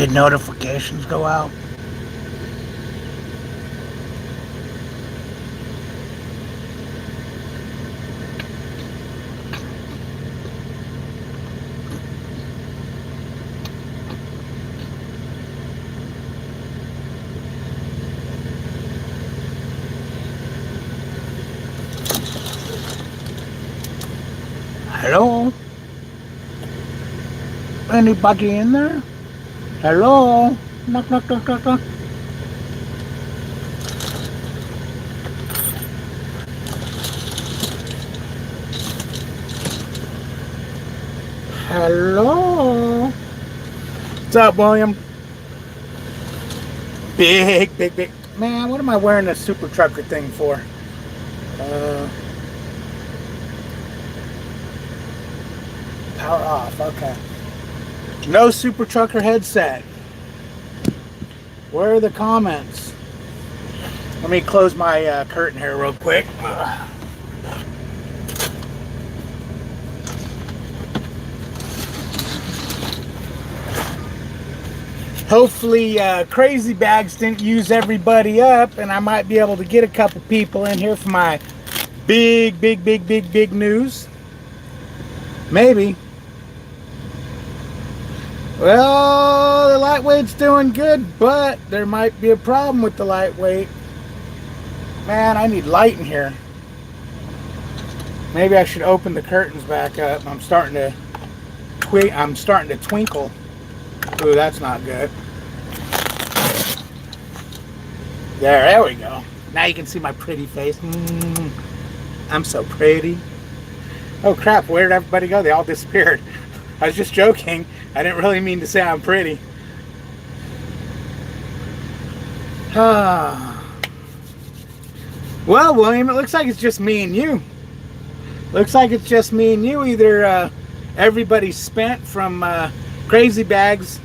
Did notifications go out? Hello? Anybody in there? Hello? Knock, knock, knock, knock, knock. Hello? What's up, William? Big, big, big. Man, what am I wearing this super trucker thing for? Power off, okay. No super trucker headset. Where are the comments? Let me close my curtain here real quick. Hopefully Crazy Bags didn't use everybody up, and I might be able to get a couple people in here for my big, big, big, big, big news. Maybe. Well, the lightweight's doing good, but there might be a problem with the lightweight. Man, I need light in here. Maybe I should open the curtains back up. I'm starting to twinkle. Ooh, that's not good. There we go. Now you can see my pretty face. I'm so pretty. Oh crap, where did everybody go? They all disappeared. I was just joking. I didn't really mean to say I'm pretty. Well, William, it looks like it's just me and you. Looks like it's just me and you. Either everybody's spent from Crazy Bags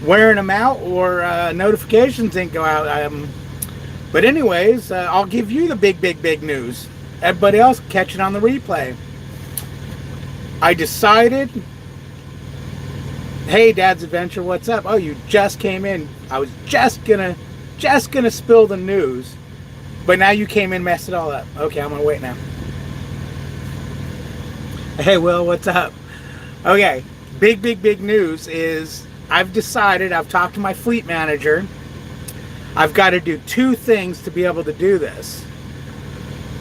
wearing them out, or notifications didn't go out. But anyways, I'll give you the big, big, big news. Everybody else catch it on the replay. I decided, hey, Dad's Adventure, what's up? Oh, you just came in. I was just gonna spill the news, but now you came in, messed it all up. Okay, I'm gonna wait now. Hey, Will, what's up? Okay, big, big, big news is I've decided, I've talked to my fleet manager, I've got to do two things to be able to do this.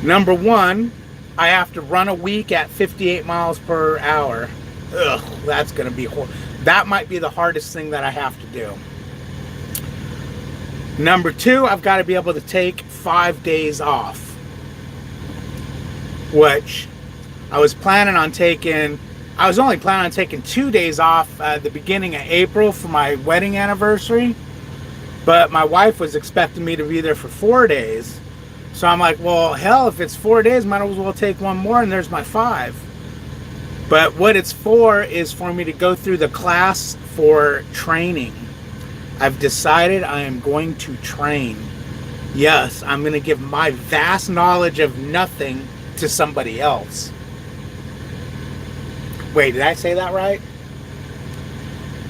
Number one, I have to run a week at 58 miles per hour. Ugh, that's going to be horrible. That might be the hardest thing that I have to do. Number two, I've got to be able to take 5 days off, which I was planning on taking. I was only planning on taking 2 days off at the beginning of April for my wedding anniversary, but my wife was expecting me to be there for 4 days. So I'm like, well, hell, if it's 4 days, might as well take one more, and there's my 5. But what it's for is for me to go through the class for training. I've decided I am going to train. Yes, I'm going to give my vast knowledge of nothing to somebody else. Wait, did I say that right?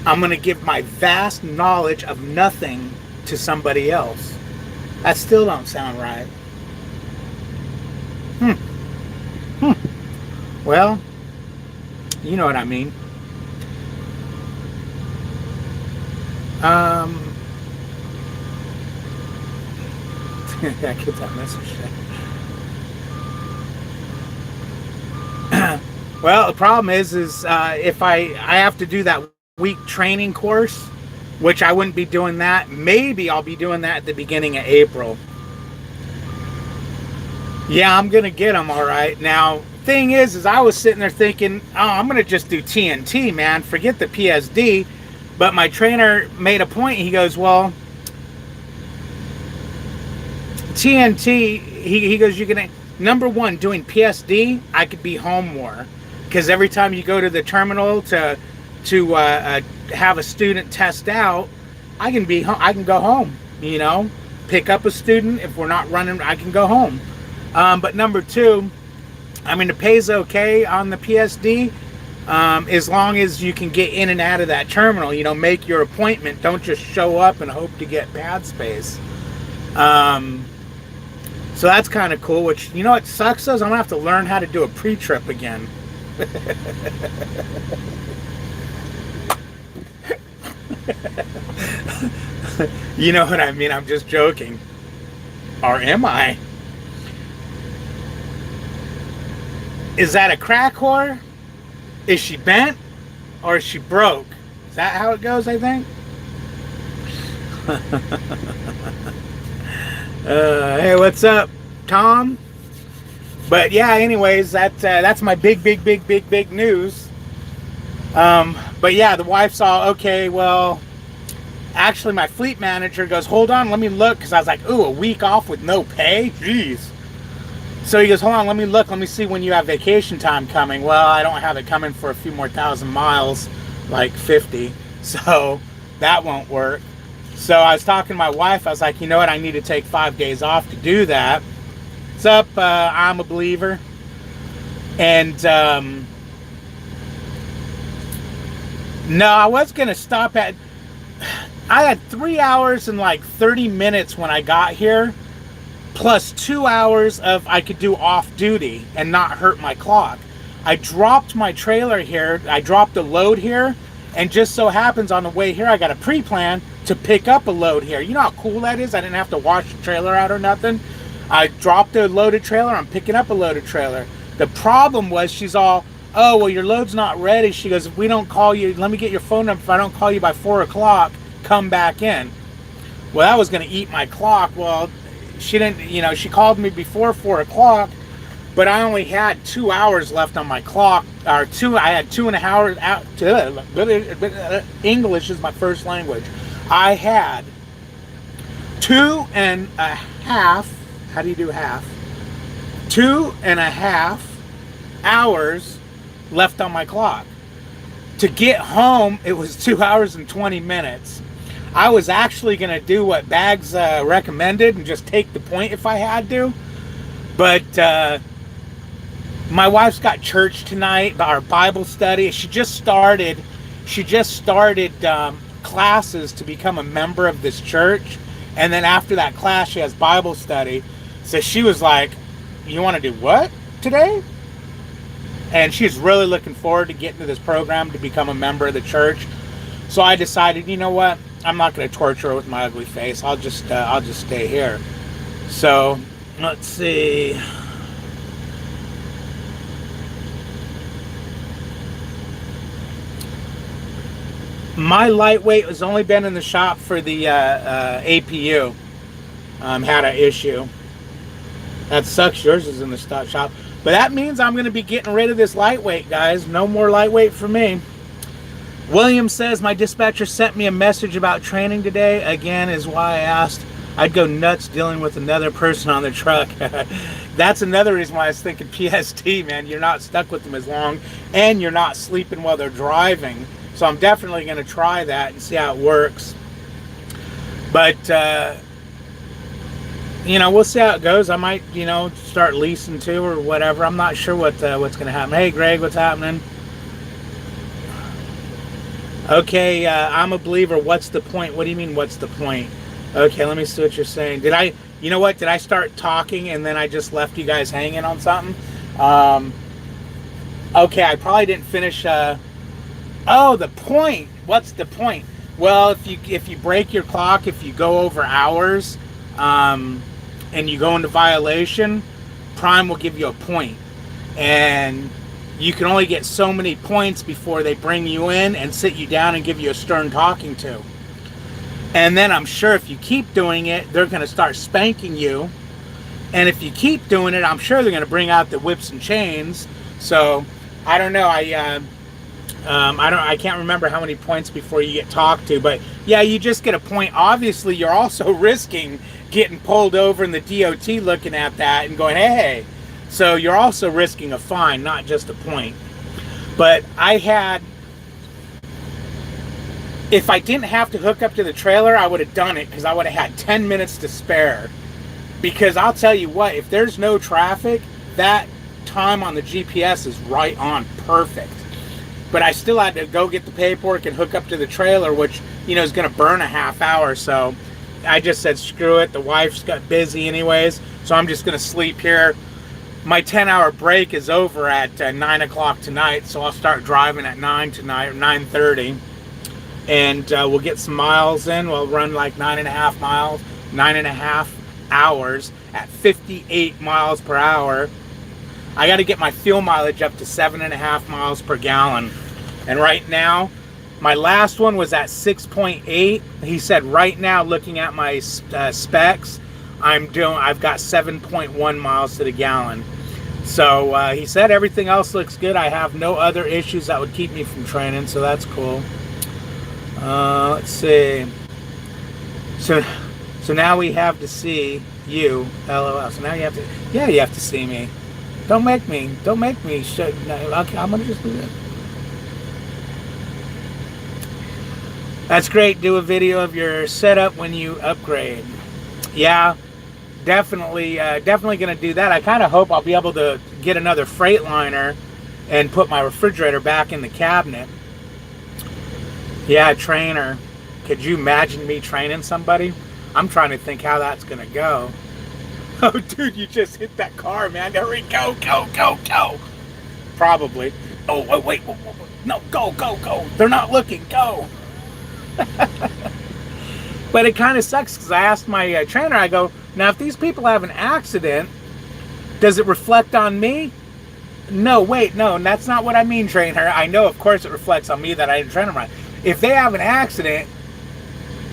I'm going to give my vast knowledge of nothing to somebody else. That still don't sound right. Well, you know what I mean. I get that message. Well, the problem is if I have to do that week training course, which I wouldn't be doing that. Maybe I'll be doing that at the beginning of April. Yeah, I'm gonna get them all right. Now, thing is I was sitting there thinking, oh, I'm gonna just do TNT, man. Forget the PSD. But my trainer made a point. He goes, well, TNT. He goes, you're gonna, number one, doing PSD, I could be home more, because every time you go to the terminal to have a student test out, I can go home, you know, pick up a student. If we're not running, I can go home. But number two, I mean, the pay's okay on the PSD, as long as you can get in and out of that terminal. Make your appointment. Don't just show up and hope to get pad space. So that's kind of cool, which, what sucks though, is I'm going to have to learn how to do a pre-trip again. You know what I mean? I'm just joking. Or am I? Is that a crack whore? Is she bent? Or is she broke? Is that how it goes, I think? Hey, what's up, Tom? But yeah, anyways, that's my big news. But yeah, the wife saw, okay, well, actually my fleet manager goes, hold on, let me look, because I was like, ooh, a week off with no pay? Jeez. So he goes, hold on, let me look, let me see when you have vacation time coming. Well, I don't have it coming for a few more 1,000 miles, like 50, so that won't work. So I was talking to my wife. I was like, you know what? I need to take 5 days off to do that. What's up? I'm a believer. And no, I was going to stop at... I had 3 hours and like 30 minutes when I got here, plus 2 hours of I could do off duty and not hurt my clock. I dropped my trailer here. I dropped a load here. And just so happens on the way here, I got a pre-plan to pick up a load here. You know how cool that is? I didn't have to wash the trailer out or nothing. I dropped a loaded trailer. I'm picking up a loaded trailer. The problem was she's all, oh, well, your load's not ready. She goes, if we don't call you, let me get your phone number. If I don't call you by 4 o'clock, come back in. Well, that was going to eat my clock. Well, she didn't, she called me before 4 o'clock. But I only had 2 hours left on my clock, I had 2.5 hours out. English is my first language. I had 2.5, how do you do half? 2.5 hours left on my clock. To get home, it was 2 hours and 20 minutes. I was actually going to do what Bags recommended and just take the point if I had to. But, my wife's got church tonight, our Bible study. She just started classes to become a member of this church. And then after that class, she has Bible study. So she was like, you want to do what today? And she's really looking forward to getting to this program to become a member of the church. So I decided, you know what? I'm not going to torture her with my ugly face. I'll just stay here. So let's see. My lightweight has only been in the shop for the APU. Had an issue. That sucks. Yours is in the shop. But that means I'm going to be getting rid of this lightweight, guys. No more lightweight for me. William says, my dispatcher sent me a message about training today. Again, is why I asked. I'd go nuts dealing with another person on the truck. That's another reason why I was thinking PST, man. You're not stuck with them as long, and you're not sleeping while they're driving. So I'm definitely going to try that and see how it works. But, we'll see how it goes. I might, start leasing too or whatever. I'm not sure what's going to happen. Hey, Greg, what's happening? Okay, I'm a believer. What's the point? What do you mean, what's the point? Okay, let me see what you're saying. Did I start talking and then I just left you guys hanging on something? Okay, I probably didn't finish... Oh, the point. What's the point? Well, if you break your clock, if you go over hours, and you go into violation, Prime will give you a point. And you can only get so many points before they bring you in and sit you down and give you a stern talking to. And then I'm sure if you keep doing it, they're going to start spanking you. And if you keep doing it, I'm sure they're going to bring out the whips and chains. So, I don't know. I can't remember how many points before you get talked to, but yeah, you just get a point. Obviously, you're also risking getting pulled over and the DOT looking at that and going, hey. So you're also risking a fine, not just a point. But if I didn't have to hook up to the trailer, I would have done it because I would have had 10 minutes to spare. Because I'll tell you what, if there's no traffic, that time on the GPS is right on perfect. but I still had to go get the paperwork and hook up to the trailer, which, you know, is going to burn a half hour. So I just said, screw it. The wife's got busy anyways, so I'm just going to sleep here. My 10-hour break is over at 9 o'clock tonight, so I'll start driving at 9 tonight, or 9:30. And we'll get some miles in. We'll run like 9.5 miles, 9.5 hours at 58 miles per hour. I got to get my fuel mileage up to 7.5 miles per gallon. And right now, my last one was at 6.8. He said right now, looking at my specs, I've got 7.1 miles to the gallon. So he said everything else looks good. I have no other issues that would keep me from training, so that's cool. Let's see. So now we have to see you, LOL. So now you have to, yeah, you have to see me. Don't make me. No, okay, I'm gonna just do this. That's great. Do a video of your setup when you upgrade. Yeah, definitely gonna do that. I kind of hope I'll be able to get another Freightliner and put my refrigerator back in the cabinet. Yeah, trainer. Could you imagine me training somebody? I'm trying to think how that's gonna go. Oh, dude, you just hit that car, man. Hurry, go. Probably. Oh, wait. No, go. They're not looking, go. But it kind of sucks because I asked my trainer, I go, now if these people have an accident, does it reflect on me? No, wait, no, and that's not what I mean, trainer. I know, of course, it reflects on me that I didn't train them right. If they have an accident,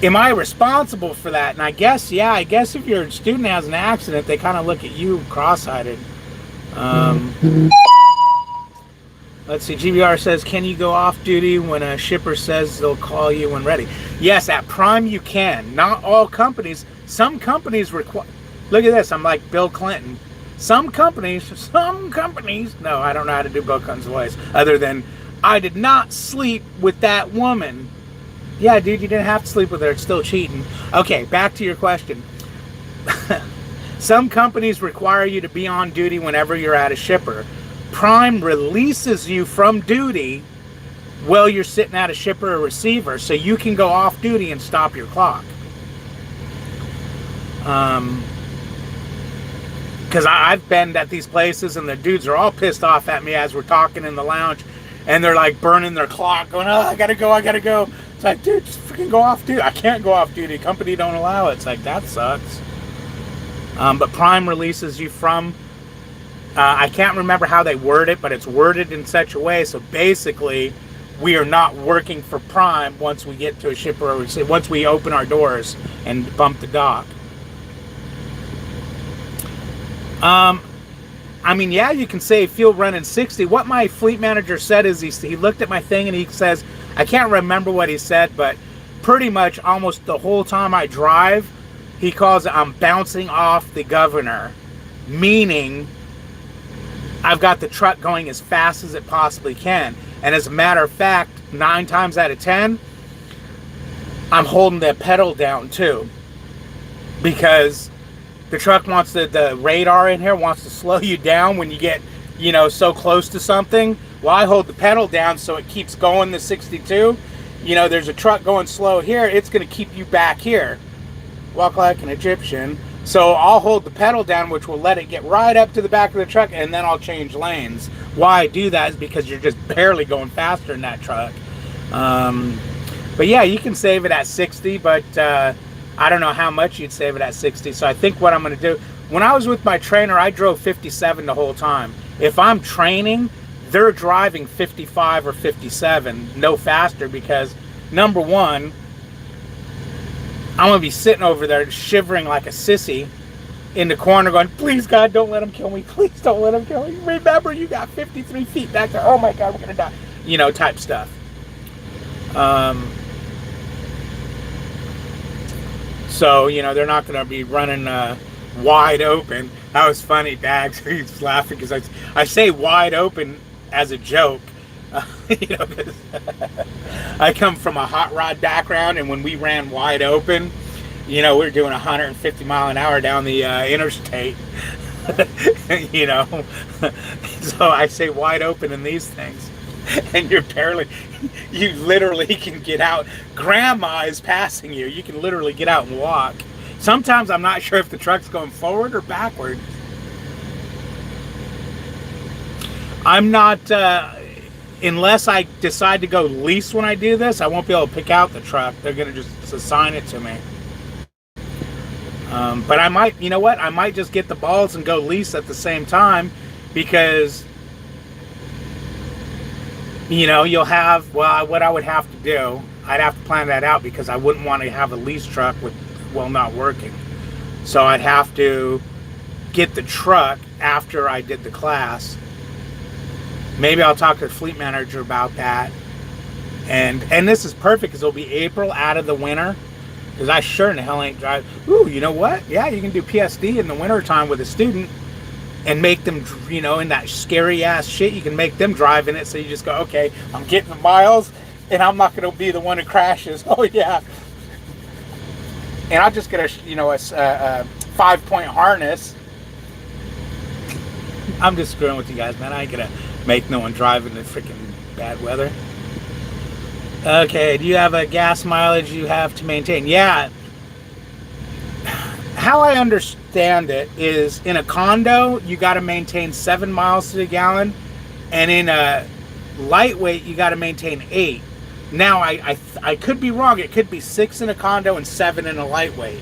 am I responsible for that? And I guess, yeah, if your student has an accident, they kind of look at you cross-eyed. Let's see, GBR says, can you go off duty when a shipper says they'll call you when ready? Yes, at Prime you can. Not all companies. Some companies require, look at this, I'm like Bill Clinton. Some companies, no, I don't know how to do Bill Clinton's voice, other than, I did not sleep with that woman. Yeah, dude, you didn't have to sleep with her. It's still cheating. Okay, back to your question. Some companies require you to be on duty whenever you're at a shipper. Prime releases you from duty while you're sitting at a shipper or receiver, so you can go off duty and stop your clock. Because I've been at these places and the dudes are all pissed off at me as we're talking in the lounge, and they're like burning their clock, going, oh, I gotta go. It's like, dude, just freaking go off duty. I can't go off duty. Company don't allow it. It's like, that sucks. But Prime releases you from, I can't remember how they word it, but it's worded in such a way, so basically, we are not working for Prime once we get to a shipper, or once we open our doors and bump the dock. I mean, yeah, you can say fuel running 60. What my fleet manager said is he looked at my thing and he says, I can't remember what he said, but pretty much almost the whole time I drive, he calls it, I'm bouncing off the governor, meaning I've got the truck going as fast as it possibly can. And as a matter of fact, 9 times out of 10, I'm holding the pedal down too, because the truck wants the radar in here wants to slow you down when you get, you know, so close to something. Well, I hold the pedal down so it keeps going the 62. You know, there's a truck going slow here. It's going to keep you back here. Walk like an Egyptian. So I'll hold the pedal down, which will let it get right up to the back of the truck, and then I'll change lanes. Why I do that is because you're just barely going faster in that truck. But yeah, you can save it at 60, but I don't know how much you'd save it at 60. So I think what I'm going to do, when I was with my trainer, I drove 57 the whole time. If I'm training, they're driving 55 or 57, no faster, because number one, I'm going to be sitting over there shivering like a sissy in the corner going, please God, don't let him kill me. Please don't let him kill me. Remember, you got 53 feet back there. Oh my God, we're going to die. You know, type stuff. So, you know, they're not going to be running wide open. That was funny, Dags. He's laughing because I say wide open as a joke. You know, 'cause I come from a hot rod background, and when we ran wide open, you know, we're doing 150 mile an hour down the interstate. You know, so I say wide open in these things. and you're barely, you literally can get out. Grandma is passing you. You can literally get out and walk. Sometimes I'm not sure if the truck's going forward or backward. I'm not, unless I decide to go lease when I do this, I won't be able to pick out the truck. They're going to just assign it to me. But I might, you know what? I might just get the balls and go lease at the same time, because, you know, you'll have, well, what I would have to do, I'd have to plan that out, because I wouldn't want to have a lease truck with, well, not working. So I'd have to get the truck after I did the class. Maybe I'll talk to the fleet manager about that. And this is perfect, because it'll be April, out of the winter. Because I sure in the hell ain't drive. Ooh, you know what? Yeah, you can do PSD in the wintertime with a student and make them, you know, in that scary ass shit, you can make them drive in it. So you just go, okay, I'm getting the miles and I'm not going to be the one who crashes. Oh, yeah. And I'll just get a, you know, a 5-point harness. I'm just screwing with you guys, man. I ain't going to make no one drive in the freaking bad weather. Okay, do you have a gas mileage you have to maintain? Yeah. How I understand it is, in a condo, you got to maintain 7 miles to the gallon, and in a lightweight, you got to maintain 8. Now, I could be wrong. It could be 6 in a condo and 7 in a lightweight.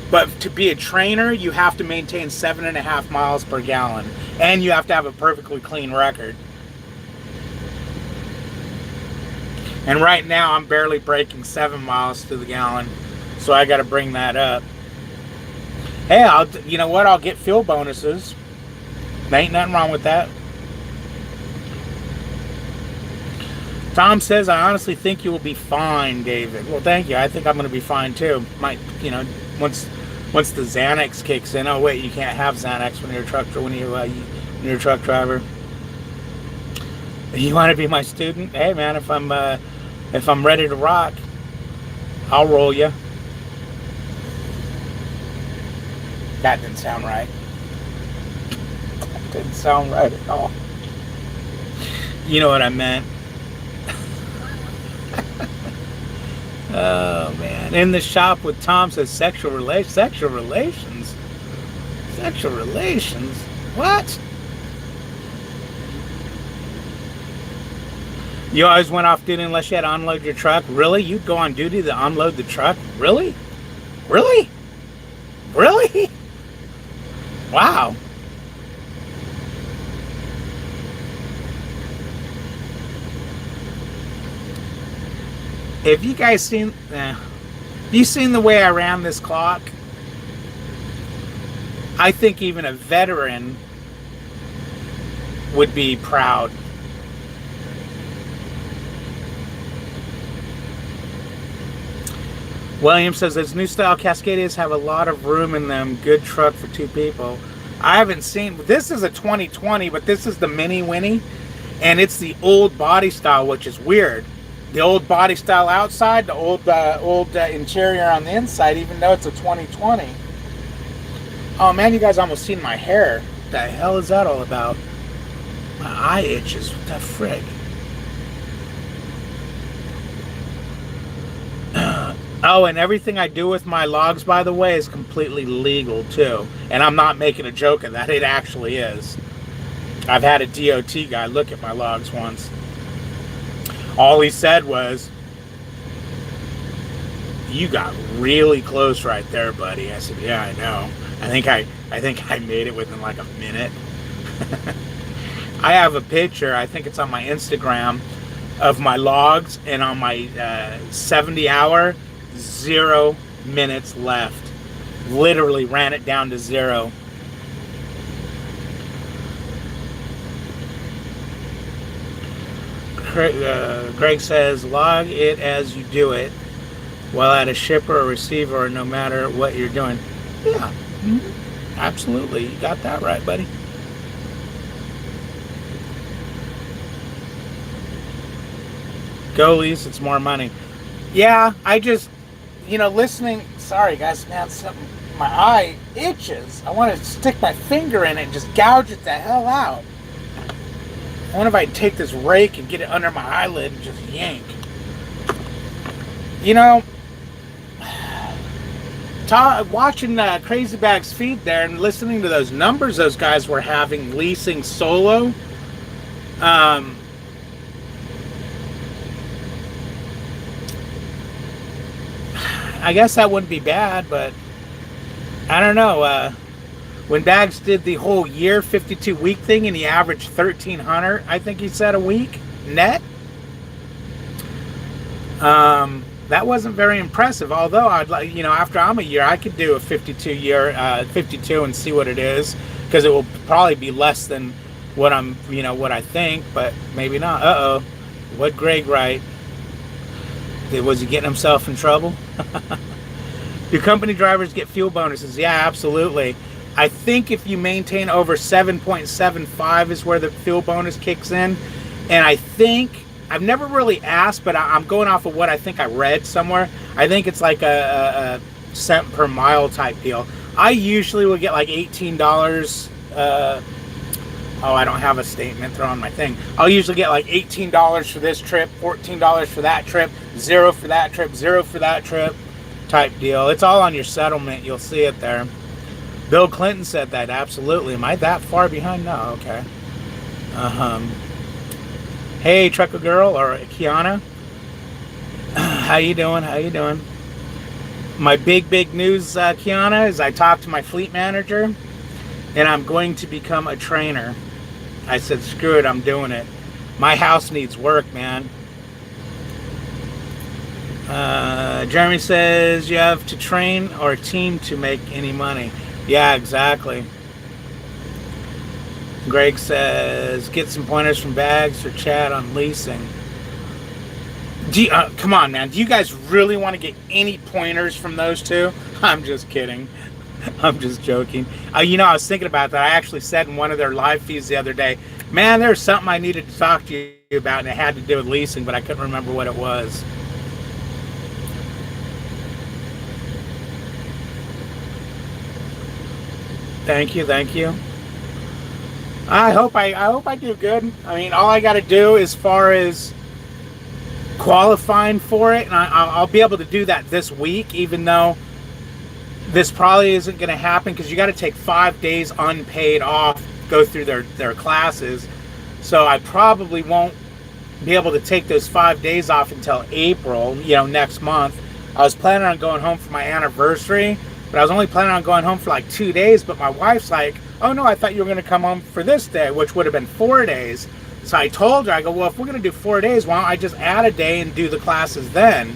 But to be a trainer, you have to maintain 7.5 miles per gallon, and you have to have a perfectly clean record. And right now, I'm barely breaking 7 miles to the gallon, so I got to bring that up. Hey, you know what? I'll get fuel bonuses. There ain't nothing wrong with that. Tom says, I honestly think you will be fine, David. Well, thank you. I think I'm going to be fine too. Might, you know, once the Xanax kicks in. Oh wait, you can't have Xanax when you're a truck driver. You want to be my student? Hey man, if I'm ready to rock, I'll roll you. That didn't sound right. That didn't sound right at all. You know what I meant. Oh man. In the shop with Tom says sexual relations. What? You always went off duty unless you had to unload your truck? Really? You'd go on duty to unload the truck? Really? Really? Really? Wow. Have you guys seen... have you seen the way I ran this clock? I think even a veteran would be proud. William says, those new style Cascadias have a lot of room in them. Good truck for 2 people. I haven't seen, this is a 2020, but this is the Mini Winnie, and it's the old body style, which is weird. The old body style outside, the old interior on the inside, even though it's a 2020. Oh man, you guys almost seen my hair. What the hell is that all about? My eye itches. What the frick? Oh, and everything I do with my logs, by the way, is completely legal too. And I'm not making a joke of that. It actually is. I've had a DOT guy look at my logs once. All he said was, "You got really close right there, buddy." I said, "Yeah, I know. I think I made it within like a minute." I have a picture, I think it's on my Instagram, of my logs, and on my 70 hour, 0 minutes left. Literally ran it down to 0. Greg says, log it as you do it while at a shipper or receiver, or no matter what you're doing. Yeah, absolutely. You got that right, buddy. Go lease, it's more money. Yeah, I just, listening. Sorry, guys, man, something, my eye itches. I want to stick my finger in it and just gouge it the hell out. I wonder if I can take this rake and get it under my eyelid and just yank. You know, watching Crazy Bag's feed there and listening to those numbers those guys were having leasing solo, I guess that wouldn't be bad, but I don't know. When Bags did the whole year 52-week thing and he averaged 1,300, I think he said, a week net. That wasn't very impressive. Although I'd like, after I'm a year, I could do a 52 and see what it is, because it will probably be less than what what I think, but maybe not. What Greg write? Was he getting himself in trouble? Do company drivers get fuel bonuses? Yeah, absolutely. I think if you maintain over 7.75 is where the fuel bonus kicks in. And I think, I've never really asked, but I'm going off of what I think I read somewhere. I think it's like a cent per mile type deal. I usually will get like $18. I don't have a statement thrown on my thing. I'll usually get like $18 for this trip, $14 for that trip, 0 for that trip, 0 for that trip type deal. It's all on your settlement. You'll see it there. Bill Clinton said that. Absolutely. Am I that far behind? No. Okay. Hey, Trucker Girl or Kiana. How you doing? How you doing? My big news, Kiana, is I talked to my fleet manager, and I'm going to become a trainer. I said, screw it, I'm doing it. My house needs work, man. Jeremy says you have to train or team to make any money. Yeah, exactly. Greg says get some pointers from Bags or Chad on leasing. Come on, man. Do you guys really want to get any pointers from those two? I'm just kidding. I'm just joking. I was thinking about that. I actually said in one of their live feeds the other day, man, there's something I needed to talk to you about, and it had to do with leasing, but I couldn't remember what it was. Thank you. I hope I do good. I mean, all I got to do as far as qualifying for it, and I'll be able to do that this week, even though this probably isn't going to happen, because you got to take 5 days unpaid off, go through their classes. So I probably won't be able to take those 5 days off until April, next month. I was planning on going home for my anniversary, but I was only planning on going home for like 2 days. But my wife's like, oh no, I thought you were going to come home for this day, which would have been 4 days. So I told her, I go, well, if we're going to do 4 days, why don't I just add a day and do the classes then?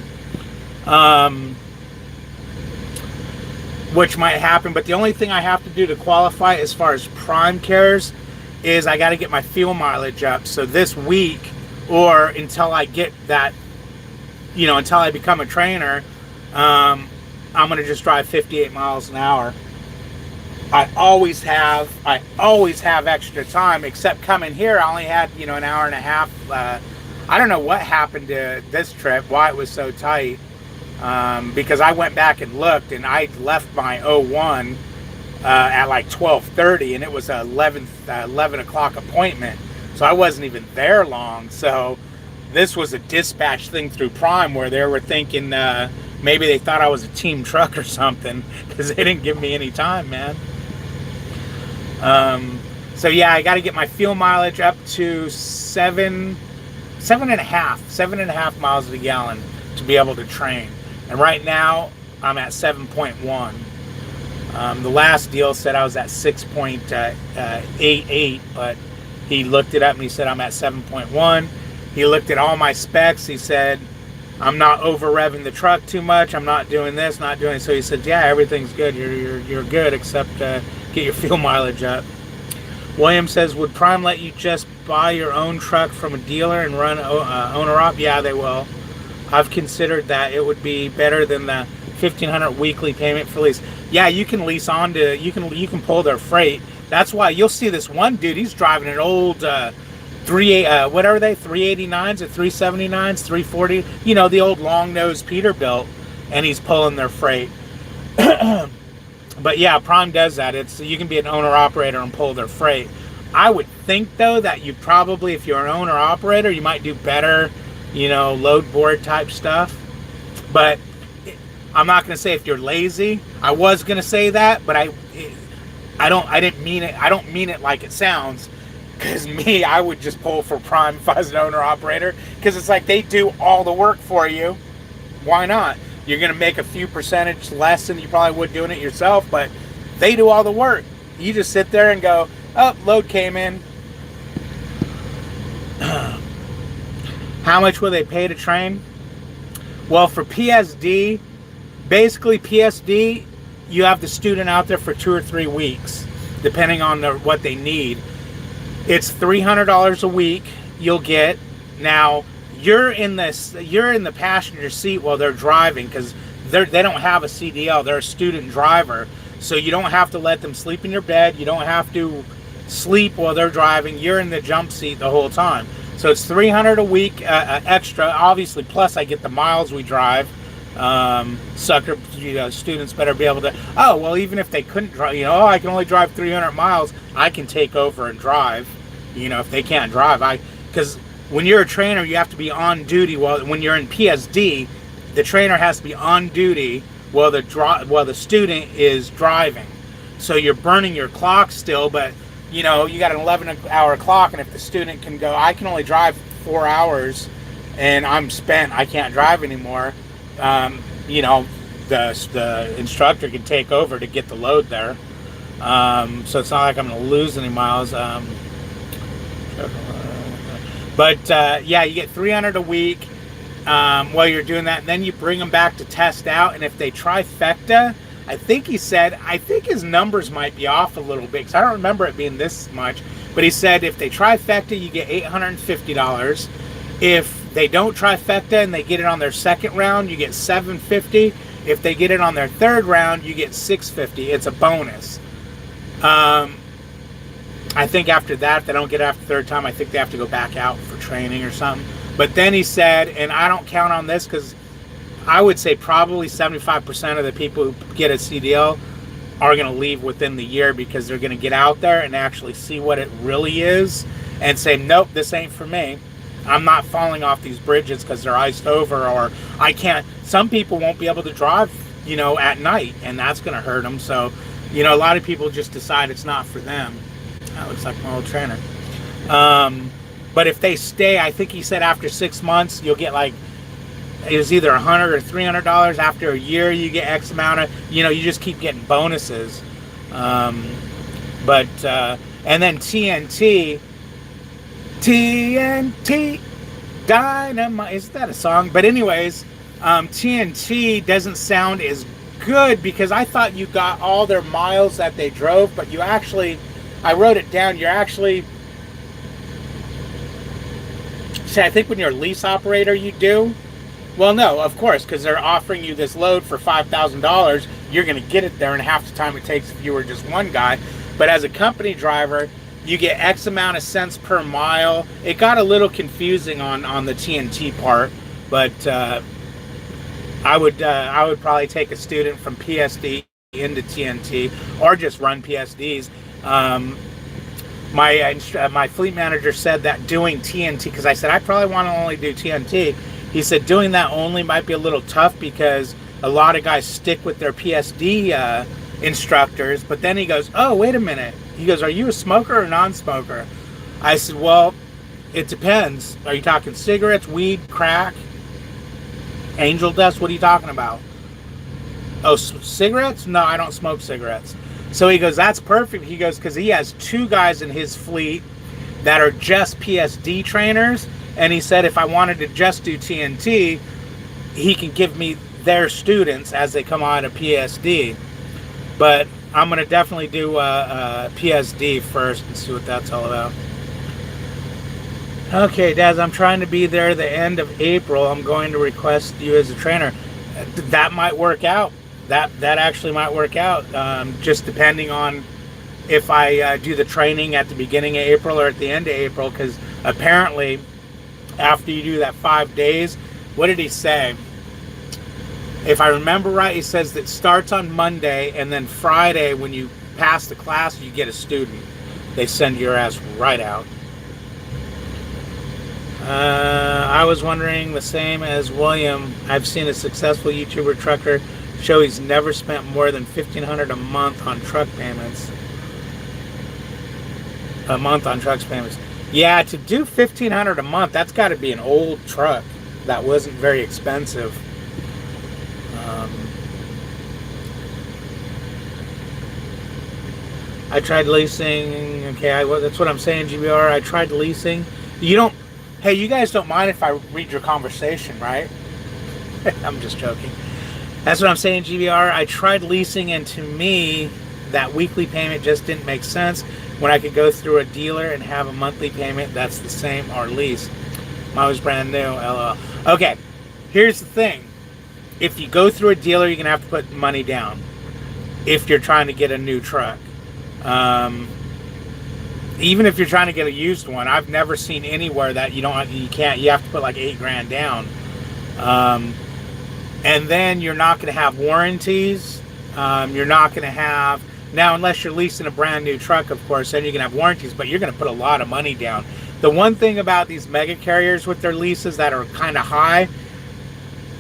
Which might happen. But the only thing I have to do to qualify as far as prime cares is I got to get my fuel mileage up. So this week, or until I get that, until I become a trainer, I'm going to just drive 58 miles an hour. I always have extra time, except coming here, I only had, an hour and a half. I don't know what happened to this trip, why it was so tight. Because I went back and looked, and I left my 01 at like 12:30, and it was a 11 o'clock appointment. So I wasn't even there long. So this was a dispatch thing through Prime where they were thinking maybe they thought I was a team truck or something, because they didn't give me any time, man. So yeah, I got to get my fuel mileage up to 7.5 miles a gallon to be able to train. And right now I'm at 7.1. The last deal said I was at 6.88, but he looked it up and he said I'm at 7.1. He looked at all my specs. He said I'm not over revving the truck too much. I'm not doing this, not doing. So he said, yeah, everything's good. You're good, except get your fuel mileage up. William says, would Prime let you just buy your own truck from a dealer and run owner-op? Yeah, they will. I've considered that. It would be better than the $1,500 weekly payment for lease. Yeah, you can lease on to, you can pull their freight. That's why you'll see this one dude, he's driving an old what are they, 389s or 379s, 340, the old long nose Peterbilt, and he's pulling their freight. But yeah, Prime does that. You can be an owner operator and pull their freight. I would think though that you probably, if you're an owner operator, you might do better, load board type stuff. But I'm not going to say if you're lazy. I was going to say that, but I didn't mean it. I don't mean it like it sounds. Because me, I would just pull for Prime if I was an owner operator. Because it's like they do all the work for you. Why not? You're going to make a few percentage less than you probably would doing it yourself, but they do all the work. You just sit there and go, oh, load came in. How much will they pay to train? Well, for PSD, basically PSD, you have the student out there for 2 or 3 weeks, depending on what they need. It's $300 a week you'll get. Now, you're in the passenger seat while they're driving, because they don't have a CDL. They're a student driver. So you don't have to let them sleep in your bed. You don't have to sleep while they're driving. You're in the jump seat the whole time. So it's $300 a week extra. Obviously, plus I get the miles we drive. Students better be able to, oh, well, even if they couldn't drive, I can only drive 300 miles. I can take over and drive, if they can't drive. Because when you're a trainer, you have to be on duty. When you're in PSD, the trainer has to be on duty while the student is driving. So you're burning your clock still, but you got an 11-hour clock, and if the student can go, I can only drive 4 hours, and I'm spent, I can't drive anymore. The instructor can take over to get the load there. So it's not like I'm going to lose any miles. Yeah, you get $300 a week while you're doing that, and then you bring them back to test out. And if they trifecta, I think his numbers might be off a little bit, because I don't remember it being this much. But he said if they trifecta, you get $850. If they don't trifecta and they get it on their second round, you get $750. If they get it on their third round, you get $650. It's a bonus. I think after that, if they don't get it after the third time, I think they have to go back out for training or something. But then he said, and I don't count on this, because I would say probably 75% of the people who get a CDL are going to leave within the year, because they're going to get out there and actually see what it really is and say, nope, this ain't for me. I'm not falling off these bridges because they're iced over, or I can't. Some people won't be able to drive, at night, and that's going to hurt them. So, a lot of people just decide it's not for them. That looks like my old trainer. But if they stay, I think he said after 6 months, you'll get it was either $100 or $300. After a year, you get X amount of, you just keep getting bonuses. And then TNT Dynamite, is that a song? But anyways, TNT doesn't sound as good, because I thought you got all their miles that they drove, but you actually, I wrote it down, you're actually, see, I think when you're a lease operator you do. Well, no, of course, because they're offering you this load for $5,000. You're going to get it there in half the time it takes if you were just one guy. But as a company driver, you get X amount of cents per mile. It got a little confusing on the TNT part, but I would probably take a student from PSD into TNT, or just run PSDs. My fleet manager said that doing TNT, because I said I probably want to only do TNT. He said doing that only might be a little tough, because a lot of guys stick with their PSD instructors. But then he goes, oh, wait a minute. He goes, are you a smoker or non-smoker? I said, well, it depends. Are you talking cigarettes, weed, crack, angel dust? What are you talking about? Oh, cigarettes? No, I don't smoke cigarettes. So he goes, that's perfect. He goes, because he has 2 guys in his fleet that are just PSD trainers. And he said if I wanted to just do TNT, he can give me their students as they come out of PSD. But I'm going to definitely do PSD first and see what that's all about. Okay, Daz, I'm trying to be there the end of April. I'm going to request you as a trainer. That might work out. That actually might work out, just depending on if I do the training at the beginning of April or at the end of April, because apparently after you do that 5 days, what did he say? If I remember right, he says that starts on Monday, and then Friday when you pass the class, you get a student. they send your ass right out. I was wondering the same as William. I've seen a successful YouTuber trucker show he's never spent more than $1,500 a month on truck payments. A month on trucks payments. Yeah, to do $1,500 a month, that's got to be an old truck that wasn't very expensive. I tried leasing. Okay, that's what I'm saying, GBR. I tried leasing. You don't. Hey, you guys don't mind if I read your conversation, right? I'm just joking. That's what I'm saying, GBR. I tried leasing, and to me, that weekly payment just didn't make sense. When I could go through a dealer and have a monthly payment that's the same or lease. Mine was brand new, LOL. Okay, here's the thing. If you go through a dealer, you're going to have to put money down if you're trying to get a new truck. Even if you're trying to get a used one, I've never seen anywhere that you have to put like $8,000 down. And then you're not going to have warranties. You're not going to have, now unless you're leasing a brand new truck, of course, then you're going to have warranties, but you're going to put a lot of money down. The one thing about these mega carriers with their leases that are kind of high,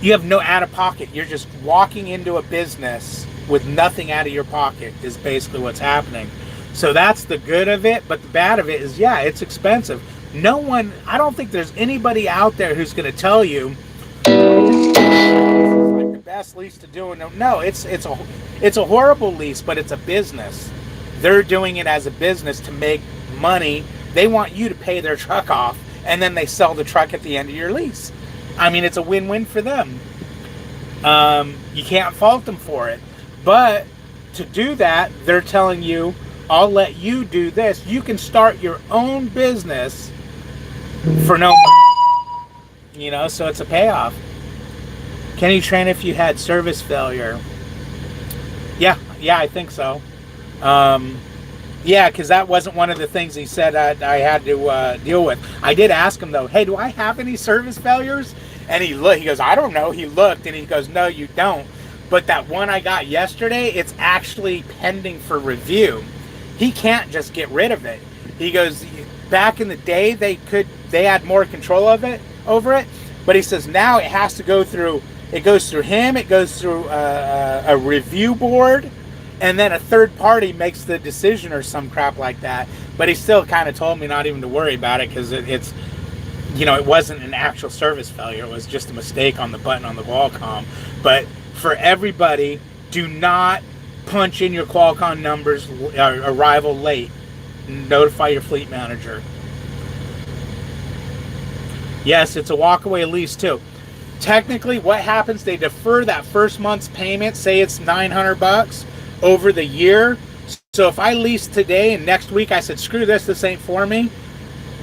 you have no out of pocket. You're just walking into a business with nothing out of your pocket is basically what's happening. So that's the good of it, but the bad of it is, yeah, it's expensive. I don't think there's anybody out there who's going to tell you it's like the best lease to do. No, it's a horrible lease, but it's a business. They're doing it as a business to make money. They want you to pay their truck off, and then they sell the truck at the end of your lease. I mean, it's a win-win for them. You can't fault them for it. But to do that, they're telling you, I'll let you do this. You can start your own business for no money. So it's a payoff. Can you train if you had service failure? Yeah, I think so. Yeah, because that wasn't one of the things he said I had to deal with. I did ask him, though, hey, do I have any service failures? And he goes, I don't know. He looked, and he goes, no, you don't. But that one I got yesterday, it's actually pending for review. He can't just get rid of it. He goes, back in the day, they had more control over it. But he says now it has to go through, it goes through him, it goes through a review board, and then a third party makes the decision or some crap like that. But he still kind of told me not even to worry about it because it wasn't an actual service failure. It was just a mistake on the button on the Qualcomm. But for everybody, do not punch in your Qualcomm numbers arrival late. Notify your fleet manager. Yes, it's a walkaway lease too. Technically, what happens, they defer that first month's payment, say it's $900 over the year. So if I lease today and next week I said, screw this ain't for me,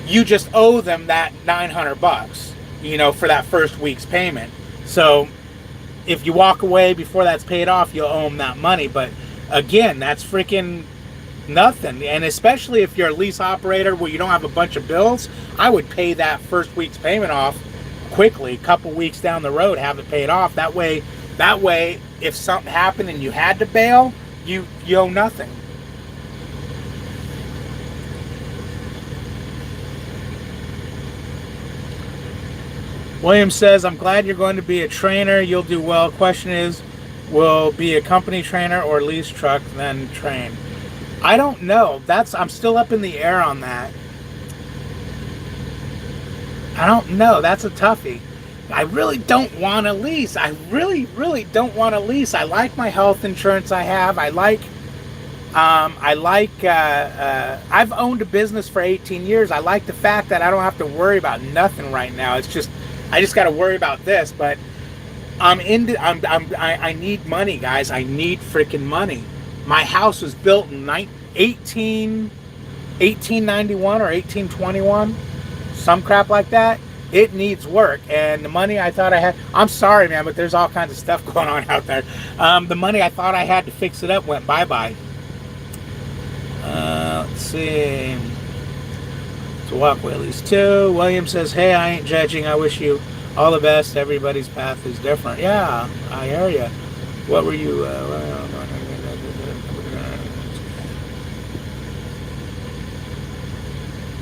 you just owe them that $900, for that first week's payment. So if you walk away before that's paid off, you'll owe them that money. But again, that's freaking nothing. And especially if you're a lease operator where you don't have a bunch of bills, I would pay that first week's payment off quickly, a couple weeks down the road, have it paid off. That way, if something happened and you had to bail, you owe nothing. William says, I'm glad you're going to be a trainer. You'll do well. Question is, will be a company trainer or lease truck, then train? I don't know. I'm still up in the air on that. I don't know. That's a toughie. I really don't want to lease. I really, really don't want to lease. I like my health insurance I have. I've owned a business for 18 years. I like the fact that I don't have to worry about nothing right now. It's just, I just got to worry about this, but I need money, guys. I need freaking money. My house was built in 1891 or 1821, some crap like that. It needs work, and the money I thought I had, I'm sorry, man, but there's all kinds of stuff going on out there. The money I thought I had to fix it up went bye-bye. Let's see. To walkway at least 2. William says, hey, I ain't judging. I wish you all the best. Everybody's path is different. Yeah, I hear you. What were you?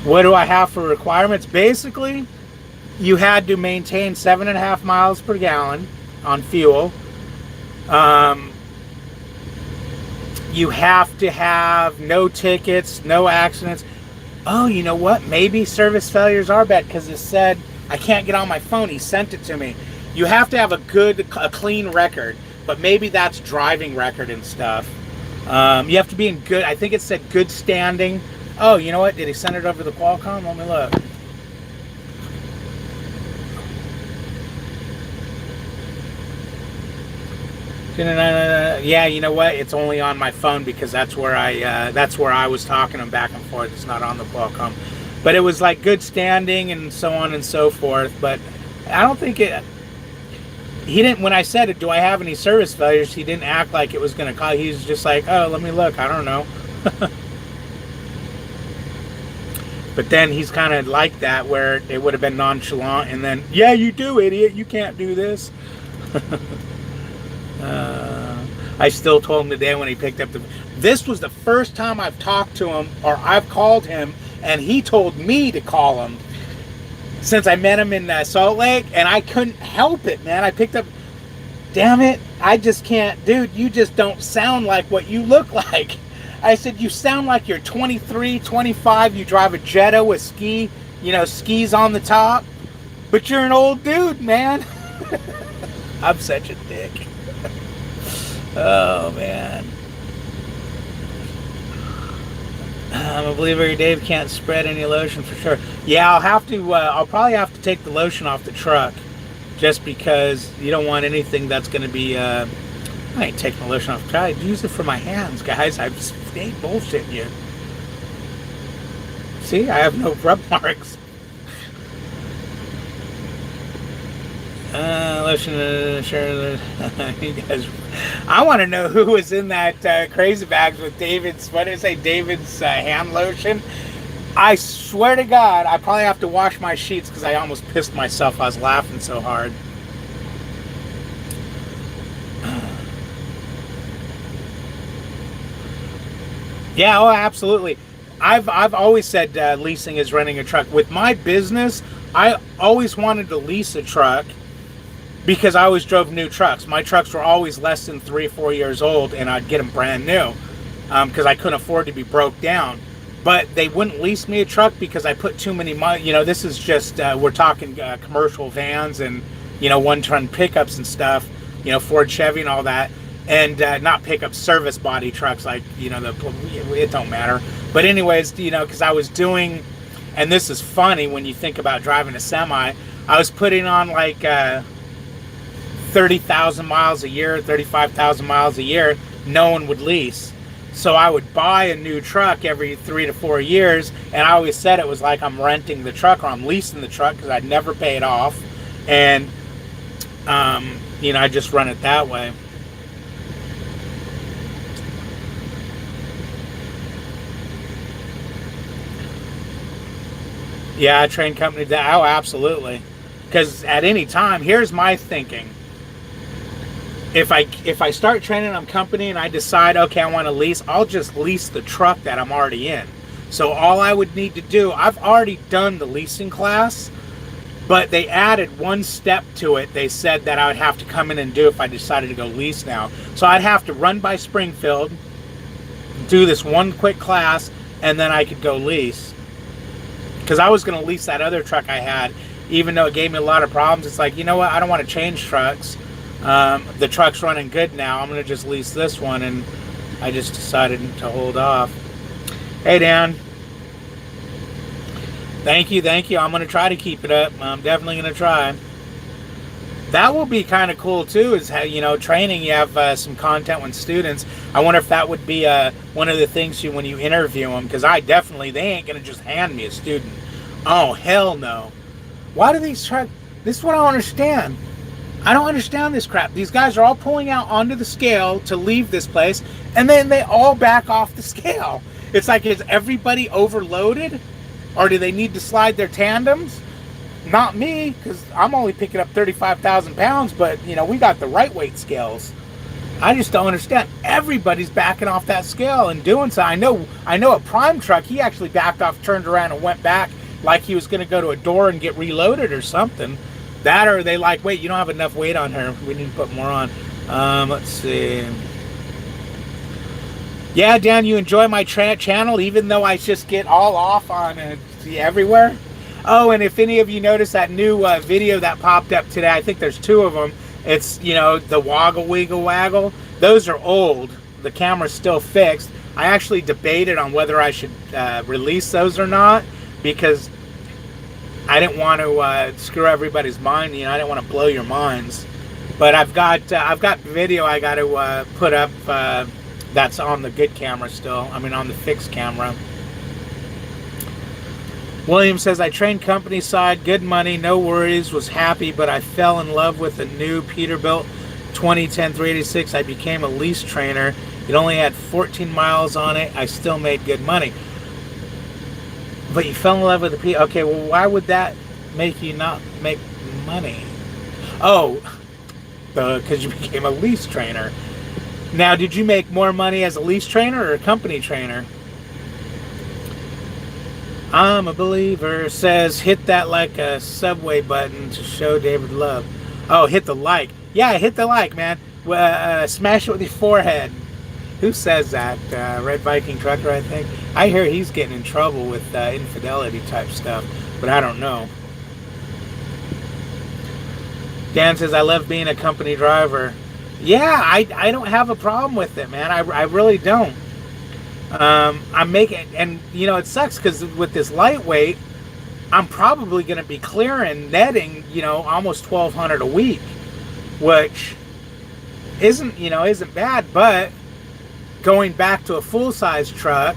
What do I have for requirements? Basically, you had to maintain 7.5 miles per gallon on fuel. Um, you have to have no tickets, no accidents. Oh, you know what? Maybe service failures are bad because it said I can't get on my phone. He sent it to me. You have to have a clean record, but maybe that's driving record and stuff. You have to be in good. I think it said good standing. Oh, you know what? Did he send it over the Qualcomm? Let me look. Yeah, you know what? It's only on my phone because that's where I was talking to him back and forth. It's not on the Qualcomm, but it was like good standing and so on and so forth. But I don't think it. He didn't. When I said, "Do I have any service failures?" He didn't act like it was going to call. He was just like, "Oh, let me look. I don't know." But then he's kind of like that, where it would have been nonchalant, and then, "Yeah, you do, idiot. You can't do this." I still told him today when he picked up the. This was the first time I've talked to him, or I've called him, and he told me to call him. Since I met him in Salt Lake, and I couldn't help it, man. I picked up. Damn it! I just can't, dude. You just don't sound like what you look like. I said, you sound like you're 23, 25. You drive a Jetta with skis on the top, but you're an old dude, man. I'm such a dick. Oh, man. I'm a believer Dave can't spread any lotion for sure. Yeah, I'll probably have to take the lotion off the truck just because you don't want anything that's going to be, I ain't taking the lotion off the truck. I use it for my hands, guys. I ain't bullshitting you. See, I have no rub marks. Lotion, sure. You guys, I want to know who was in that crazy bags with David's. What did I say? David's hand lotion. I swear to God, I probably have to wash my sheets because I almost pissed myself. I was laughing so hard. Yeah, oh, absolutely. I've always said leasing is renting a truck. With my business, I always wanted to lease a truck because I always drove new trucks. My trucks were always less than 3 or 4 years old, and I'd get them brand new because I couldn't afford to be broke down. But they wouldn't lease me a truck because I put too many money. You know, this is just, we're talking commercial vans and, 1-ton pickups and stuff, Ford, Chevy and all that. And not pickup, service body trucks like, it don't matter. But anyways, because I was doing, and this is funny when you think about driving a semi, I was putting on like 30,000 miles a year, 35,000 miles a year. No one would lease. So I would buy a new truck every 3 to 4 years, and I always said it was like I'm renting the truck or I'm leasing the truck because I'd never pay it off. And, I just run it that way. Yeah, train company. Oh, absolutely. Because at any time, here's my thinking. If I start training on company and I decide, okay, I want to lease, I'll just lease the truck that I'm already in. So all I would need to do, I've already done the leasing class, but they added one step to it. They said that I would have to come in and do if I decided to go lease now. So I'd have to run by Springfield, do this one quick class, and then I could go lease. Because I was going to lease that other truck I had, even though it gave me a lot of problems. It's like, you know what? I don't want to change trucks. The truck's running good now. I'm going to just lease this one, and I just decided to hold off. Hey, Dan. Thank you. I'm going to try to keep it up. I'm definitely going to try. That will be kind of cool, too, is how, training, you have some content with students. I wonder if that would be one of the things when you interview them, because they ain't going to just hand me a student. Oh, hell no. Why do these trucks, this is what I don't understand. I don't understand this crap. These guys are all pulling out onto the scale to leave this place, and then they all back off the scale. It's like, is everybody overloaded? Or do they need to slide their tandems? Not me, because I'm only picking up 35,000 pounds, but, we got the right weight scales. I just don't understand. Everybody's backing off that scale and doing so. I know a prime truck, he actually backed off, turned around and went back like he was going to go to a door and get reloaded or something. That, or they like, wait, you don't have enough weight on her, we need to put more on. Let's see. Yeah, Dan, you enjoy my channel even though I just get all off on everywhere? Oh, and if any of you notice that new video that popped up today, I think there's 2 of them. It's, you know, the woggle wiggle waggle. Those are old. The camera's still fixed. I actually debated on whether I should release those or not, because I didn't want to screw everybody's mind. You know, I didn't want to blow your minds. But I've got video I got to put up that's on the good camera still. I mean, on the fixed camera. William says, I trained company side, good money, no worries, was happy, but I fell in love with a new Peterbilt 2010 386. I became a lease trainer. It only had 14 miles on it. I still made good money. But you fell in love with the P. Okay, well, why would that make you not make money? Oh, because you became a lease trainer. Now, did you make more money as a lease trainer or a company trainer? I'm a believer. Says, hit that like a subway button to show David love. Oh, hit the like. Yeah, hit the like, man. Smash it with your forehead. Who says that? Red Viking Trucker, I think. I hear he's getting in trouble with infidelity type stuff, but I don't know. Dan says, I love being a company driver. Yeah, I don't have a problem with it, man. I really don't. I'm making, and you know, it sucks because with this lightweight, I'm probably going to be clearing, netting, you know, almost $1,200 a week, which isn't bad. But going back to a full-size truck,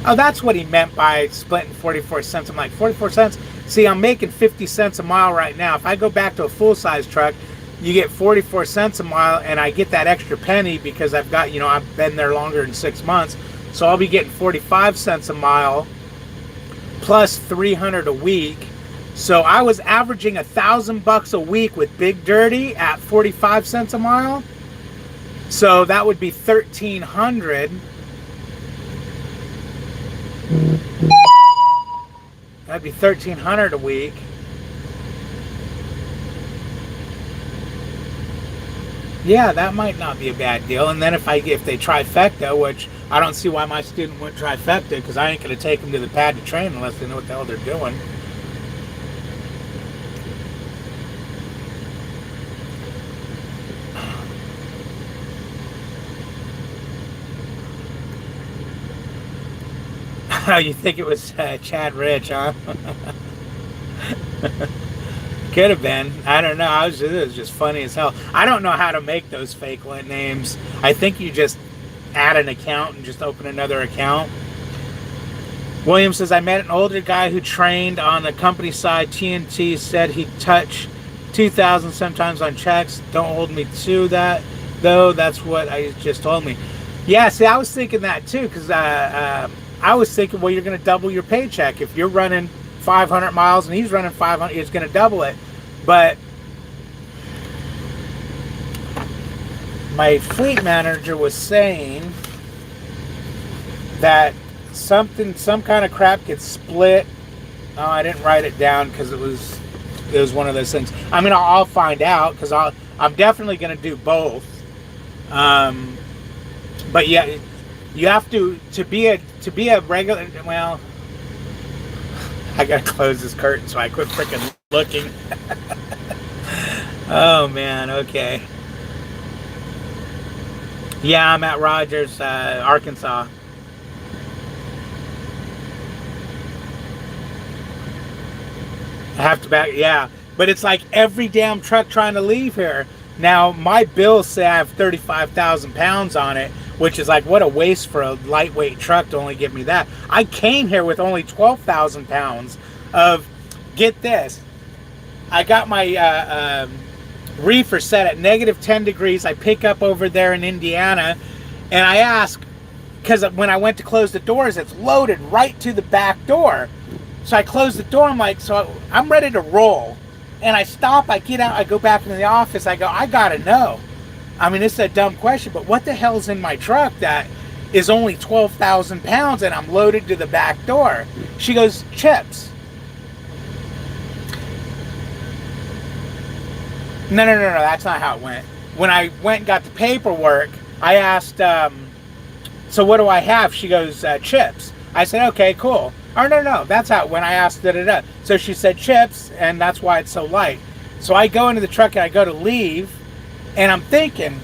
oh, that's what he meant by splitting 44 cents. I'm like, 44 cents? See, I'm making 50 cents a mile right now. If I go back to a full-size truck, you get 44 cents a mile, and I get that extra penny because I've got, you know, I've been there longer than 6 months. So I'll be getting 45 cents a mile plus 300 a week. So I was averaging $1,000 a week with Big Dirty at 45 cents a mile. So that would be 1,300. That'd be 1,300 a week. Yeah, that might not be a bad deal. And then if they trifecta, which I don't see why my student wouldn't trifecta, because I ain't going to take them to the pad to train unless they know what the hell they're doing. You think it was Chad Rich, huh? Could have been. I don't know. It was just funny as hell. I don't know how to make those fake names. I think you just add an account and just open another account. William says, I met an older guy who trained on the company side. TNT said he'd touch 2,000 sometimes on checks. Don't hold me to that, though. That's what I just told me. Yeah, see, I was thinking that too, because I was thinking, well, you're going to double your paycheck. If you're running 500 miles and he's running 500, it's going to double it. But my fleet manager was saying that some kind of crap gets split. Oh, I didn't write it down because it was one of those things. I mean, I'll find out, because I'm definitely going to do both. But yeah, you have to be a regular. Well, I gotta close this curtain so I quit freaking looking. Oh man, okay. Yeah, I'm at Rogers, Arkansas. I have to back, yeah. But it's like every damn truck trying to leave here. Now, my bills say I have 35,000 pounds on it, which is like, what a waste for a lightweight truck to only give me that. I came here with only 12,000 pounds of, get this, I got my reefer set at -10 degrees. I pick up over there in Indiana, and I ask, because when I went to close the doors, it's loaded right to the back door. So I close the door, I'm like, so I'm ready to roll. And I stop, I get out, I go back into the office, I go, I gotta know. I mean, it's a dumb question, but what the hell's in my truck that is only 12,000 pounds and I'm loaded to the back door? She goes, chips. No, that's not how it went. When I went and got the paperwork, I asked, so what do I have? She goes, chips. I said, okay, cool. Oh, no, that's how, when I asked, da-da-da. So she said chips, and that's why it's so light. So I go into the truck and I go to leave, and I'm thinking,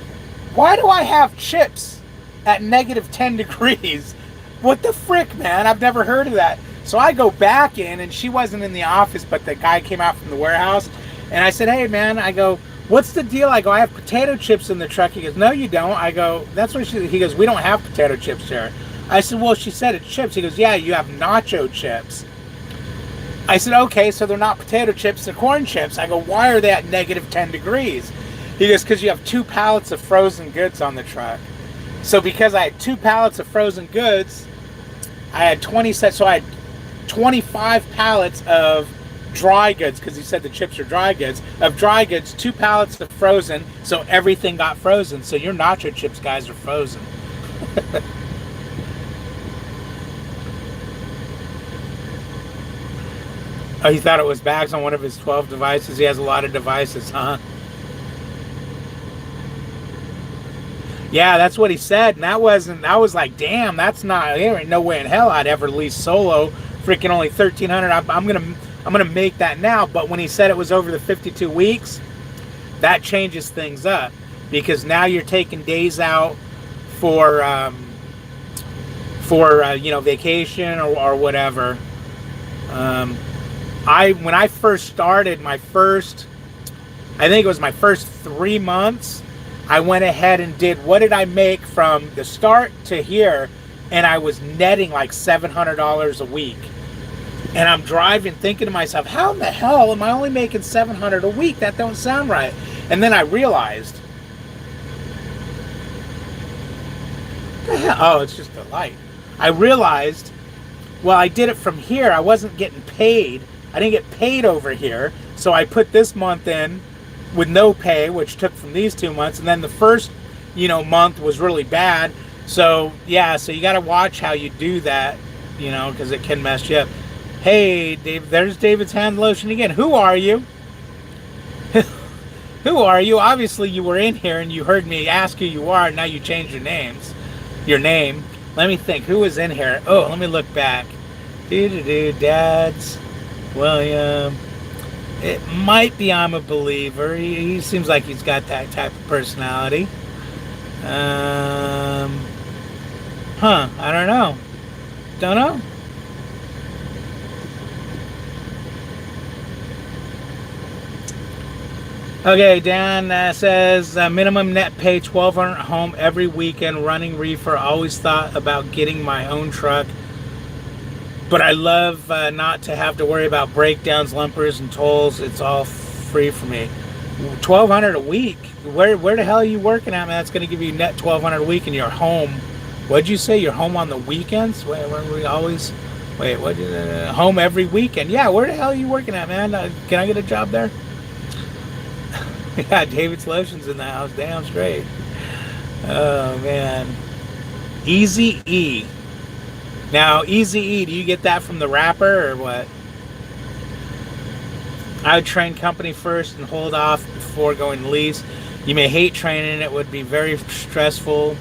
why do I have chips at negative 10 degrees? What the frick, man? I've never heard of that. So I go back in, and she wasn't in the office, but the guy came out from the warehouse, and I said, hey, man, I go, what's the deal? I go, I have potato chips in the truck. He goes, no, you don't. I go, that's what he goes, we don't have potato chips here. I said, well, she said it's chips. He goes, yeah, you have nacho chips. I said, okay, so they're not potato chips, they're corn chips. I go, why are they at negative 10 degrees? He goes, because you have 2 pallets of frozen goods on the truck. So because I had 2 pallets of frozen goods, I had 20 sets, so I had 25 pallets of dry goods, because he said the chips are dry goods, of dry goods, 2 pallets of frozen, so everything got frozen. So your nacho chips, guys, are frozen. Oh, he thought it was bags on one of his 12 devices. He has a lot of devices, huh? Yeah, that's what he said. And that was like, damn, that's not, there ain't no way in hell I'd ever lease solo. Freaking only 1,300. I'm gonna make that now. But when he said it was over the 52 weeks, that changes things up, because now you're taking days out for vacation or whatever. When I first started, I think it was my first 3 months, I went ahead and did, what did I make from the start to here? And I was netting like $700 a week. And I'm driving thinking to myself, how in the hell am I only making $700 a week? That don't sound right. And then I realized, oh, it's just a light. I realized, well, I did it from here. I wasn't getting paid. I didn't get paid over here. So I put this month in with no pay, which took from these 2 months. And then the first, month was really bad. So, yeah, so you got to watch how you do that, because it can mess you up. Hey, Dave, there's David's hand lotion again. Who are you? Who are you? Obviously, you were in here and you heard me ask who you are, and now you changed your name. Let me think. Who was in here? Oh, let me look back. Dads, William. It might be I'm a Believer. He seems like he's got that type of personality. I don't know. Don't know. Okay, Dan says minimum net pay $1,200 home every weekend, running reefer. Always thought about getting my own truck, but I love not to have to worry about breakdowns, lumpers, and tolls. It's all free for me. $1,200 a week. Where the hell are you working at, man? That's going to give you net $1,200 a week, and you're home. What'd you say? You're home on the weekends? Wait, home every weekend? Yeah. Where the hell are you working at, man? Can I get a job there? Yeah, David's Lotion's in the house. Damn straight. Oh, man. Easy E. Now, Easy E, do you get that from the rapper or what? I would train company first and hold off before going to lease. You may hate training. It would be very stressful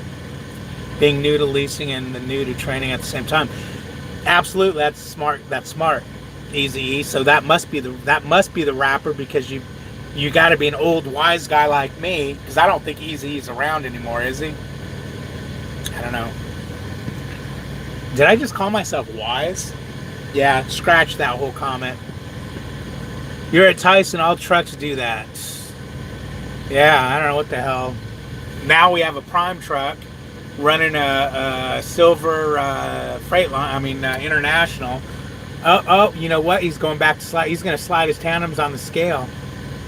being new to leasing and the new to training at the same time. Absolutely, that's smart. That's smart. Easy E. So that must be the rapper, because you got to be an old wise guy like me, because I don't think Eazy-E's around anymore, is he? I don't know. Did I just call myself wise? Yeah, scratch that whole comment. You're at Tyson, all trucks do that. Yeah, I don't know what the hell. Now we have a prime truck running a silver international. Oh, you know what? He's going back to slide. He's going to slide his tandems on the scale.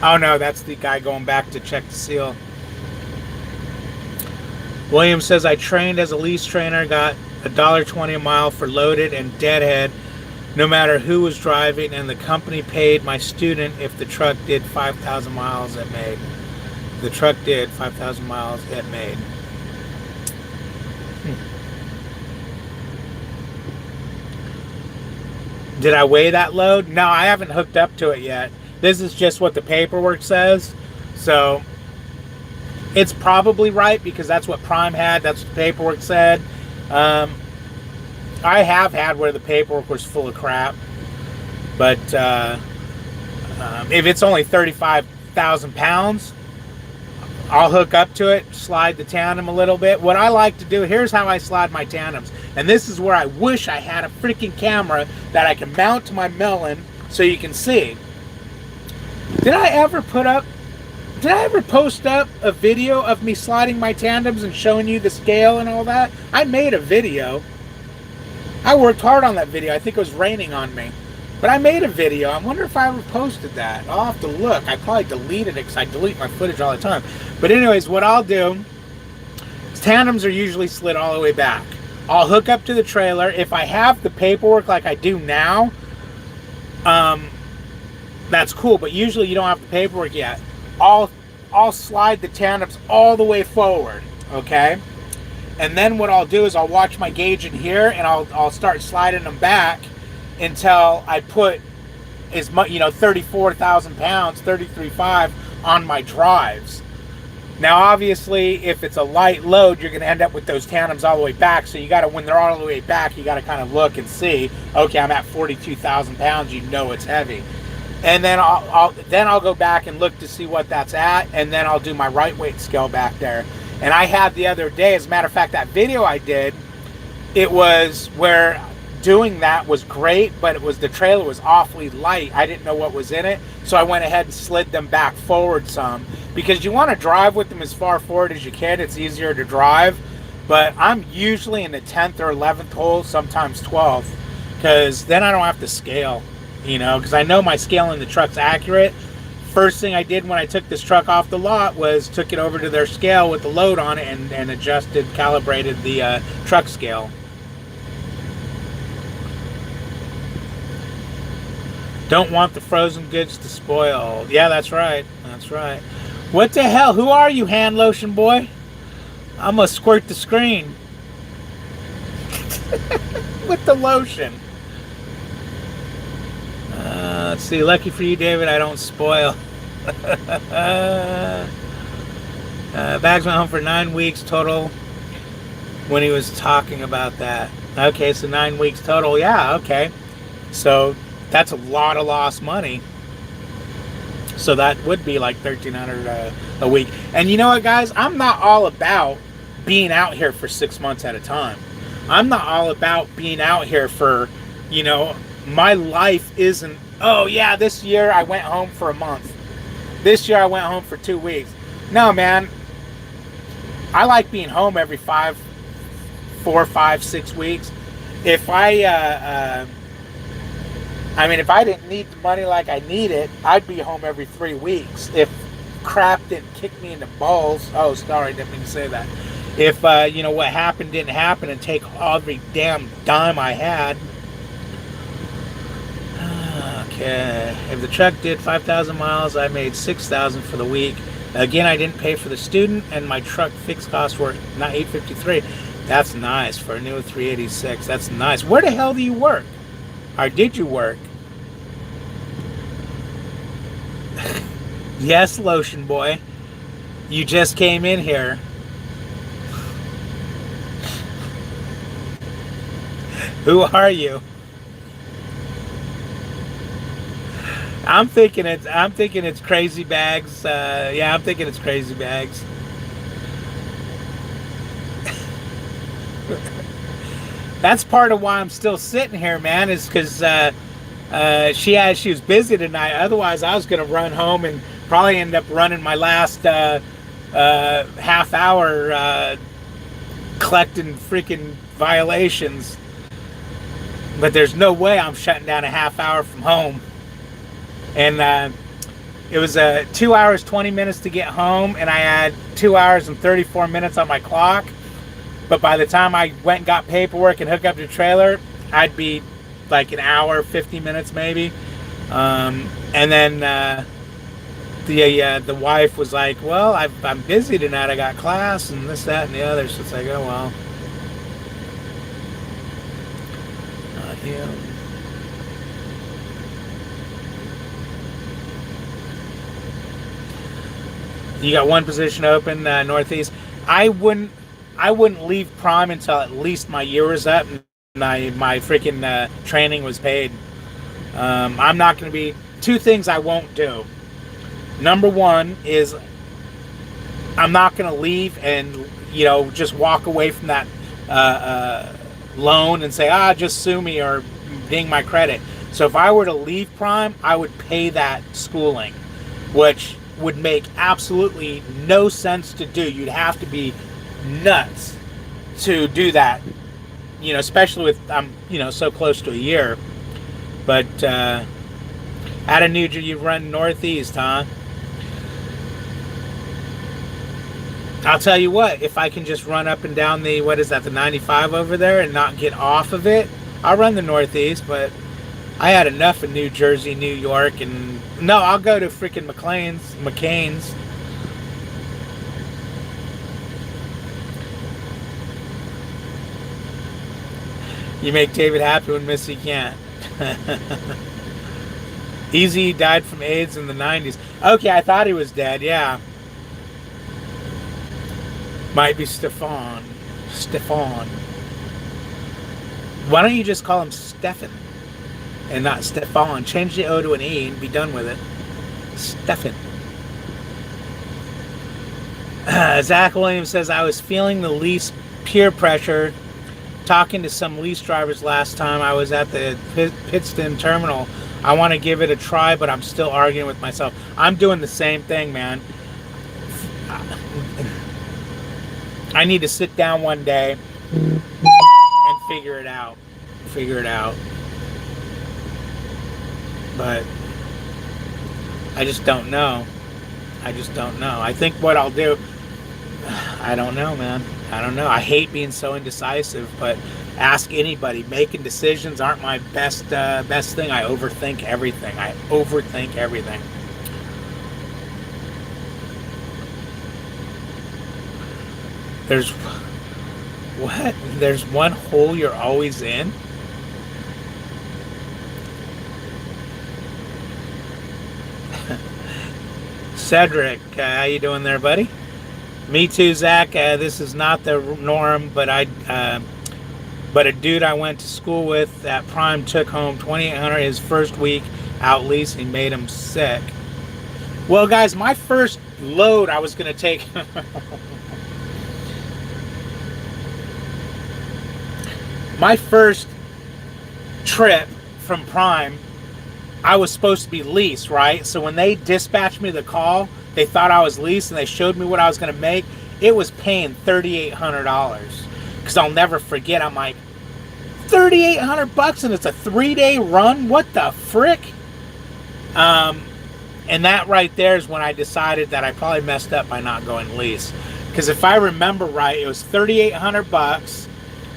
Oh no, that's the guy going back to check the seal. William says, I trained as a lease trainer, got $1.20 a mile for loaded and deadhead. no matter who was driving, and the company paid my student if the truck did 5,000 miles it made. The truck did 5,000 miles it made. Did I weigh that load? No, I haven't hooked up to it yet. This is just what the paperwork says. So it's probably right because that's what Prime had. That's what the paperwork said. I have had where the paperwork was full of crap. But if it's only 35,000 pounds, I'll hook up to it, slide the tandem a little bit. What I like to do, here's how I slide my tandems. And this is where I wish I had a freaking camera that I can mount to my melon so you can see. Did I ever post up a video of me sliding my tandems and showing you the scale and all that? I made a video. I worked hard on that video. I think it was raining on me. But I made a video. I wonder if I ever posted that. I'll have to look. I probably deleted it because I delete my footage all the time. But anyways, what I'll do, tandems are usually slid all the way back. I'll hook up to the trailer. If I have the paperwork like I do now, that's cool. But usually you don't have the paperwork yet. I'll slide the tandems all the way forward, okay? And then what I'll do is I'll watch my gauge in here, and I'll start sliding them back until I put as much, 34,000 pounds, 33.5 on my drives. Now, obviously, if it's a light load, you're going to end up with those tandems all the way back. So you got to, when they're all the way back, you got to kind of look and see, okay, I'm at 42,000 pounds. You know it's heavy. And then I'll go back and look to see what that's at, and then I'll do my right weight scale back there. And I had the other day, as a matter of fact, that video I did, it was where doing that was great, but the trailer was awfully light. I didn't know what was in it, so I went ahead and slid them back forward some, because you want to drive with them as far forward as you can. It's easier to drive, but I'm usually in the 10th or 11th hole, sometimes 12th, because then I don't have to scale, because I know my scale in the truck's accurate. First thing I did when I took this truck off the lot was took it over to their scale with the load on it and adjusted, calibrated the truck scale. Don't want the frozen goods to spoil. Yeah, that's right. That's right. What the hell? Who are you, hand lotion boy? I'm gonna squirt the screen with the lotion. Let's see. Lucky for you, David, I don't spoil. Bags went home for 9 weeks total when he was talking about that. Okay, so 9 weeks total. Yeah, okay. So that's a lot of lost money. So that would be like $1,300 a week. And you know what, guys? I'm not all about being out here for 6 months at a time. I'm not all about being out here for, my life isn't, oh yeah, this year I went home for a month. This year I went home for 2 weeks. No, man. I like being home every 4, 5, 6 weeks. If if I didn't need the money like I need it, I'd be home every 3 weeks. If crap didn't kick me in the balls, oh, sorry, didn't mean to say that. If, what happened didn't happen and take every damn dime I had. Okay. If the truck did 5,000 miles, I made 6,000 for the week. Again, I didn't pay for the student, and my truck fixed costs were not $853. That's nice for a new 386. That's nice. Where the hell do you work? Or did you work? Yes, lotion boy. You just came in here. Who are you? I'm thinking it's Crazy Bags. Yeah, I'm thinking it's Crazy Bags. That's part of why I'm still sitting here, man, is because she was busy tonight. Otherwise, I was going to run home and probably end up running my last half hour collecting freaking violations. But there's no way I'm shutting down a half hour from home. And it was 2 hours, 20 minutes to get home, and I had 2 hours and 34 minutes on my clock. But by the time I went and got paperwork and hooked up to the trailer, I'd be like an hour, 50 minutes maybe. And then the wife was like, well, I'm busy tonight. I got class and this, that, and the other. So it's like, oh, well. Yeah. You got one position open, Northeast. I wouldn't leave Prime until at least my year was up and my freaking training was paid. I'm not going to be... Two things I won't do. Number one is I'm not going to leave and, you know, just walk away from that loan and say, just sue me or ding my credit. So if I were to leave Prime, I would pay that schooling, which would make absolutely no sense to do. You'd have to be nuts to do that, you know, especially with I'm so close to a year. But out of New Jersey, you run Northeast, huh? I'll tell you what, if I can just run up and down the, what is that, the 95 over there and not get off of it, I'll run the Northeast. But I had enough of New Jersey, New York, and no, I'll go to freaking McCain's. You make David happy when Missy can't. Easy died from AIDS in the 90s. Okay, I thought he was dead, yeah. Might be Stefan. Why don't you just call him Stefan and not Stefan? Change the O to an E and be done with it. Stefan. Zach Williams says, I was feeling the least peer pressure talking to some lease drivers last time I was at the Pittston terminal. I want to give it a try, but I'm still arguing with myself. I'm doing the same thing, man. I need to sit down one day and figure it out. But I just don't know. I think what I'll do, I don't know, man. I don't know. I hate being so indecisive, but ask anybody. Making decisions aren't my best thing. I overthink everything. There's one hole you're always in? Cedric, how you doing there, buddy? Me too, Zach. This is not the norm, but a dude I went to school with at Prime took home $2,800 his first week out leasing, made him sick. Well, guys, my first load I was going to take... my first trip from Prime, I was supposed to be leased, right? So when they dispatched me the call, they thought I was leased and they showed me what I was going to make. It was paying $3,800. Because I'll never forget, I'm like, $3,800 and it's a 3-day run? What the frick? And that right there is when I decided that I probably messed up by not going lease. Because if I remember right, it was $3,800.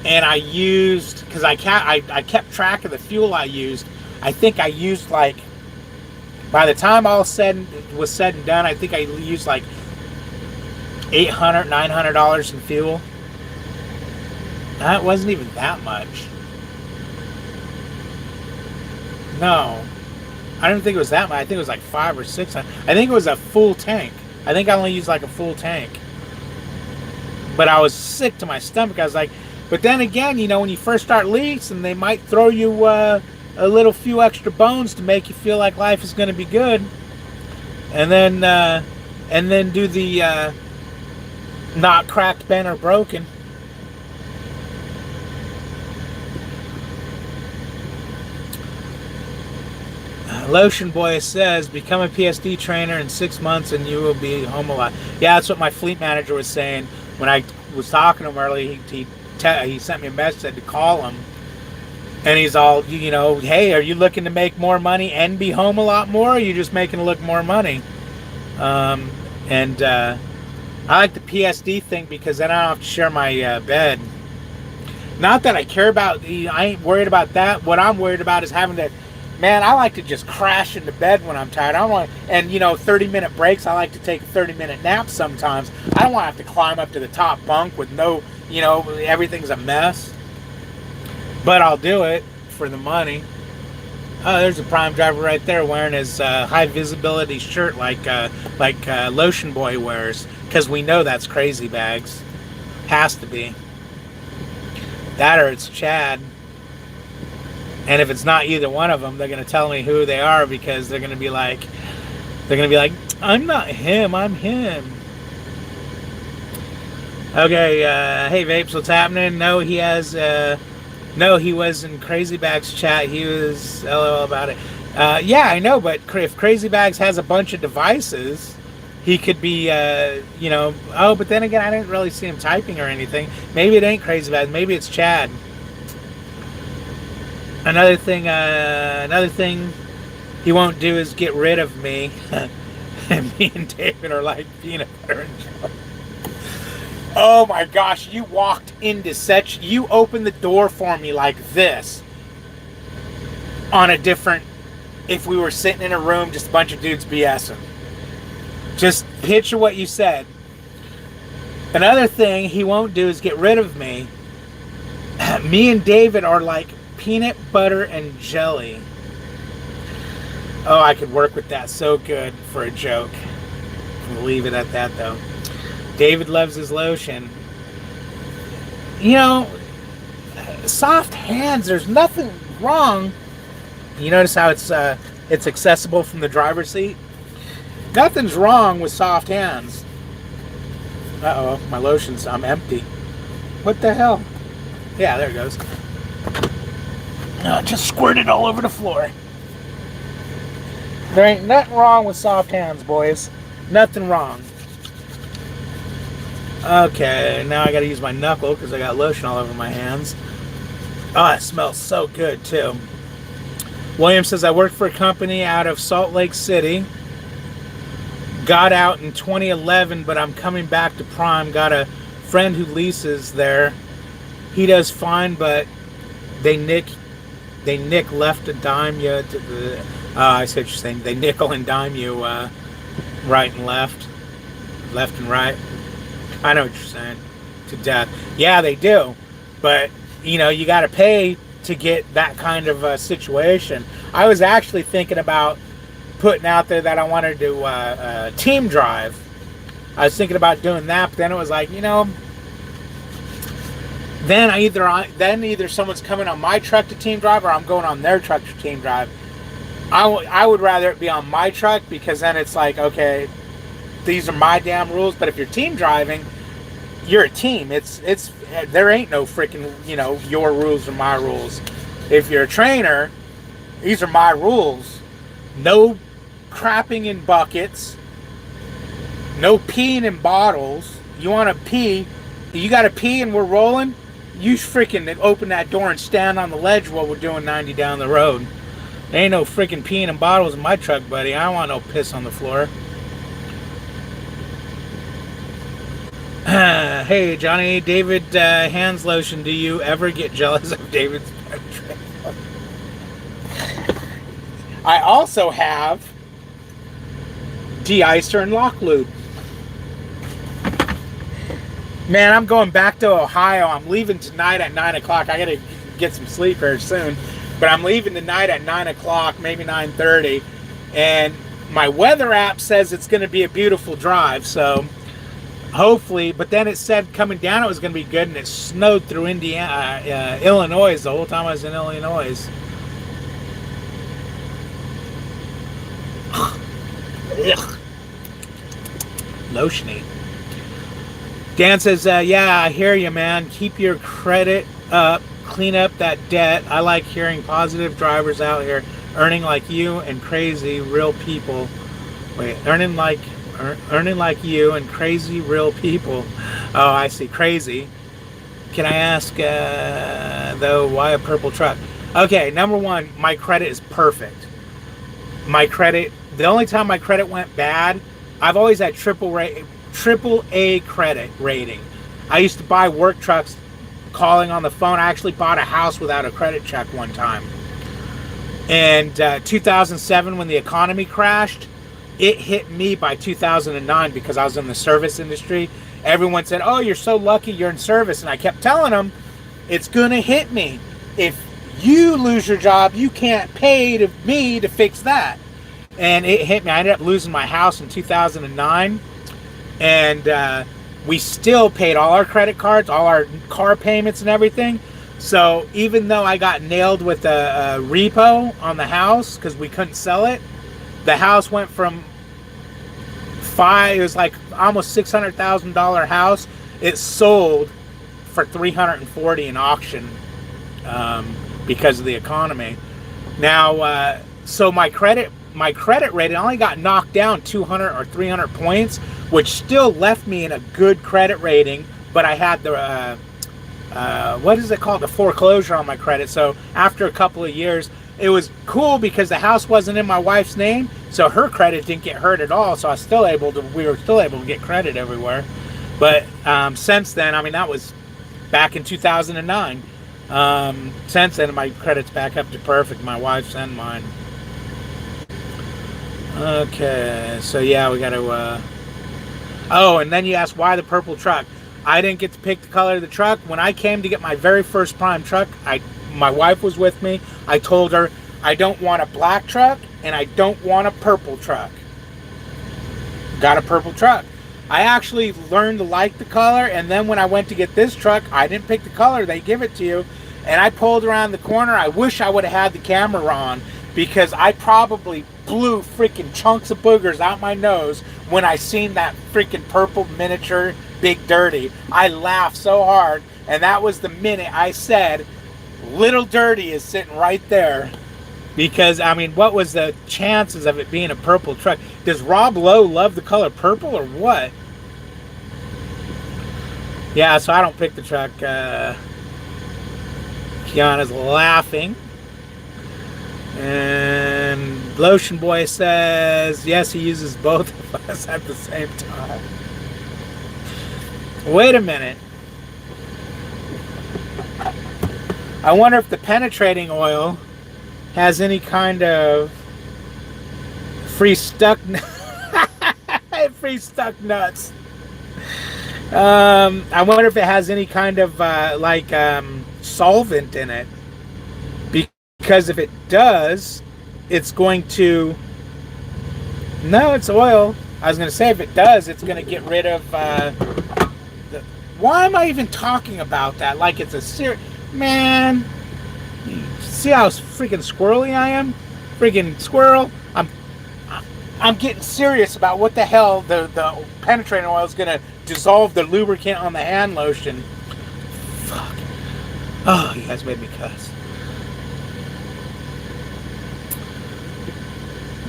And I used, because I kept track of the fuel I used. I think I used like, by the time all was said and done, I think I used like $800, $900 in fuel. That wasn't even that much. No, I don't think it was that much. I think it was like $500 or $600. I think it was a full tank. I think I only used like a full tank. But I was sick to my stomach. I was like, but then again, you know, when you first start leasing, they might throw you a little few extra bones to make you feel like life is going to be good, and then do the not cracked, bent, or broken. Lotion Boy says, become a PSD trainer in 6 months and you will be home a lot. Yeah, that's what my fleet manager was saying when I was talking to him earlier. He sent me a message, said to call him, and he's all, you know, hey, are you looking to make more money and be home a lot more, or are you just making to look more money? I like the PSD thing because then I don't have to share my bed. Not that I care about, I ain't worried about that. What I'm worried about is having to, man, I like to just crash into bed when I'm tired. I don't want, and 30-minute breaks, I like to take a 30-minute nap sometimes. I don't want to have to climb up to the top bunk with no, everything's a mess. But I'll do it for the money. Oh, there's a prime driver right there wearing his high visibility shirt like Lotion Boy wears, because we know that's Crazy Bags. Has to be. That or it's Chad. And if it's not either one of them, they're going to tell me who they are, because they're going to be like, I'm not him, I'm him. Okay, hey Vapes, what's happening? No, he has, no, he was in Crazy Bags chat. He was LOL about it. Yeah, I know, but if Crazy Bags has a bunch of devices, he could be, oh, but then again, I didn't really see him typing or anything. Maybe it ain't Crazy Bags. Maybe it's Chad. Another thing he won't do is get rid of me. And me and David are like peanut butter and jelly. Oh my gosh, you walked into you opened the door for me like this on a different, if we were sitting in a room, just a bunch of dudes BSing. Just picture what you said. Another thing he won't do is get rid of me. Me and David are like peanut butter and jelly. Oh, I could work with that so good for a joke. We'll leave it at that though. David loves his lotion. Soft hands, there's nothing wrong. You notice how it's accessible from the driver's seat? Nothing's wrong with soft hands. Uh-oh, my lotion's, I'm empty. What the hell? Yeah, there it goes. Just squirted all over the floor. There ain't nothing wrong with soft hands, boys. Nothing wrong. Okay, now I gotta use my knuckle because I got lotion all over my hands. Oh, it smells so good too. William says, I worked for a company out of Salt Lake City. Got out in 2011, but I'm coming back to Prime. Got a friend who leases there. He does fine, but they nick left to dime you. I see what you're saying. They nickel and dime you right and left and right. I know what you're saying. To death. Yeah, they do. But, you got to pay to get that kind of situation. I was actually thinking about putting out there that I wanted to do team drive. I was thinking about doing that, but then it was like, then either someone's coming on my truck to team drive or I'm going on their truck to team drive. I would rather it be on my truck, because then it's like, okay, these are my damn rules. But if you're team driving, you're a team. It's there ain't no freaking, your rules or my rules. If you're a trainer, these are my rules. No crapping in buckets. No peeing in bottles. You want to pee, you got to pee and we're rolling, you freaking open that door and stand on the ledge while we're doing 90 down the road. There ain't no freaking peeing in bottles in my truck, buddy. I don't want no piss on the floor. Hey, Johnny, David hands lotion. Do you ever get jealous of David's penetration? I also have de-icer and lock lube. Man, I'm going back to Ohio. I'm leaving tonight at 9 o'clock. I got to get some sleep here soon. But I'm leaving tonight at 9 o'clock, maybe 9:30. And my weather app says it's going to be a beautiful drive. So hopefully, but then it said coming down it was going to be good. And it snowed through Illinois the whole time I was in Illinois. Lotiony. Dan says, yeah, I hear you, man. Keep your credit up. Clean up that debt. I like hearing positive drivers out here earning like you and crazy real people. Wait, earning like you and crazy real people. Oh, I see. Crazy. Can I ask, though, why a purple truck? Okay, number one, my credit is perfect. My credit, the only time my credit went bad, I've always had triple A credit rating. I used to buy work trucks calling on the phone. I actually bought a house without a credit check one time. And 2007, when the economy crashed, it hit me by 2009 because I was in the service industry. Everyone said, oh, you're so lucky you're in service. And I kept telling them, it's going to hit me. If you lose your job, you can't pay me to fix that. And it hit me. I ended up losing my house in 2009. And we still paid all our credit cards, all our car payments and everything. So even though I got nailed with a repo on the house because we couldn't sell it, the house went from it was like almost $600,000 house. It sold for $340 in auction because of the economy. Now, so my credit rating only got knocked down 200 or 300 points, which still left me in a good credit rating, but I had the what is it called, the foreclosure on my credit. So after a couple of years, it was cool because the house wasn't in my wife's name, so her credit didn't get hurt at all. So we were still able to get credit everywhere. But since then, I mean, that was back in 2009. Since then, my credit's back up to perfect, my wife's and mine. Okay, so yeah, we got to oh, and then you asked why the purple truck. I didn't get to pick the color of the truck. When I came to get my very first prime truck, my wife was with me. I told her, I don't want a black truck and I don't want a purple truck. Got a purple truck. I actually learned to like the color, and then when I went to get this truck, I didn't pick the color, they give it to you. And I pulled around the corner. I wish I would have had the camera on, because I probably blew freaking chunks of boogers out my nose when I seen that freaking purple miniature Big Dirty. I laughed so hard, and that was the minute I said, Little Dirty is sitting right there. Because, I mean, what was the chances of it being a purple truck? Does Rob Lowe love the color purple or what? Yeah, so I don't pick the truck. Kiana's laughing. And Lotion Boy says, yes, he uses both of us at the same time. Wait a minute. I wonder if the penetrating oil has any kind of free stuck nuts. I wonder if it has any kind of solvent in it. Because if it does, it's going to... No, it's oil. I was going to say, if it does, it's going to get rid of... Why am I even talking about that? Like it's a serious... Man... See how freaking squirrely I am? Freaking squirrel. I'm getting serious about what the hell the penetrating oil is going to dissolve the lubricant on the hand lotion. Fuck. Oh, you guys made me cuss.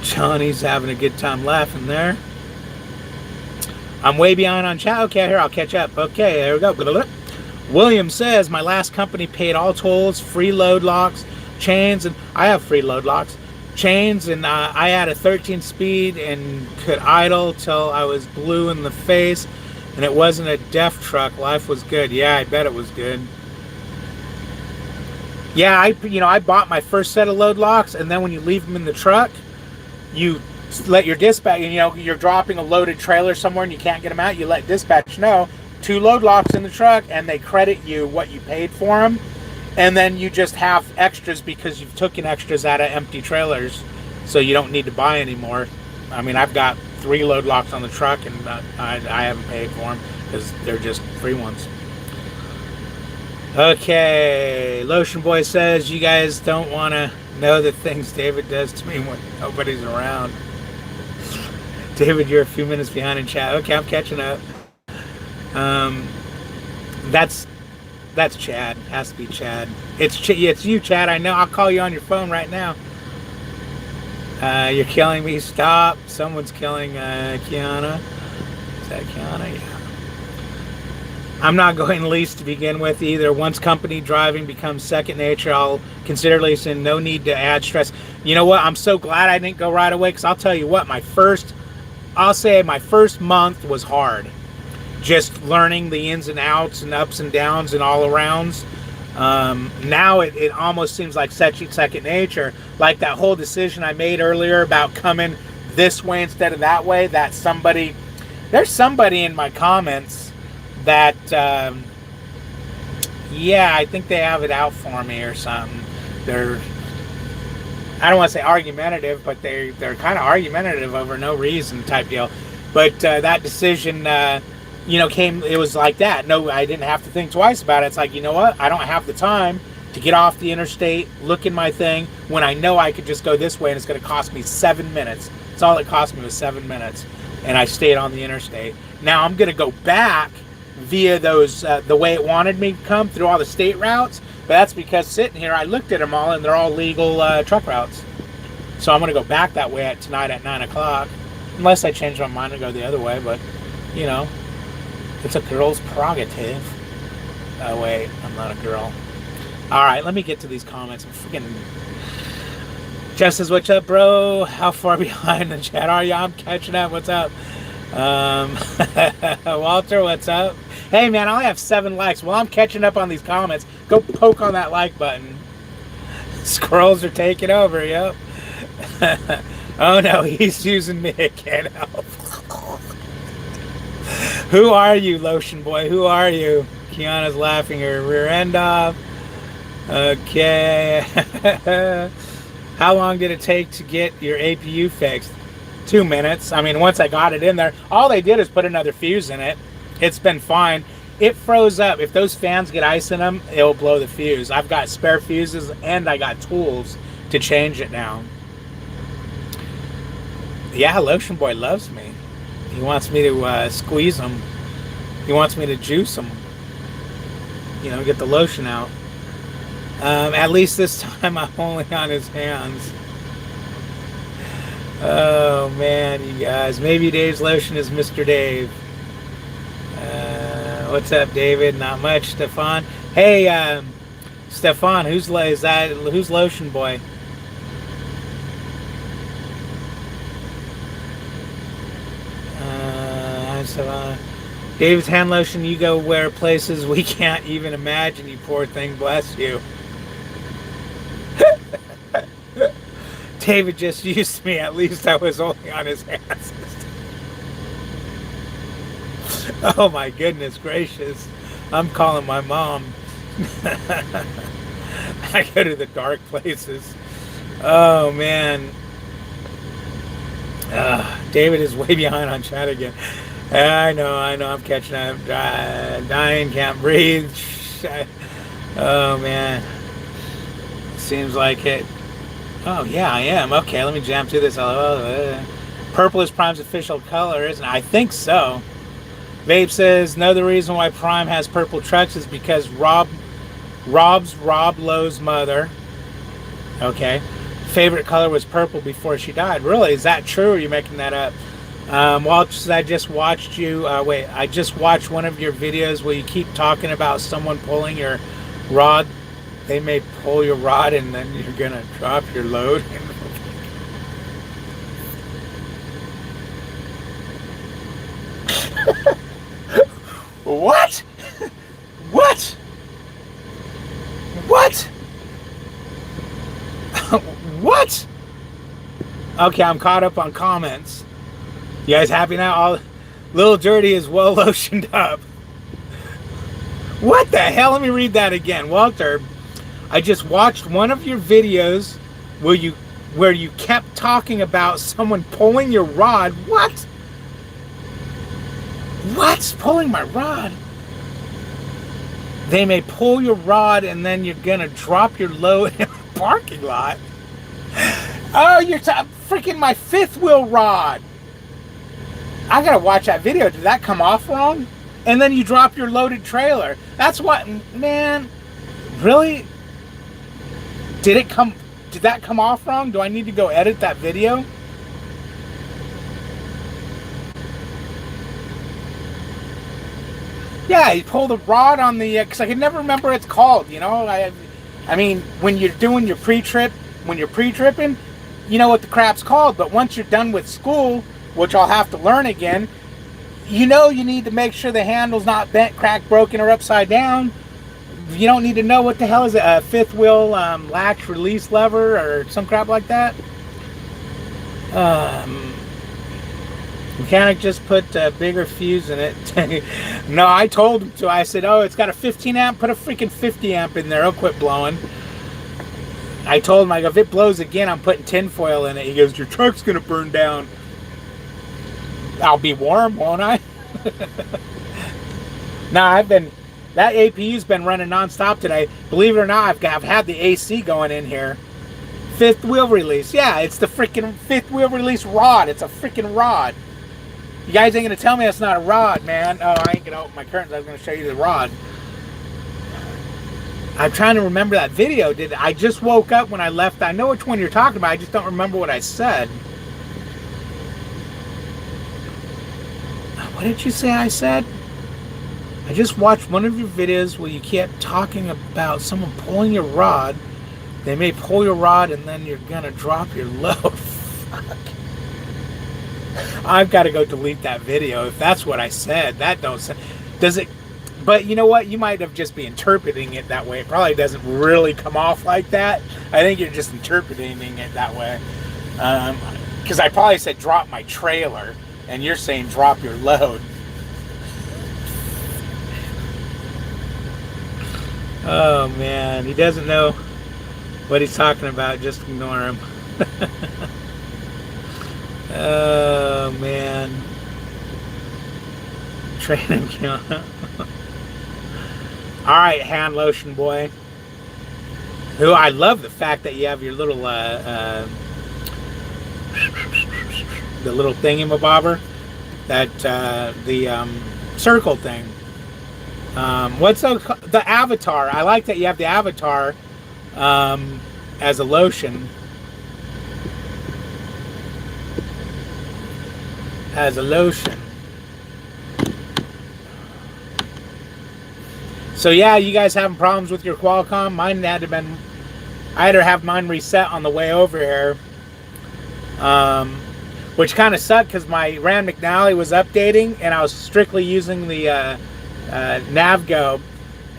Johnny's having a good time laughing there. I'm way behind on chat. Okay, here, I'll catch up. Okay, there we go. William says, my last company paid all tolls, free load locks, chains, and I have free load locks, chains, and I had a 13 speed and could idle till I was blue in the face, and it wasn't a deaf truck. Life was good. Yeah, I bet it was good. Yeah, I bought my first set of load locks, and then when you leave them in the truck, you let your dispatch, you're dropping a loaded trailer somewhere and you can't get them out, you let dispatch know, 2 load locks in the truck, and they credit you what you paid for them, and then you just have extras because you've taken extras out of empty trailers, so you don't need to buy anymore. I mean, I've got 3 load locks on the truck, and I haven't paid for them because they're just free ones. Okay, Lotion Boy says, you guys don't want to know the things David does to me when nobody's around. David, you're a few minutes behind in chat. Okay, I'm catching up. That's Chad. Has to be Chad. It's you, Chad. I know. I'll call you on your phone right now. You're killing me. Stop. Someone's killing Kiana. Is that Kiana? Yeah. I'm not going lease to begin with either. Once company driving becomes second nature, I'll consider leasing. No need to add stress. You know what? I'm so glad I didn't go right away, because I'll tell you what, my first month was hard. just learning the ins and outs and ups and downs and all arounds. Now it almost seems like second nature. Like that whole decision I made earlier about coming this way instead of that way. There's somebody in my comments that, yeah, I think they have it out for me or something. I don't want to say argumentative, but they're kind of argumentative over no reason type deal. But that decision, it was like that. No, I didn't have to think twice about it. It's like, you know what? I don't have the time to get off the interstate, look in my thing, when I know I could just go this way and it's going to cost me 7 minutes. That's all it cost me was 7 minutes. And I stayed on the interstate. Now I'm going to go back via those, the way it wanted me to come through all the state routes. But that's because sitting here, I looked at them all and they're all legal truck routes. So I'm going to go back that way tonight at 9 o'clock. Unless I change my mind and go the other way. But, it's a girl's prerogative. Oh, wait, I'm not a girl. All right, let me get to these comments. I'm freaking... Jeff says, what's up, bro? How far behind the chat are you? I'm catching up. What's up? Walter, what's up? Hey, man, I only have 7 likes. Well, I'm catching up on these comments. Go poke on that like button. Squirrels are taking over, yep. Oh, no, he's using me again. Who are you, Lotion Boy? Who are you? Kiana's laughing her rear end off. Okay. How long did it take to get your APU fixed? 2 minutes. I mean, once I got it in there, all they did is put another fuse in it. It's been fine. It froze up. If those fans get ice in them, it'll blow the fuse. I've got spare fuses and I got tools to change it now. Yeah, Lotion Boy loves me. He wants me to squeeze him. He wants me to juice him. Get the lotion out. At least this time I'm only on his hands. Oh, man, you guys. Maybe Dave's lotion is Mr. Dave. What's up, David? Not much, Stefan. Hey, Stefan, who's Lotion Boy? David's hand lotion, you go where places we can't even imagine, you poor thing, bless you. David just used me, at least I was only on his hands. Oh my goodness gracious. I'm calling my mom. I go to the dark places. Oh man. David is way behind on chat again. I know, I'm catching up. Dying, can't breathe. Oh, man. Seems like it. Oh, yeah, I am. Okay, let me jam through this. Purple is Prime's official color, isn't it? I think so. Vape says, no, the reason why Prime has purple trucks is because Rob Lowe's mother, okay, favorite color was purple before she died. Really? Is that true, or are you making that up? Walter, I just watched you, I just watched one of your videos where you keep talking about someone pulling your rod. They may pull your rod and then you're going to drop your load. What? What? What? What? Okay, I'm caught up on comments. You guys happy now? Little Dirty is well lotioned up. What the hell? Let me read that again. Walter, I just watched one of your videos where you kept talking about someone pulling your rod. What? What's pulling my rod? They may pull your rod and then you're gonna drop your load in a parking lot. Oh, you're freaking my 5th wheel rod. I gotta watch that video. Did that come off wrong? And then you drop your loaded trailer. That's what, man. Really? Did that come off wrong? Do I need to go edit that video? Yeah, you pull the rod on the, because I can never remember what it's called, I mean, when you're doing your pre-trip, when you're pre-tripping, you know what the crap's called. But once you're done with school, which I'll have to learn again, You know you need to make sure the handle's not bent, cracked, broken, or upside down. You don't need to know what the hell is it, a fifth wheel latch release lever or some crap like that. Mechanic just put a bigger fuse in it. No, I told him to. I said, oh, it's got a 15 amp. Put a freaking 50 amp in there. It'll quit blowing. I told him, I go, if it blows again, I'm putting tinfoil in it. He goes, your truck's going to burn down. I'll be warm, won't I? No, that APU's been running nonstop today. Believe it or not, I've had the AC going in here. Fifth wheel release. Yeah, it's the freaking fifth wheel release rod. It's a freaking rod. You guys ain't going to tell me that's not a rod, man. Oh, I ain't going to open my curtains. I was going to show you the rod. I'm trying to remember that video. I just woke up when I left. I know which one you're talking about. I just don't remember what I said. What did you say I said? I just watched one of your videos where you kept talking about someone pulling your rod. They may pull your rod and then you're going to drop your load. Fuck. I've got to go delete that video if that's what I said. That don't say. Does it? But you know what? You might have just been interpreting it that way. It probably doesn't really come off like that. I think you're just interpreting it that way. Because I probably said drop my trailer, and you're saying drop your load. Oh man, he doesn't know what he's talking about. Just ignore him. Oh man. Training count. Alright, hand lotion boy. Who I love the fact that you have your little the little thingamabobber. That the circle thing. What's the avatar? I like that you have the avatar as a lotion. As a lotion. So yeah, you guys having problems with your Qualcomm? Mine had to been. I had to have mine reset on the way over here, which kind of sucked because my Rand McNally was updating, and I was strictly using the Navgo,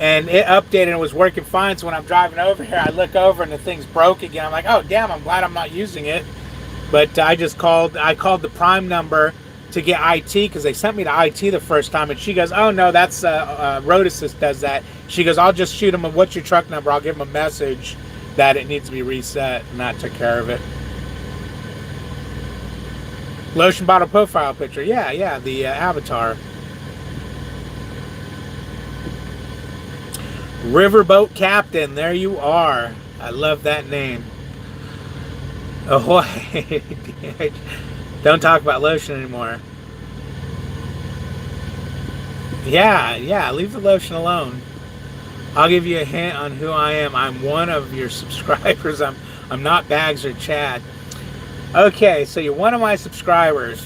and it updated and was working fine. So when I'm driving over here, I look over and the thing's broke again. I'm like, oh damn! I'm glad I'm not using it. But I just called. I called the Prime number to get IT because they sent me to IT the first time, and she goes, oh no, that's Road Assist does that. She goes, I'll just shoot them a what's your truck number. I'll give them a message that it needs to be reset, and that took care of it. Lotion bottle profile picture. Yeah, the avatar. Riverboat Captain, there you are. I love that name. Ahoy. Don't talk about lotion anymore. Yeah, leave the lotion alone. I'll give you a hint on who I am. I'm one of your subscribers. I'm not Bags or Chad. Okay, so you're one of my subscribers.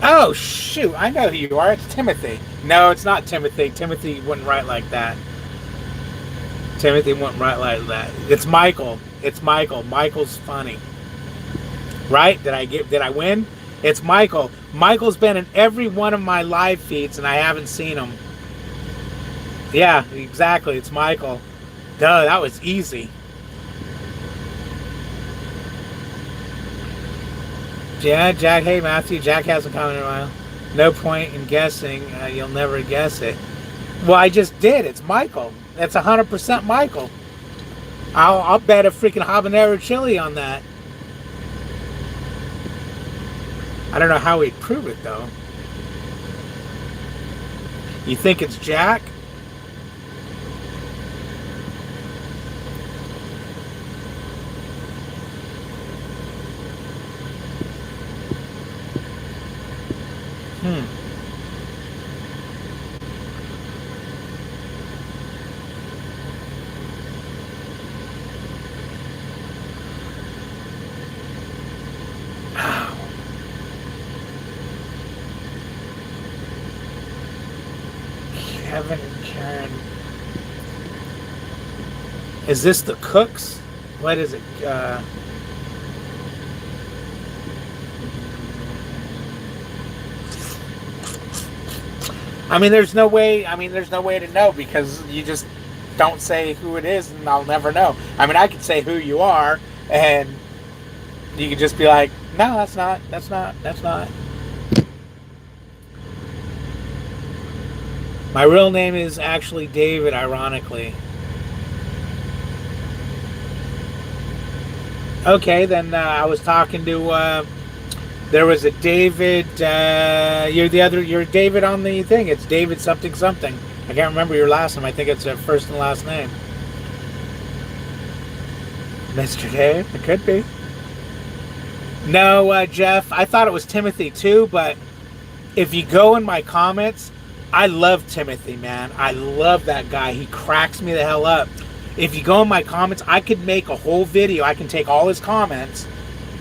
Oh, shoot, I know who you are. It's Timothy. No, it's not Timothy. Timothy wouldn't write like that. Timothy wouldn't write like that. It's Michael. It's Michael. Michael's funny. Right? Did I win? It's Michael. Michael's been in every one of my live feeds and I haven't seen him. Yeah, exactly. It's Michael. Duh, that was easy. Yeah, Jack. Hey, Matthew. Jack hasn't commented in a while. No point in guessing. You'll never guess it. Well, I just did. It's Michael. That's 100% Michael. I'll bet a freaking habanero chili on that. I don't know how he'd prove it, though. You think it's Jack? Kevin and Karen. Is this the Cooks? What is it? I mean, there's no way. I mean, there's no way to know because you just don't say who it is, and I'll never know. I mean, I could say who you are, and you could just be like, "No, that's not. That's not. That's not." My real name is actually David, ironically. Okay, then I was talking to. There was a David. You're David on the thing. It's David something something. I can't remember your last name. I think it's a first and last name. Mr. Dave. It could be. No, Jeff. I thought it was Timothy too, but if you go in my comments, I love Timothy, man. I love that guy. He cracks me the hell up. If you go in my comments, I could make a whole video. I can take all his comments,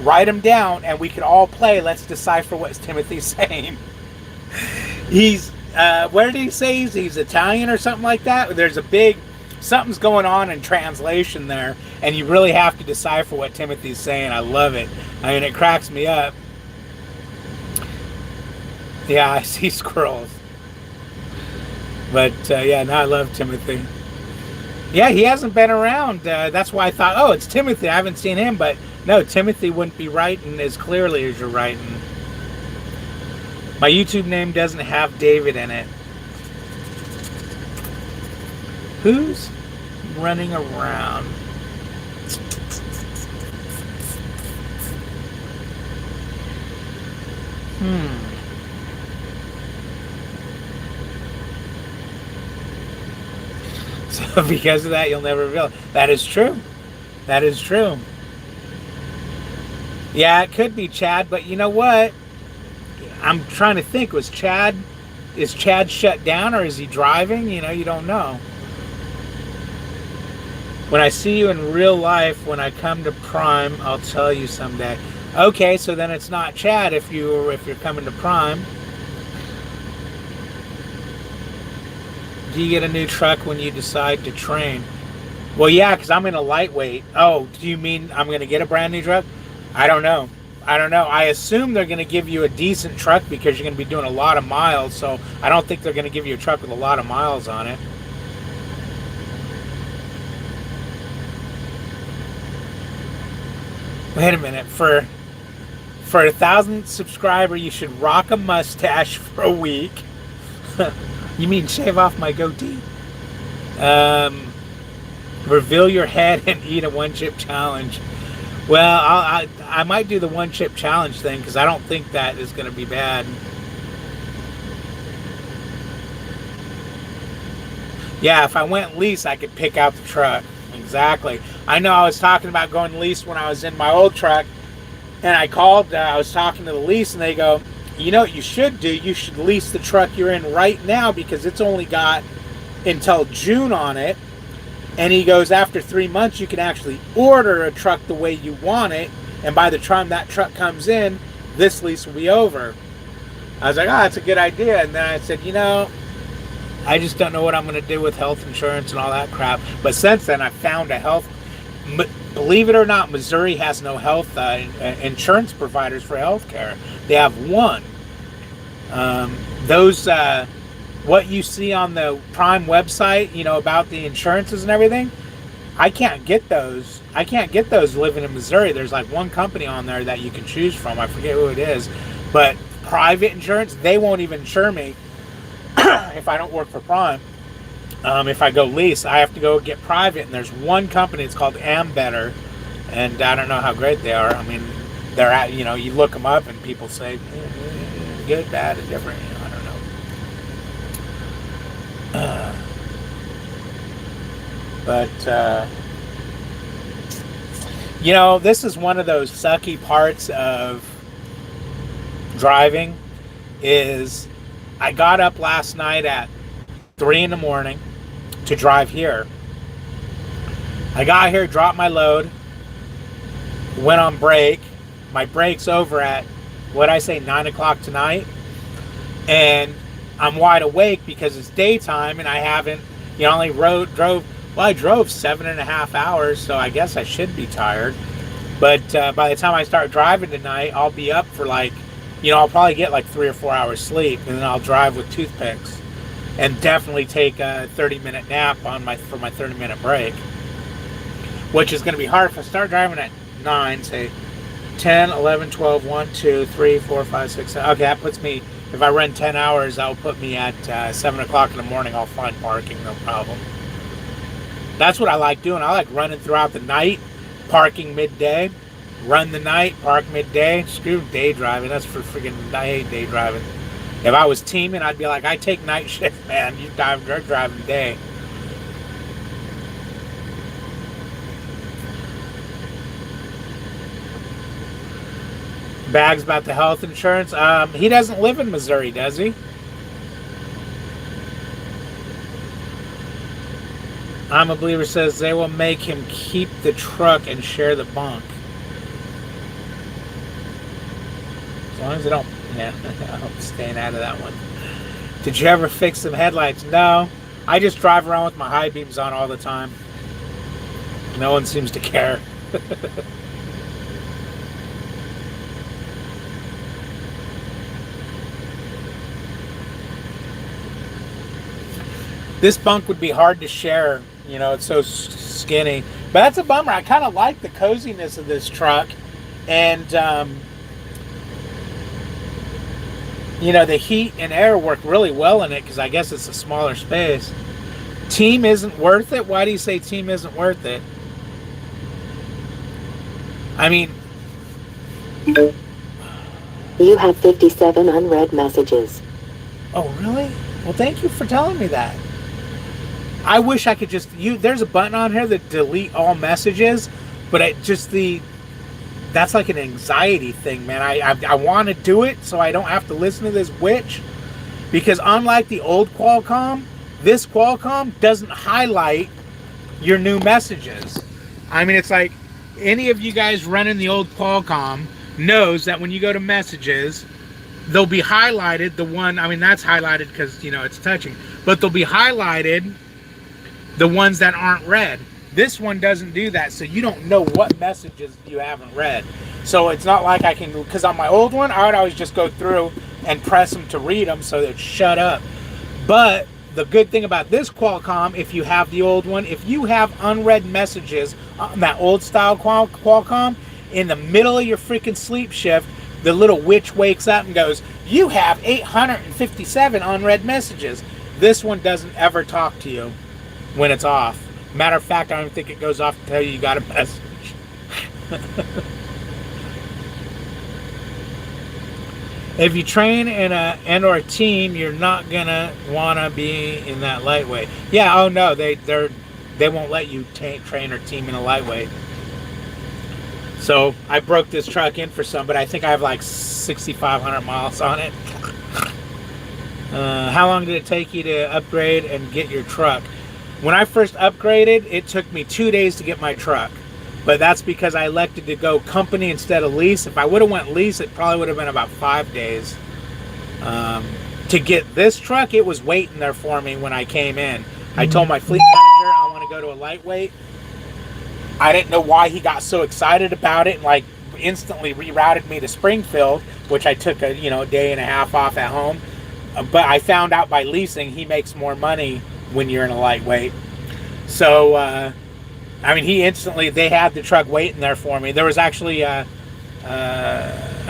write them down, and we could all play. Let's decipher what Timothy's saying. He's, where did he say he's Italian or something like that? There's a big, something's going on in translation there, and you really have to decipher what Timothy's saying. I love it. I mean, it cracks me up. Yeah, I see squirrels. But, yeah, no, I love Timothy. Yeah, he hasn't been around. That's why I thought, oh, it's Timothy. I haven't seen him. But, no, Timothy wouldn't be writing as clearly as you're writing. My YouTube name doesn't have David in it. Who's running around? So because of that, you'll never reveal. That is true. That is true. Yeah, it could be Chad, but you know what? I'm trying to think. Is Chad shut down or is he driving? You know, you don't know. When I see you in real life, when I come to Prime, I'll tell you someday. Okay, so then it's not Chad if you're coming to Prime. Do you get a new truck when you decide to train? Well, yeah, because I'm in a lightweight. Oh, do you mean I'm going to get a brand new truck? I don't know. I assume they're going to give you a decent truck because you're going to be doing a lot of miles. So I don't think they're going to give you a truck with a lot of miles on it. Wait a minute. For a 1,000 subscriber, you should rock a mustache for a week. You mean shave off my goatee? Reveal your head and eat a one-chip challenge. Well, I might do the one-chip challenge thing because I don't think that is going to be bad. Yeah, if I went lease, I could pick out the truck. Exactly. I know I was talking about going lease when I was in my old truck, and I called, I was talking to the lease, and they go, you know what you should do? You should lease the truck you're in right now because it's only got until June on it. And he goes, after 3 months, you can actually order a truck the way you want it. And by the time that truck comes in, this lease will be over. I was like, oh, that's a good idea. And then I said, you know, I just don't know what I'm going to do with health insurance and all that crap. But since then, I found a health, believe it or not, Missouri has no health insurance providers for health care. They have one. What you see on the Prime website, you know, about the insurances and everything, I can't get those. I can't get those living in Missouri. There's like one company on there that you can choose from. I forget who it is. But private insurance, they won't even insure me if I don't work for Prime. If I go lease, I have to go get private. And there's one company, it's called Ambetter. And I don't know how great they are. I mean, they're at, you know, you look them up and people say, good, bad, and different. You know, I don't know. You know, this is one of those sucky parts of driving is I got up last night at 3 in the morning to drive here. I got here, dropped my load, went on break. My break's over at, what'd I say, 9 o'clock tonight? And I'm wide awake because it's daytime and I haven't, you know, only I drove 7.5 hours, so I guess I should be tired. But by the time I start driving tonight, I'll be up for like, you know, I'll probably get like 3 or 4 hours sleep and then I'll drive with toothpicks. and definitely take a 30-minute nap for my 30-minute break, which is going to be hard if I start driving at 9, say 10, 11, 12, 1, 2, 3, 4, 5, 6, 7. Okay, that puts me, if I run 10 hours, that will put me at 7 o'clock in the morning. I'll find parking, no problem. That's what I like doing. I like running throughout the night, parking midday, run the night, park midday. Screw day driving. That's for freaking, I hate day driving. If I was teaming, I'd be like, I take night shift, man. You're driving day. Bags about the health insurance. He doesn't live in Missouri, does he? I'm a Believer says they will make him keep the truck and share the bunk. As long as they don't, yeah, I'm staying out of that one. Did you ever fix some headlights? No. I just drive around with my high beams on all the time. No one seems to care. This bunk would be hard to share. You know, it's so skinny. But that's a bummer. I kind of like the coziness of this truck. And, you know, the heat and air work really well in it because I guess it's a smaller space. Team isn't worth it? Why do you say team isn't worth it? I mean... You have 57 unread messages. Oh, really? Well, thank you for telling me that. I wish I could just... There's a button on here that delete all messages, but that's like an anxiety thing, man. I want to do it so I don't have to listen to this witch. Because unlike the old Qualcomm, this Qualcomm doesn't highlight your new messages. I mean, it's like any of you guys running the old Qualcomm knows that when you go to messages, they'll be highlighted. The one, I mean, that's highlighted because, you know, it's touching. But they'll be highlighted the ones that aren't read. This one doesn't do that, so you don't know what messages you haven't read. So it's not like I can, because on my old one, I would always just go through and press them to read them so they'd shut up. But the good thing about this Qualcomm, if you have the old one, if you have unread messages on that old style Qualcomm, in the middle of your freaking sleep shift, the little witch wakes up and goes, you have 857 unread messages. This one doesn't ever talk to you when it's off. Matter of fact, I don't think it goes off to tell you got a message. If you train in or a team, you're not gonna wanna be in that lightweight. Yeah, oh no, they won't let you train or team in a lightweight. So I broke this truck in for some, but I think I have like 6,500 miles on it. How long did it take you to upgrade and get your truck? When I first upgraded, it took me 2 days to get my truck. But that's because I elected to go company instead of lease. If I would have went lease, it probably would have been about 5 days. To get this truck, it was waiting there for me when I came in. I told my fleet manager I want to go to a lightweight. I didn't know why he got so excited about it and like instantly rerouted me to Springfield, which I took a day and a half off at home. But I found out by leasing he makes more money when you're in a lightweight. So I mean, they had the truck waiting there for me. There was actually a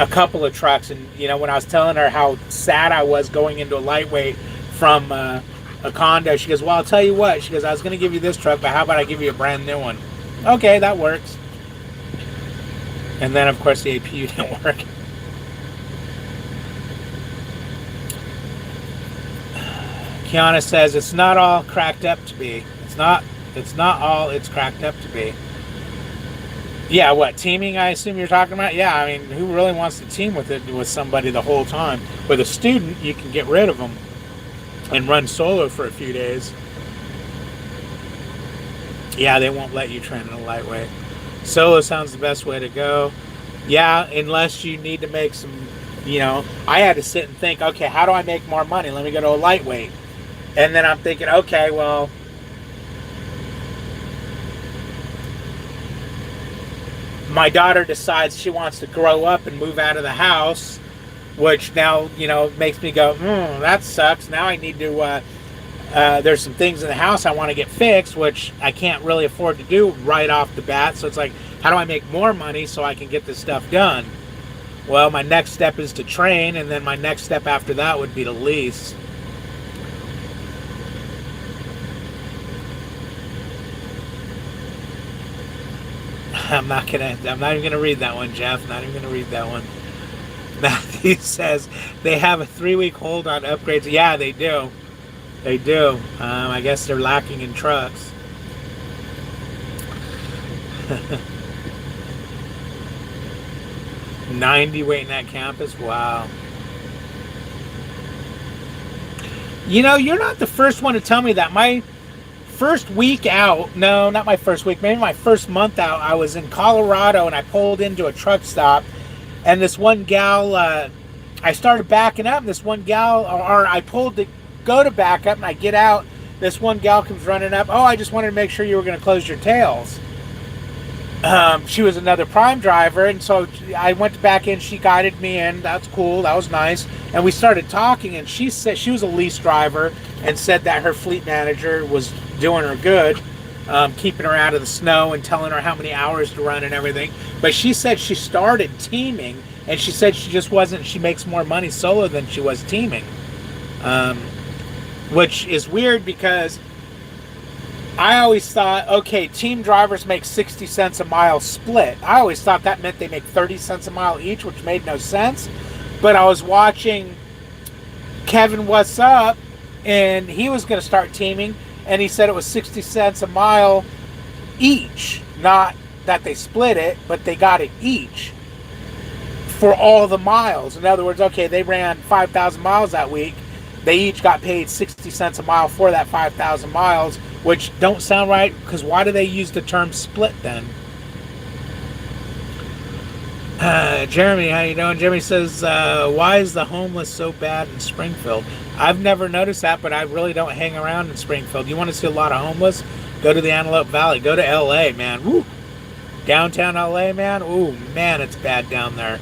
couple of trucks, and when I was telling her how sad I was going into a lightweight from a condo, she goes, well, I'll tell you what, she goes, I was going to give you this truck, but how about I give you a brand new one? Okay, that works. And then of course the APU didn't work. Kiana says it's not all cracked up to be. It's not all it's cracked up to be. Yeah, what, teaming I assume you're talking about? Yeah, I mean, who really wants to team with somebody the whole time? With a student, you can get rid of them and run solo for a few days. Yeah, they won't let you train in a lightweight. Solo sounds the best way to go. Yeah, unless you need to make some, I had to sit and think, okay, how do I make more money? Let me go to a lightweight. And then I'm thinking, okay, well, my daughter decides she wants to grow up and move out of the house, which now, makes me go, that sucks. Now I need to There's some things in the house I want to get fixed, which I can't really afford to do right off the bat. So it's like, how do I make more money so I can get this stuff done? Well, my next step is to train, and then my next step after that would be to lease. I'm not even gonna read that one, Jeff. Not even gonna read that one. Matthew says they have a 3-week hold on upgrades. Yeah, they do. They do. I guess they're lacking in trucks. $90 waiting at campus. Wow. You know, you're not the first one to tell me that. My first week out, no, not my first week, maybe my first month out, I was in Colorado and I pulled into a truck stop, and this one gal, I started backing up, and this one gal, or I pulled to go to back up, and I get out, this one gal comes running up. Oh, I just wanted to make sure you were going to close your tails. She was another Prime driver, and so I went to back in. She guided me in. That's cool. That was nice. And we started talking, and she said she was a lease driver and said that her fleet manager was doing her good, keeping her out of the snow and telling her how many hours to run and everything. But she said she started teaming, and she said she makes more money solo than she was teaming, which is weird because I always thought, okay, team drivers make 60 cents a mile split. I always thought that meant they make 30 cents a mile each, which made no sense. But I was watching Kevin What's Up, and he was going to start teaming, and he said it was 60 cents a mile each. Not that they split it, but they got it each for all the miles. In other words, okay, they ran 5,000 miles that week. They each got paid 60 cents a mile for that 5,000 miles, which don't sound right, because why do they use the term split then? Jeremy, how you doing? Jeremy says, why is the homeless so bad in Springfield? I've never noticed that, but I really don't hang around in Springfield. You want to see a lot of homeless? Go to the Antelope Valley. Go to LA, man. Woo! Downtown LA, man. Ooh, man, it's bad down there.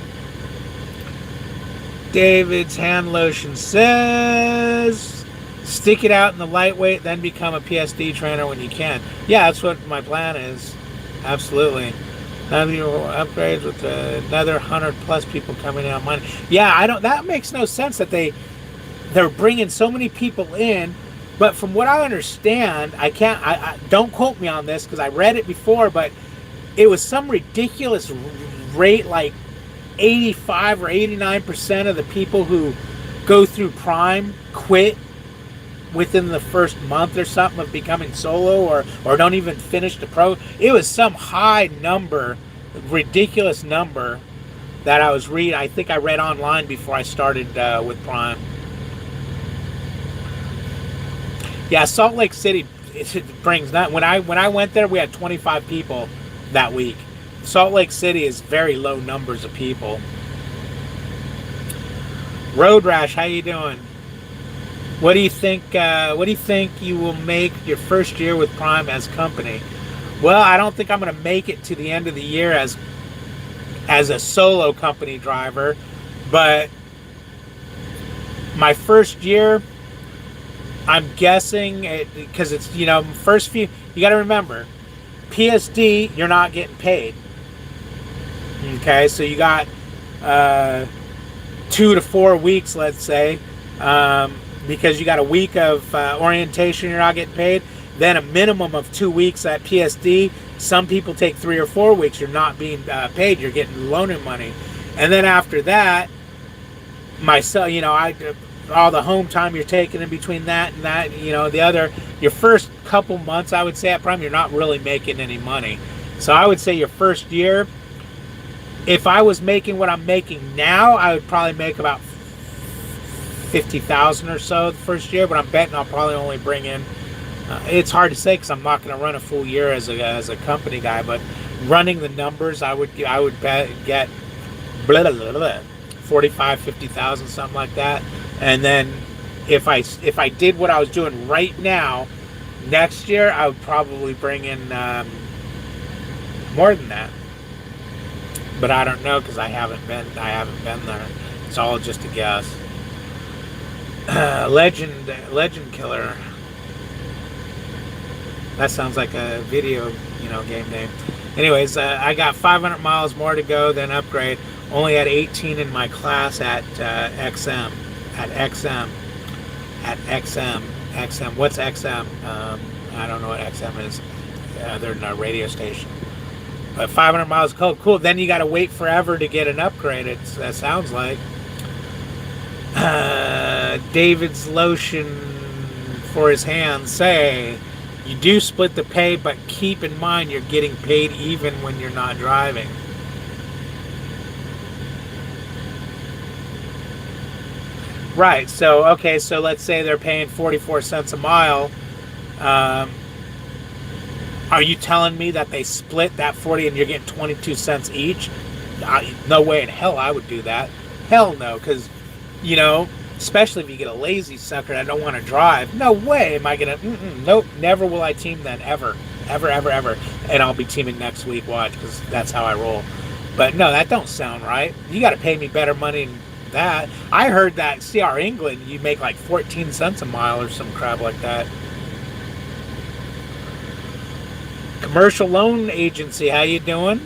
David's hand lotion says, stick it out in the lightweight, then become a PSD trainer when you can. Yeah, that's what my plan is. Absolutely. Now you upgrades with another 100+ people coming out. Money. Yeah, that makes no sense that they're bringing so many people in. But from what I understand, I don't quote me on this because I read it before, but it was some ridiculous rate, like 85 or 89% of the people who go through Prime quit within the first month or something of becoming solo, or don't even finish the pro. It was some high number, ridiculous number that I think I read online before I started with Prime. Yeah, Salt Lake City, it brings that. When I went there, we had 25 people that week. Salt Lake City is very low numbers of people. Road Rash, how you doing? What do you think? What do you think you will make your first year with Prime as company? Well, I don't think I'm going to make it to the end of the year as a solo company driver, but my first year, I'm guessing because it's first few. You got to remember, PSD, you're not getting paid. Okay, so you got 2 to 4 weeks, let's say, because you got a week of orientation, you're not getting paid. Then a minimum of 2 weeks at PSD. Some people take 3 or 4 weeks. You're not being paid. You're getting loaning money. And then after that, all the home time you're taking in between that and that, your first couple months, I would say at Prime, you're not really making any money. So I would say your first year, if I was making what I'm making now, I would probably make about $50,000 or so the first year, but I'm betting I'll probably only bring in, it's hard to say because I'm not going to run a full year as a company guy, but running the numbers, I would get 45, 50,000, something like that. And then if I did what I was doing right now, next year I would probably bring in more than that. But I don't know because I haven't been there. It's all just a guess. Legend Killer. That sounds like a video, game name. Anyways, I got 500 miles more to go than upgrade. Only had 18 in my class at XM. At XM. At XM. XM. What's XM? I don't know what XM is. Other than a radio station. But 500 miles, cool. Then you got to wait forever to get an upgrade. That sounds like. David's lotion for his hands say, you do split the pay, but keep in mind you're getting paid even when you're not driving. Right. So, okay. So let's say they're paying 44 cents a mile. Are you telling me that they split that 40 and you're getting 22 cents each? No way in hell I would do that. Hell no. Because, especially if you get a lazy sucker that don't want to drive. No way am I going to. Nope. Never will I team then. Ever. Ever. And I'll be teaming next week. Watch. Because that's how I roll. But no, that don't sound right. You got to pay me better money than that. I heard that CR England, you make like 14 cents a mile or some crap like that. Commercial loan agency, how you doing?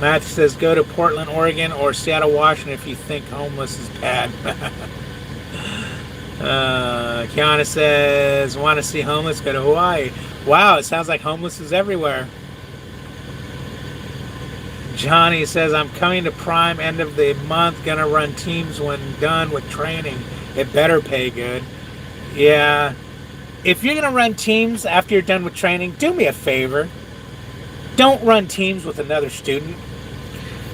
Matthew says, go to Portland, Oregon or Seattle, Washington if you think homeless is bad. Kiana says, want to see homeless? Go to Hawaii. Wow, it sounds like homeless is everywhere. Johnny says, I'm coming to Prime end of the month. Gonna run teams when done with training. It better pay good. Yeah. If you're going to run teams after you're done with training, do me a favor. Don't run teams with another student.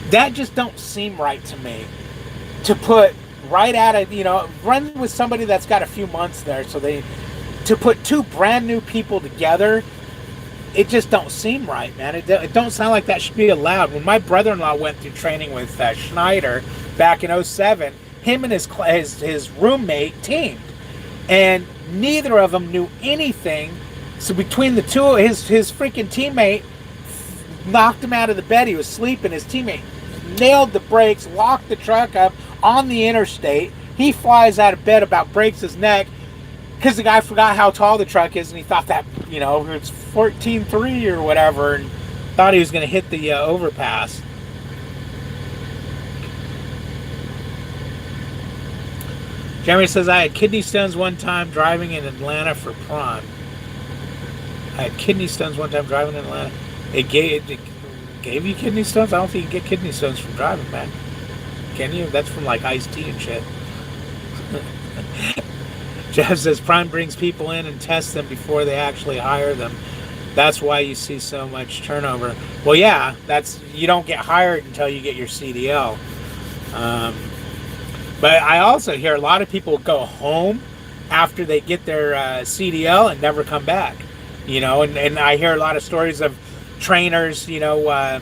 That just don't seem right to me. To put right out of, run with somebody that's got a few months there. To put two brand new people together, it just don't seem right, man. It don't sound like that should be allowed. When my brother-in-law went through training with Schneider back in 07, him and his roommate teamed. And neither of them knew anything. So between the two, his freaking teammate knocked him out of the bed. He was sleeping. His teammate nailed the brakes, locked the truck up on the interstate. He flies out of bed, about breaks his neck because the guy forgot how tall the truck is, and he thought that, it's 14.3 or whatever, and thought he was going to hit the overpass. Jeremy says, I had kidney stones one time driving in Atlanta for Prime. I had kidney stones one time driving in Atlanta. It gave you kidney stones? I don't think you get kidney stones from driving, man. Can you? That's from like iced tea and shit. Jeff says, Prime brings people in and tests them before they actually hire them. That's why you see so much turnover. Well, yeah, you don't get hired until you get your CDL. But I also hear a lot of people go home after they get their CDL and never come back. And I hear a lot of stories of trainers, while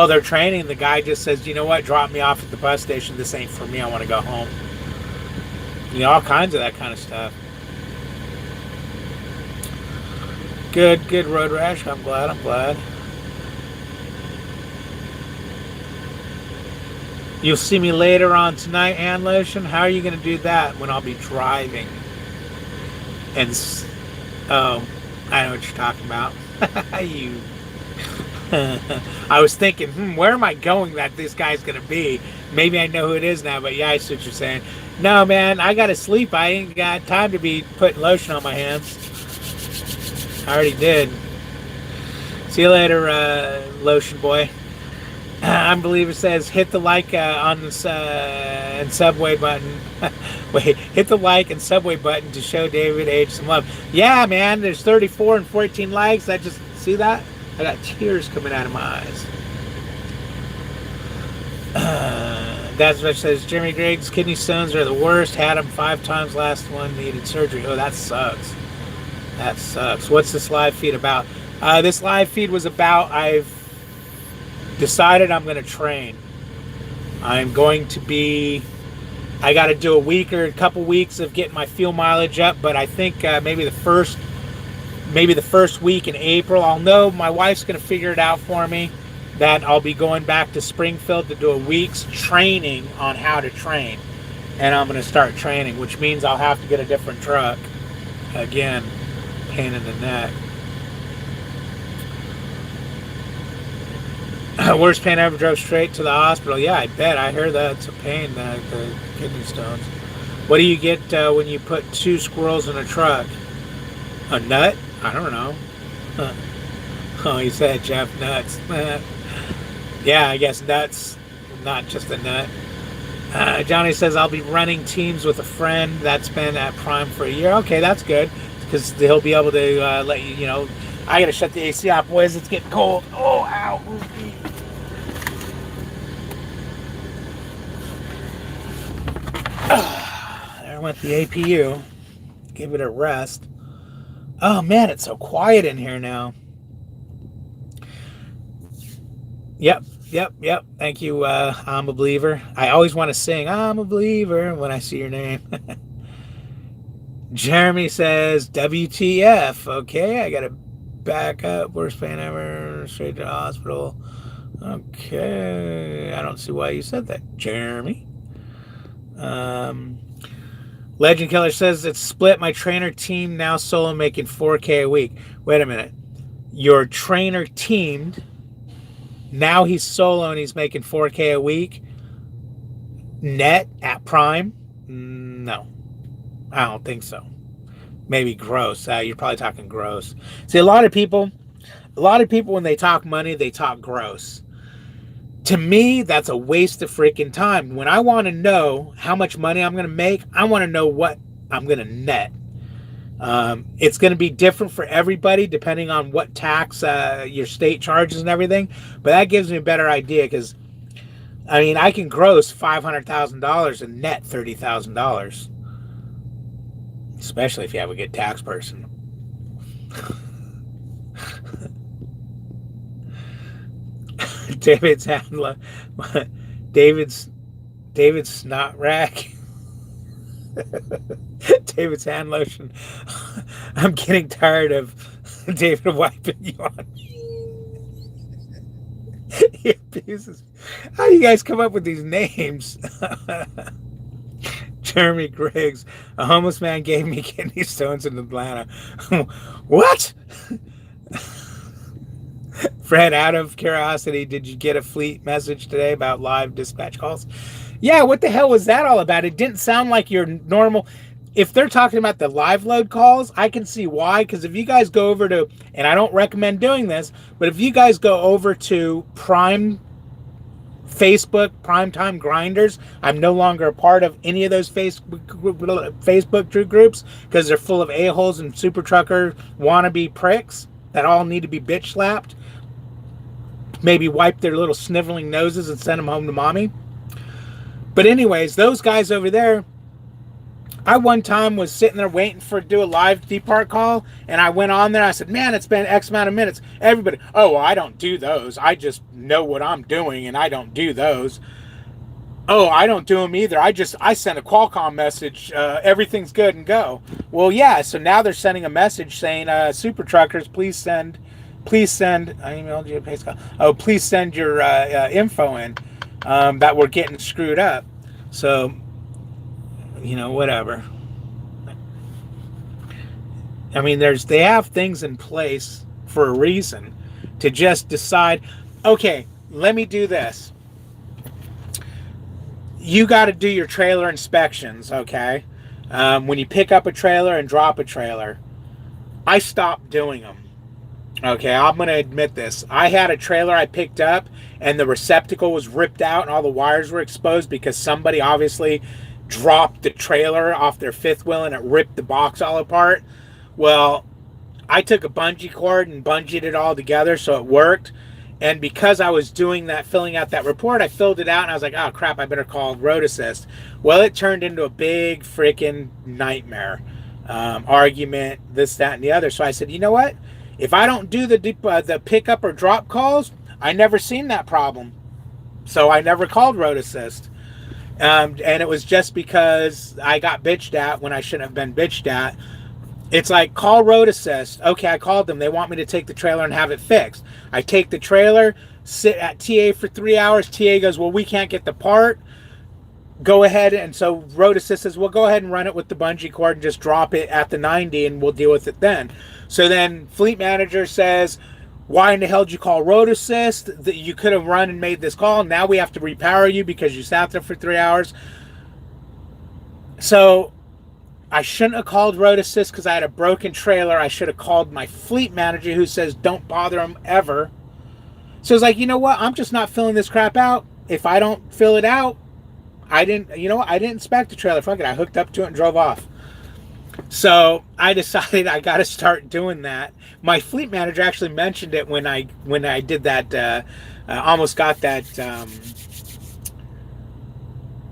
they're training, the guy just says, you know what, drop me off at the bus station. This ain't for me. I want to go home. All kinds of that kind of stuff. Good, Road Rash. I'm glad. You'll see me later on tonight, Hand Lotion. How are you going to do that when I'll be driving? And, I know what you're talking about. I was thinking, where am I going that this guy's going to be? Maybe I know who it is now, but yeah, I see what you're saying. No, man, I got to sleep. I ain't got time to be putting lotion on my hands. I already did. See you later, Lotion Boy. Unbeliever says, hit the like on the and subway button. Wait, hit the like and subway button to show David H some love. Yeah, man, there's 34 and 14 likes. I just see that. I got tears coming out of my eyes. That's what says, Jimmy Griggs, kidney stones are the worst. Had them 5 times. Last one needed surgery. Oh, that sucks. That sucks. What's this live feed about? This live feed was about, I've decided I'm going to train. I'm going to be, I got to do a week or a couple weeks of getting my fuel mileage up, but I think maybe the first week in April, I'll know. My wife's going to figure it out for me that I'll be going back to Springfield to do a week's training on how to train. And I'm going to start training, which means I'll have to get a different truck. Again, pain in the neck. Worst pain I ever, drove straight to the hospital. Yeah, I bet. I heard that it's a pain, the kidney stones. What do you get when you put 2 squirrels in a truck? A nut? I don't know. Huh. Oh, you said Jeff nuts. Yeah, I guess nuts, not just a nut. Johnny says, I'll be running teams with a friend that's been at Prime for a year. Okay, that's good, because he'll be able to let you, I gotta shut the AC off, boys. It's getting cold. Oh, ow. There went the APU. Give it a rest. Oh, man, it's so quiet in here now. Yep. Thank you. I'm a believer. I always want to sing I'm a believer when I see your name. Jeremy says WTF. Okay, I gotta back up. Worst pain ever. Straight to the hospital. Okay, I don't see why you said that, Jeremy. Legend Killer says it's split. My trainer team now solo making 4K a week. Wait a minute. Your trainer teamed. Now he's solo and he's making 4K a week net at Prime? No, I don't think so. Maybe gross. You're probably talking gross. See, a lot of people when they talk money, they talk gross. To me, that's a waste of freaking time. When I want to know how much money I'm going to make, I want to know what I'm going to net. It's going to be different for everybody depending on what tax your state charges and everything. But that gives me a better idea because, I mean, I can gross $500,000 and net $30,000. Especially if you have a good tax person. David's snot rack. David's hand lotion. I'm getting tired of David wiping you on me. He abuses. How do you guys come up with these names? Jeremy Griggs, a homeless man gave me kidney stones in Atlanta. What? Fred, out of curiosity, did you get a fleet message today about live dispatch calls? Yeah, what the hell was that all about? It didn't sound like your normal. If they're talking about the live load calls, I can see why. Because if you guys go over to, and I don't recommend doing this, but if you guys go over to Prime Facebook, Primetime Grinders, I'm no longer a part of any of those Facebook groups because they're full of a-holes and super trucker wannabe pricks that all need to be bitch slapped. Maybe wipe their little sniveling noses and send them home to mommy. But anyways, those guys over there, I one time was sitting there waiting to do a live depart call, and I went on there. I said, man, it's been X amount of minutes. Everybody, oh, well, I don't do those. I just know what I'm doing, and I don't do those. Oh, I don't do them either. I sent a Qualcomm message. Everything's good and go. Well, yeah, so now they're sending a message saying, super truckers, please send, I emailed you a paste call. Oh, please send your info in that we're getting screwed up. So, whatever. I mean, they have things in place for a reason to just decide, okay, let me do this. You got to do your trailer inspections, okay? When you pick up a trailer and drop a trailer, I stopped doing them. Okay, I'm going to admit this. I had a trailer I picked up and the receptacle was ripped out and all the wires were exposed because somebody obviously dropped the trailer off their fifth wheel and it ripped the box all apart. Well, I took a bungee cord and bungeed it all together so it worked. And because I was doing that, filling out that report, I filled it out and I was like, oh crap, I better call Road Assist. Well, it turned into a big freaking nightmare. Argument, this, that, and the other. So I said, you know what? If I don't do the pickup or drop calls, I never seen that problem. So I never called Road Assist. And it was just because I got bitched at when I shouldn't have been bitched at. It's like, call Road Assist. Okay, I called them. They want me to take the trailer and have it fixed. I take the trailer, sit at TA for 3 hours. TA goes, well, we can't get the part. go ahead, and so road assist says, well, go ahead and run it with the bungee cord and just drop it at the 90 and we'll deal with it then. So then fleet manager says, why in the hell did you call road assist? That you could have run and made this call. Now we have to repower you because you sat there for 3 hours. So I shouldn't have called road assist because I had a broken trailer. I should have called my fleet manager, who says don't bother him ever. So it's like, you know what? I'm just not filling this crap out. If I don't fill it out, I didn't inspect the trailer. Fuck it. I hooked up to it and drove off. So I decided I got to start doing that. My fleet manager actually mentioned it when I did that. Almost got that.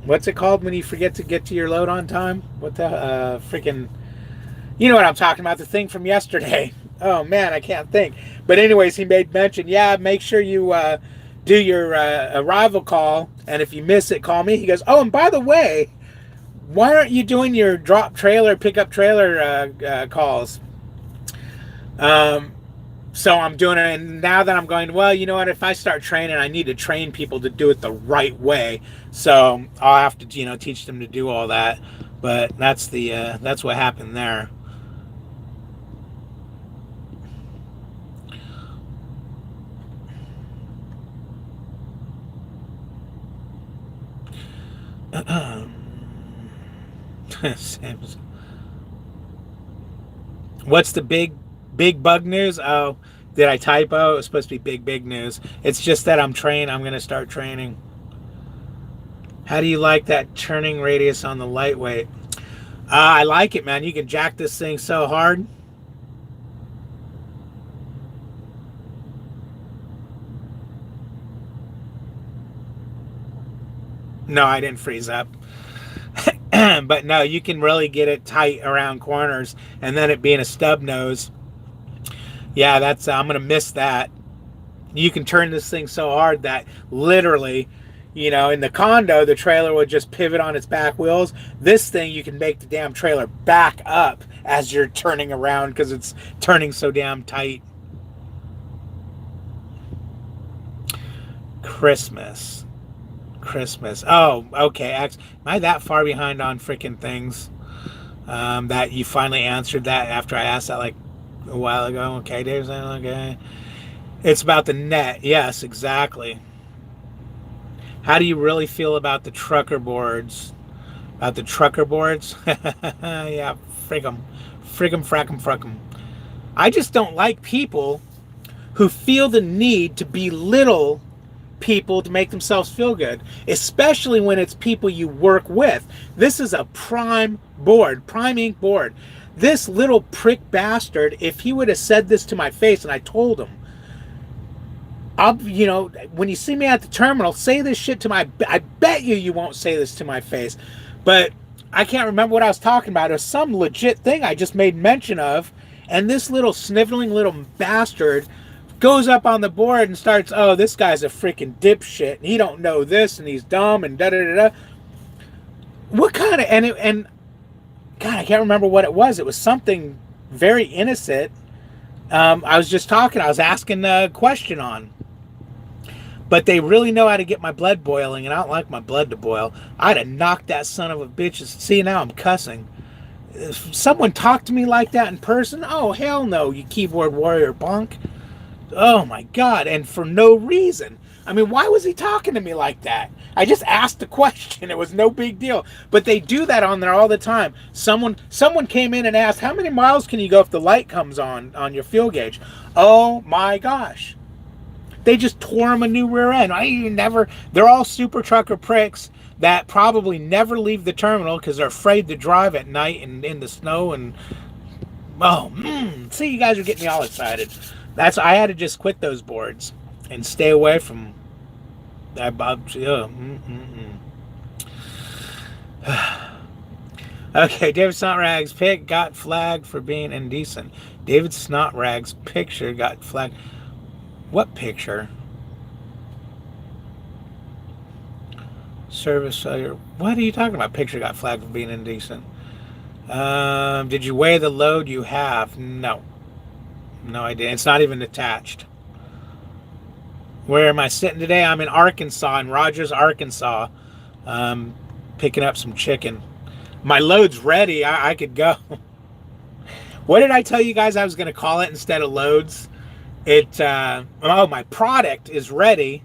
What's it called when you forget to get to your load on time? What the freaking? You know what I'm talking about? The thing from yesterday. Oh man, I can't think. But anyways, he made mention. Yeah, make sure you do your arrival call, and if you miss it, call me. He goes, oh, and by the way, why aren't you doing your drop trailer, pickup trailer calls? So I'm doing it, and now that I'm going, well, you know what? If I start training, I need to train people to do it the right way. So I'll have to, teach them to do all that. But that's what happened there. What's the big bug news? Oh, did I typo? It was supposed to be big news. It's just that I'm going to start training. How do you like that turning radius on the lightweight? I like it, man. You can jack this thing so hard. No, I didn't freeze up. But no, you can really get it tight around corners, and then it being a stub nose. Yeah, that's I'm gonna miss that. You can turn this thing so hard that literally, in the condo, the trailer would just pivot on its back wheels. This thing, you can make the damn trailer back up as you're turning around because it's turning so damn tight. Christmas. Oh, okay. Am I that far behind on freaking things? That you finally answered that after I asked that like a while ago. Okay, Dave's okay. It's about the net. Yes, exactly. How do you really feel about the trucker boards? About the trucker boards? Yeah, frig them. Frack 'em. I just don't like people who feel the need to belittle people to make themselves feel good, especially when it's people you work with. This is a prime ink board. This little prick bastard, if he would have said this to my face, and I told him, when you see me at the terminal, say this shit to my, I bet you won't say this to my face. But I can't remember what I was talking about. It was some legit thing I just made mention of, and this little sniveling little bastard goes up on the board and starts, oh, this guy's a freaking dipshit, and he don't know this, and he's dumb, and da-da-da-da. What kind of, and God, I can't remember what it was. It was something very innocent. I was asking a question on. But they really know how to get my blood boiling, and I don't like my blood to boil. I'd have knocked that son of a bitch. See, now I'm cussing. If someone talked to me like that in person, oh, hell no, you keyboard warrior punk. Oh my God, and for no reason. I mean, why was he talking to me like that? I just asked the question. It was no big deal. But they do that on there all the time. Someone came in and asked, how many miles can you go if the light comes on your fuel gauge? Oh my gosh. They just tore him a new rear end. They're all super trucker pricks that probably never leave the terminal because they're afraid to drive at night and in the snow. And see, you guys are getting me all excited. I had to just quit those boards and stay away from that. Okay, David Snotrag's pic got flagged for being indecent. David Snotrag's picture got flagged. What picture? Service failure. What are you talking about? Picture got flagged for being indecent. Did you weigh the load you have? No. No, I didn't. It's not even attached. Where am I sitting today? I'm in Arkansas, in Rogers, Arkansas. picking up some chicken. My load's ready. I could go. What did I tell you guys I was going to call it instead of loads? My product is ready.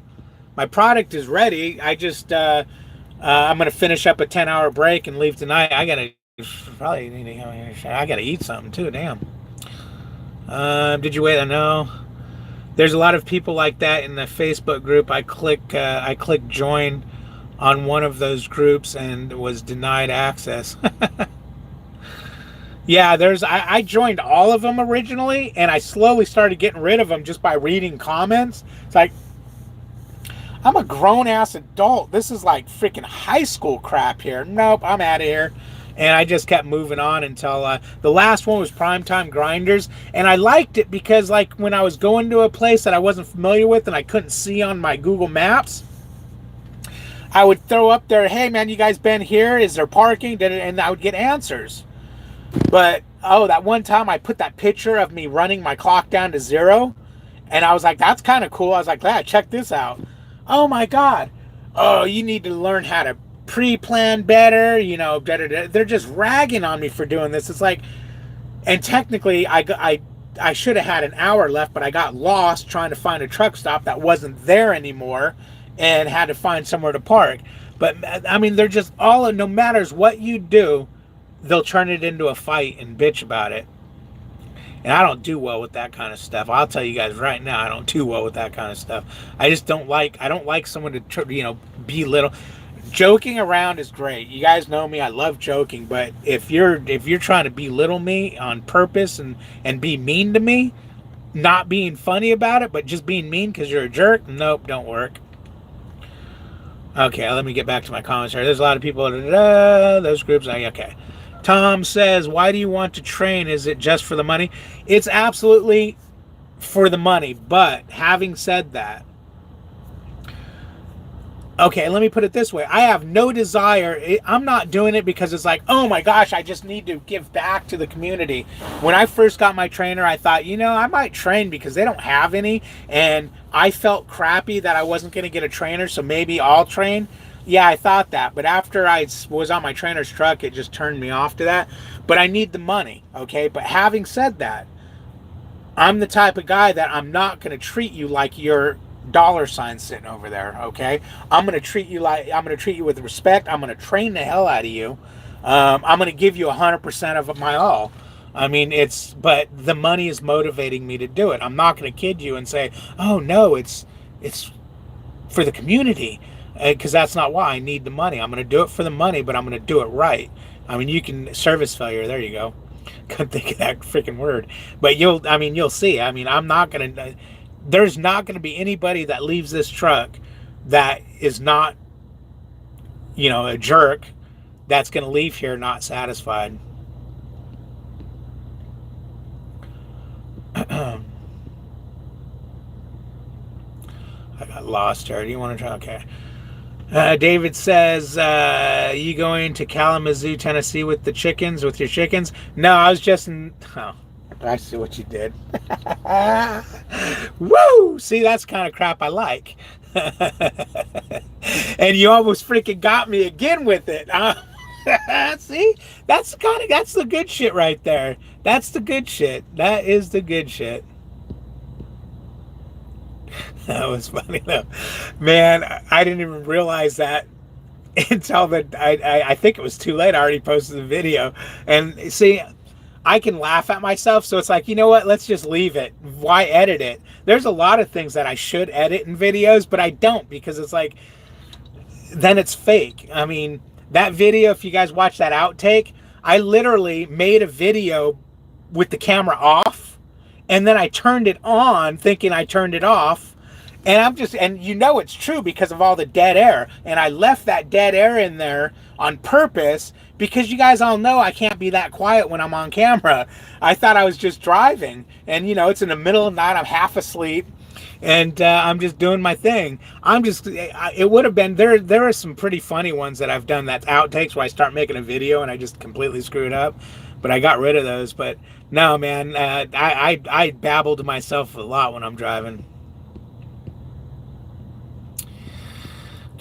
My product is ready. I'm going to finish up a 10-hour break and leave tonight. I got to eat something too. Damn. Did you wait? I know. There's a lot of people like that in the Facebook group. I click join on one of those groups and was denied access. Yeah, I joined all of them originally, and I slowly started getting rid of them just by reading comments. It's like, I'm a grown-ass adult. This is like freaking high school crap here. Nope, I'm out of here. And I just kept moving on until the last one was Primetime Grinders. And I liked it because, like, when I was going to a place that I wasn't familiar with and I couldn't see on my Google Maps, I would throw up there, hey, man, you guys been here? Is there parking? And I would get answers. But, that one time I put that picture of me running my clock down to 0. And I was like, that's kind of cool. I was like, check this out. Oh, my God. Oh, you need to learn how to pre-plan better. They're just ragging on me for doing this. It's like, and technically I should have had an hour left, but I got lost trying to find a truck stop that wasn't there anymore and had to find somewhere to park. But, I mean, they're just no matters what you do, they'll turn it into a fight and bitch about it. And I don't do well with that kind of stuff. I'll tell you guys right now, I don't do well with that kind of stuff. I don't like someone to, belittle. Joking around is great. You guys know me. I love joking. But if you're trying to belittle me on purpose and be mean to me, not being funny about it, but just being mean because you're a jerk, nope, don't work. Okay, let me get back to my comments here. There's a lot of people, those groups, okay. Tom says, why do you want to train? Is it just for the money? It's absolutely for the money. But having said that, okay, let me put it this way. I have no desire. I'm not doing it because it's like, oh my gosh, I just need to give back to the community. When I first got my trainer, I thought, I might train because they don't have any. And I felt crappy that I wasn't going to get a trainer, so maybe I'll train. Yeah, I thought that, but after I was on my trainer's truck, it just turned me off to that. But I need the money, okay? But having said that, I'm the type of guy that I'm not going to treat you like you're dollar sign sitting over there, okay? I'm going to treat you with respect. I'm going to train the hell out of you. I'm going to give you 100% of my all. I mean, but the money is motivating me to do it. I'm not going to kid you and say, oh no, it's for the community. Because that's not why I need the money. I'm going to do it for the money, but I'm going to do it right. I mean, you can service failure. There you go. Couldn't think of that freaking word. But you'll see. I mean, there's not going to be anybody that leaves this truck that is not, a jerk that's going to leave here not satisfied. I got lost here. Do you want to try? Okay. David says, you going to Kalamazoo, Tennessee with your chickens? No, I was just I see what you did. Woo! See, that's the kind of crap I like. And you almost freaking got me again with it. See? That's the good shit right there. That's the good shit. That is the good shit. That was funny though. Man, I didn't even realize that until I think it was too late. I already posted the video. And see, I can laugh at myself, so it's like, you know what? Let's just leave it. Why edit it? There's a lot of things that I should edit in videos, but I don't because it's like, then it's fake. I mean, that video, if you guys watch that outtake, I literally made a video with the camera off, and then I turned it on thinking I turned it off. And it's true because of all the dead air. And I left that dead air in there on purpose because you guys all know I can't be that quiet when I'm on camera. I thought I was just driving. And, it's in the middle of the night. I'm half asleep. And I'm just doing my thing. It would have been, there are some pretty funny ones that I've done that's outtakes where I start making a video and I just completely screw it up. But I got rid of those. But no, man, I babble to myself a lot when I'm driving.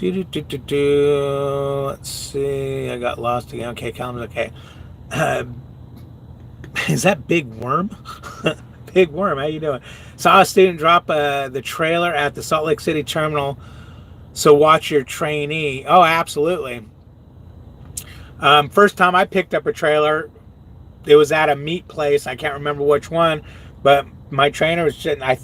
Let's see. I got lost again. Okay, calendar. Okay. Uh, is that Big Worm? Big Worm, how you doing? Saw a student drop the trailer at the Salt Lake City terminal. So watch your trainee. Oh, absolutely. First time I picked up a trailer, it was at a meat place. I can't remember which one, but my trainer was sitting. I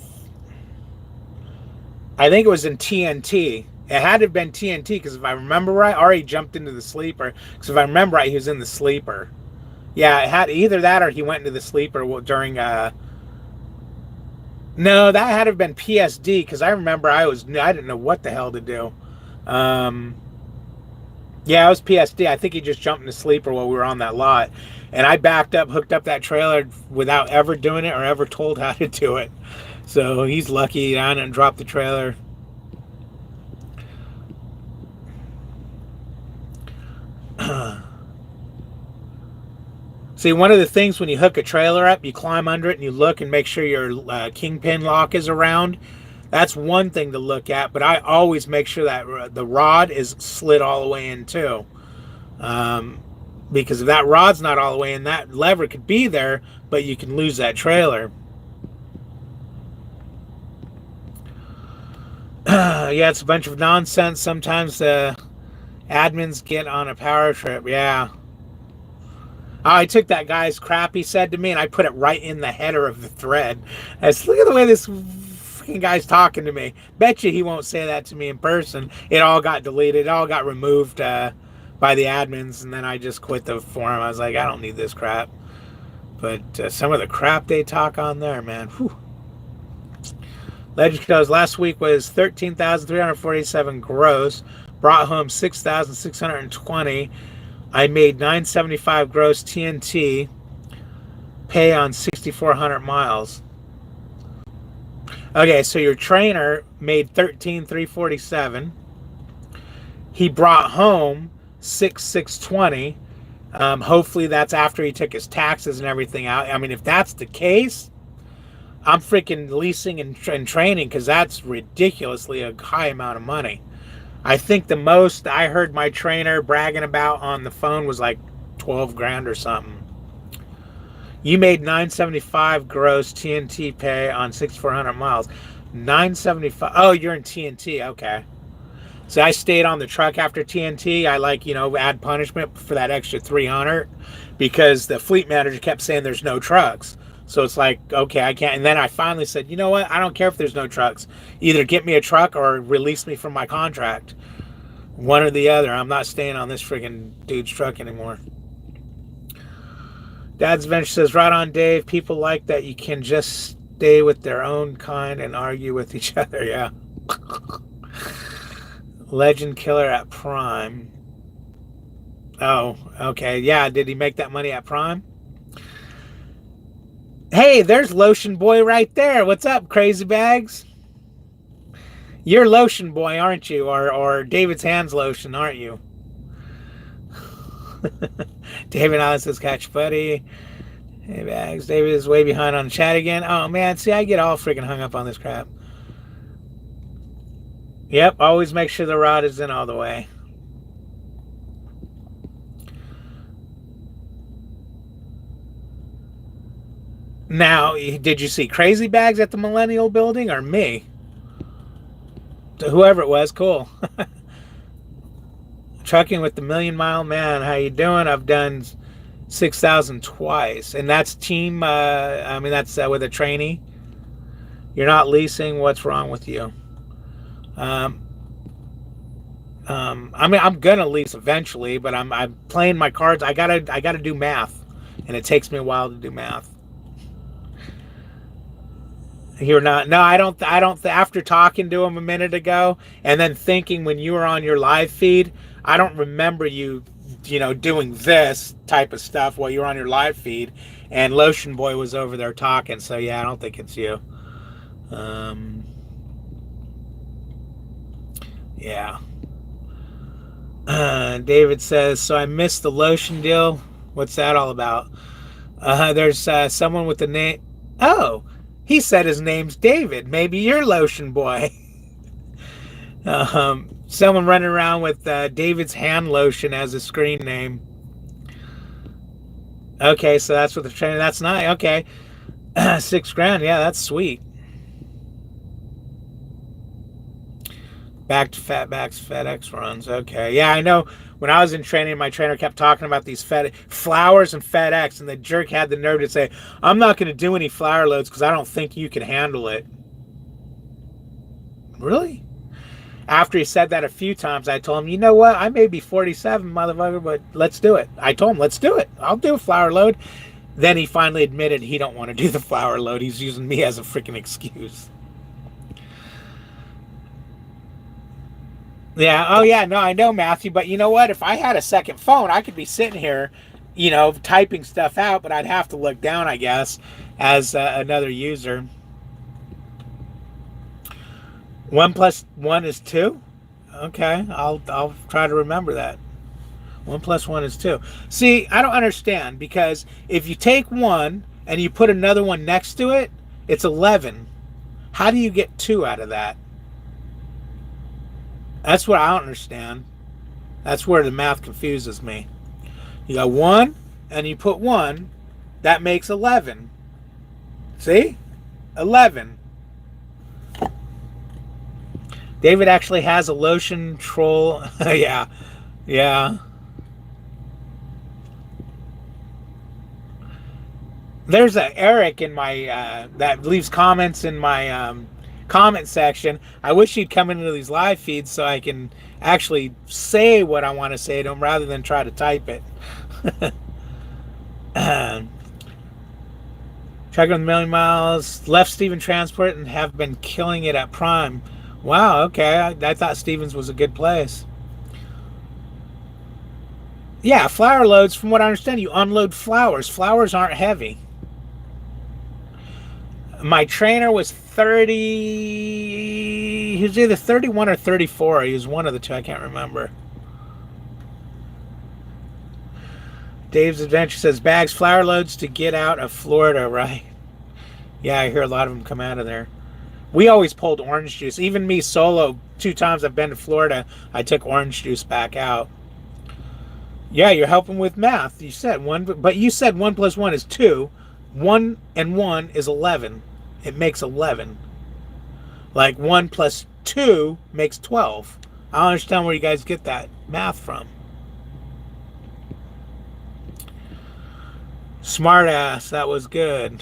think it was in TNT. It had to have been TNT because if I remember right, Ari jumped into the sleeper. Because if I remember right, he was in the sleeper. Yeah, it had either that or he went into the sleeper during. No, that had to have been PSD because I remember I didn't know what the hell to do. Um, yeah, it was PSD. I think he just jumped in the sleeper while we were on that lot, and I backed up, hooked up that trailer without ever doing it or ever told how to do it. So he's lucky I didn't drop the trailer. See, one of the things when you hook a trailer up, you climb under it and you look and make sure your kingpin lock is around. That's one thing to look at, but I always make sure that the rod is slid all the way in too. Because if that rod's not all the way in, that lever could be there, but you can lose that trailer. Yeah, it's a bunch of nonsense. Sometimes the admins get on a power trip. Yeah. I took that guy's crap he said to me and I put it right in the header of the thread. Look at the way this freaking guy's talking to me. Bet you he won't say that to me in person. It all got deleted. It all got removed by the admins, and then I just quit the forum. I was like, I don't need this crap. But some of the crap they talk on there, man. Whew. Legend goes, last week was 13,347 gross. Brought home 6,620. I made 975 gross TNT. Pay on 6,400 miles. Okay, so your trainer made 13,347. He brought home 6,620. Hopefully that's after he took his taxes and everything out. I mean, if that's the case, I'm freaking leasing and training because that's ridiculously a high amount of money. I think the most I heard my trainer bragging about on the phone was like 12 grand or something. You made 975 gross TNT pay on 6,400 miles. 975. Oh, you're in TNT. Okay. So I stayed on the truck after TNT. I add punishment for that extra 300 because the fleet manager kept saying there's no trucks. So it's like, okay, I can't. And then I finally said, you know what? I don't care if there's no trucks. Either get me a truck or release me from my contract. One or the other. I'm not staying on this friggin' dude's truck anymore. Dad's Adventure says, right on, Dave. People like that you can just stay with their own kind and argue with each other. Yeah. Legend Killer at Prime. Oh, okay. Yeah, did he make that money at Prime? Hey, there's Lotion Boy right there. What's up, Crazy Bags? You're Lotion Boy, aren't you? Or David's Hands Lotion, aren't you? David Allen says, catch buddy. Hey, Bags. David is way behind on the chat again. Oh, man. See, I get all freaking hung up on this crap. Yep, always make sure the rod is in all the way. Now, did you see Crazy Bags at the Millennial Building or me? Whoever it was, cool. Trucking with the Million Mile Man. How you doing? I've done 6,000 twice, and that's team. That's with a trainee. You're not leasing. What's wrong with you? I'm gonna lease eventually, but I'm playing my cards. I gotta do math, and it takes me a while to do math. You're not. No, I don't. After talking to him a minute ago, and then thinking when you were on your live feed, I don't remember you doing this type of stuff while you were on your live feed. And Lotion Boy was over there talking. So yeah, I don't think it's you. Yeah. David says, so I missed the lotion deal. What's that all about? There's someone with the name. Oh, he said his name's David. Maybe you're Lotion Boy. Someone running around with David's hand lotion as a screen name. Okay, so that's what the trainer. That's nice. Okay, $6 grand. Yeah, that's sweet. Back to Fatback's FedEx runs. Okay, yeah, I know. When I was in training, my trainer kept talking about these flowers and FedEx, and the jerk had the nerve to say, "I'm not going to do any flower loads because I don't think you can handle it." Really? After he said that a few times, I told him, "You know what? I may be 47, motherfucker, but let's do it." I told him, "Let's do it. I'll do a flower load." Then he finally admitted he don't want to do the flower load. He's using me as a freaking excuse. Yeah. Oh, yeah. No, I know, Matthew. But you know what? If I had a second phone, I could be sitting here, typing stuff out, but I'd have to look down, I guess, as another user. 1+1 is 2? Okay. I'll try to remember that. 1+1 is 2. See, I don't understand, because if you take 1 and you put another one next to it, it's 11. How do you get 2 out of that? That's what I don't understand. That's where the math confuses me. You got 1 and you put 1, that makes 11. See? 11. David actually has a lotion troll. Yeah. Yeah. There's a Eric in my that leaves comments in my comment section. I wish he'd come into these live feeds so I can actually say what I want to say to him rather than try to type it. Track on a million miles. Left Steven Transport and have been killing it at Prime. Wow, okay. I thought Stevens was a good place. Yeah, flower loads, from what I understand, you unload flowers. Flowers aren't heavy. My trainer was 30. He was either 31 or 34. He was one of the two. I can't remember. Dave's Adventure says, bags, flower loads to get out of Florida, right? Yeah, I hear a lot of them come out of there. We always pulled orange juice. Even me solo, 2 times I've been to Florida, I took orange juice back out. Yeah, you're helping with math. You said 1, but you said 1+1 is 2. 1 and 1 is 11. It makes 11. Like 1 plus 2 makes 12. I don't understand where you guys get that math from. Smart ass, that was good.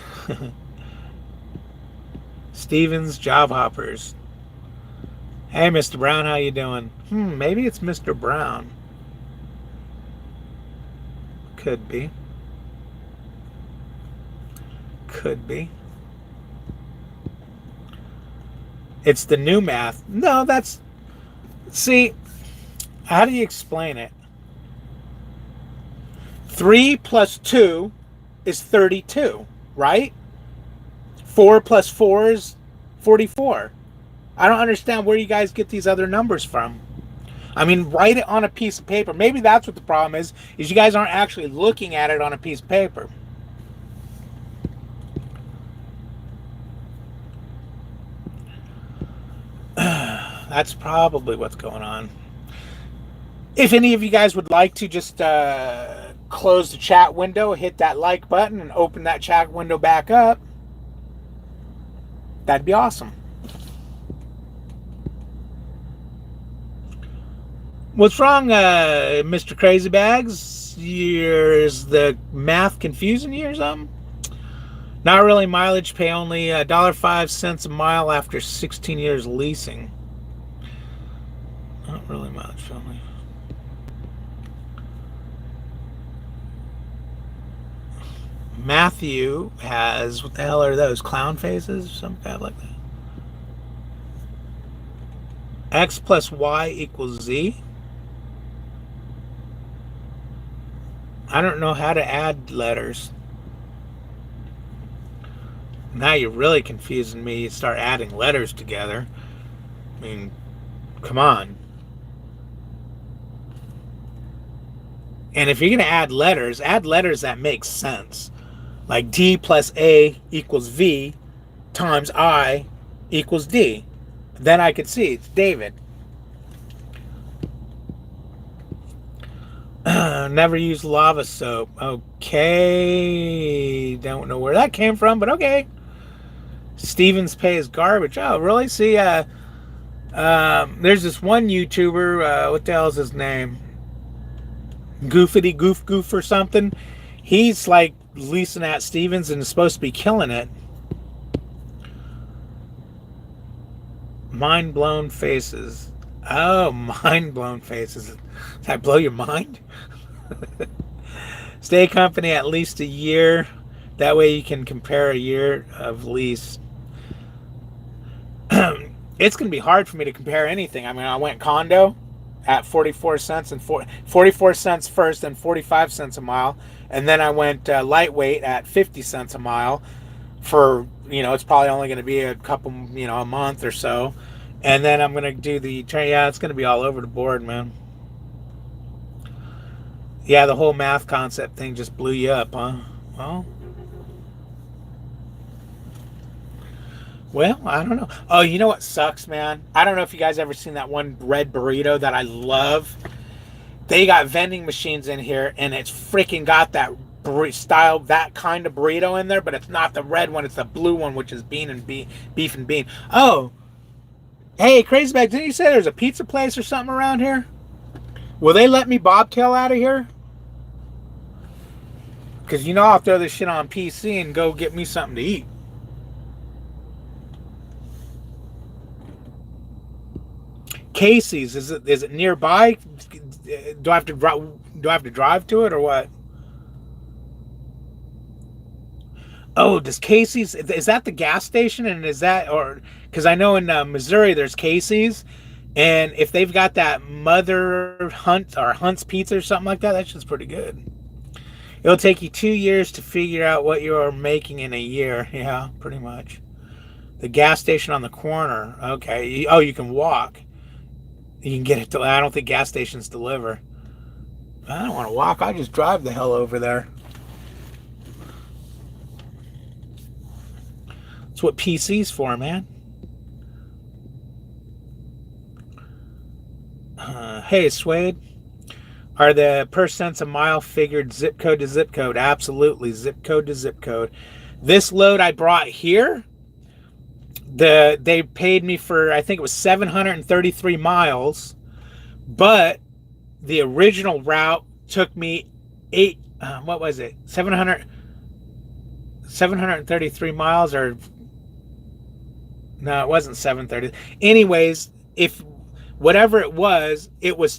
Stevens Job Hoppers. Hey, Mr. Brown, how you doing? Maybe it's Mr. Brown. Could be. Could be. It's the new math. No, that's... See, how do you explain it? 3 plus 2 is 32, right? 4 plus 4 is 44. I don't understand where you guys get these other numbers from. I mean, write it on a piece of paper. Maybe that's what the problem is you guys aren't actually looking at it on a piece of paper. That's probably what's going on. If any of you guys would like to just close the chat window, hit that like button, and open that chat window back up, that'd be awesome. What's wrong, Mr. Crazy Bags? Is the math confusing you or something? Not really. Mileage pay only $1.05 a mile after 16 years leasing. Not really mileage only. Matthew has, what the hell are those? Clown faces? Some kind like that. X plus Y equals Z. I don't know how to add letters. Now you're really confusing me. You start adding letters together. I mean, come on. And if you're going to add letters that make sense. Like D plus A equals V times I equals D. Then I could see it's David. Never use lava soap. Okay. Don't know where that came from, but okay. Stevens Pay is garbage. Oh, really? See, there's this one YouTuber. What the hell is his name? Goofity Goof Goof or something. He's like leasing at Stevens and is supposed to be killing it. Mind blown faces. Oh, mind blown faces. Does that blow your mind? Stay company at least a year. That way you can compare a year of lease. It's going to be hard for me to compare anything. I mean, I went condo at 44 cents and 44 cents first and 45 cents a mile. And then I went lightweight at 50 cents a mile for, it's probably only going to be a couple, a month or so. And then I'm going to do the train. Yeah, it's going to be all over the board, man. Yeah, the whole math concept thing just blew you up, huh? Well, I don't know. Oh, you know what sucks, man? I don't know if you guys ever seen that one red burrito that I love. They got vending machines in here, and it's freaking got that style, that kind of burrito in there, but it's not the red one. It's the blue one, which is beef and bean. Oh, hey, Crazy Bag, didn't you say there's a pizza place or something around here? Will they let me bobtail out of here? Because I'll throw this shit on PC and go get me something to eat. Casey's, is it nearby? Do I have to drive to it or what? Oh, does Casey's, is that the gas station? And is that, or because I know in Missouri there's Casey's, and if they've got that Mother Hunt or Hunt's Pizza or something like that, that's just pretty good. It'll take you 2 years to figure out what you're making in a year. Yeah, pretty much. The gas station on the corner. Okay. Oh, you can walk. You can get it. I don't think gas stations deliver. I don't want to walk. I just drive the hell over there. That's what PC's for, man. Hey, Suede. Are the per cents a mile figured zip code to zip code? Absolutely, zip code to zip code. This load I brought here, they paid me for, I think it was 733 miles, but the original route took me 733 miles, or no, it wasn't 730. Anyways, if whatever it was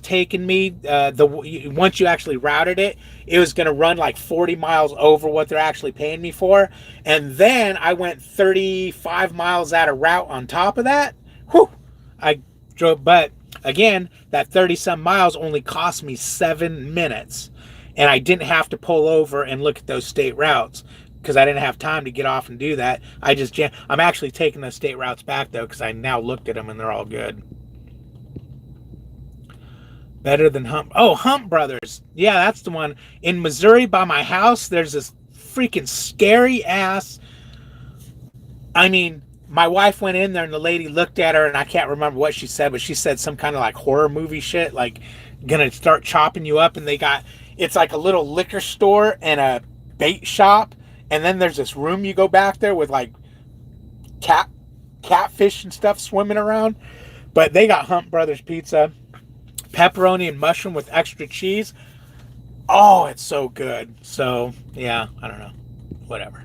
taking me, once you actually routed it, it was going to run like 40 miles over what they're actually paying me for. And then I went 35 miles out of route on top of that. Whew, I drove, but again, that 30 some miles only cost me 7 minutes. And I didn't have to pull over and look at those state routes because I didn't have time to get off and do that. I'm actually taking those state routes back though, because I now looked at them and they're all good. Better than Hump. Oh, Hump Brothers. Yeah, that's the one. In Missouri by my house, there's this freaking scary ass. I mean, my wife went in there and the lady looked at her and I can't remember what she said, but she said some kind of like horror movie shit, like gonna start chopping you up. And it's like a little liquor store and a bait shop. And then there's this room you go back there with like catfish and stuff swimming around. But they got Hump Brothers pizza. Pepperoni and mushroom with extra cheese. Oh, it's so good. So, yeah, I don't know. Whatever.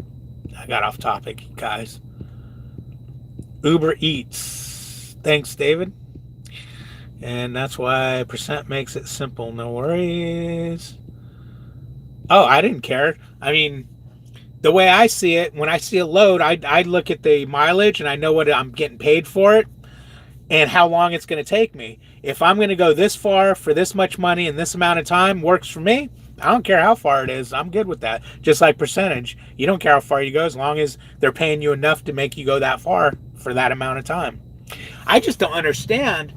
I got off topic, guys. Uber Eats. Thanks, David. And that's why percent makes it simple. No worries. Oh, I didn't care. I mean, the way I see it, when I see a load, I look at the mileage and I know what I'm getting paid for it and how long it's going to take me. If I'm going to go this far for this much money and this amount of time works for me, I don't care how far it is. I'm good with that. Just like percentage. You don't care how far you go as long as they're paying you enough to make you go that far for that amount of time. I just don't understand.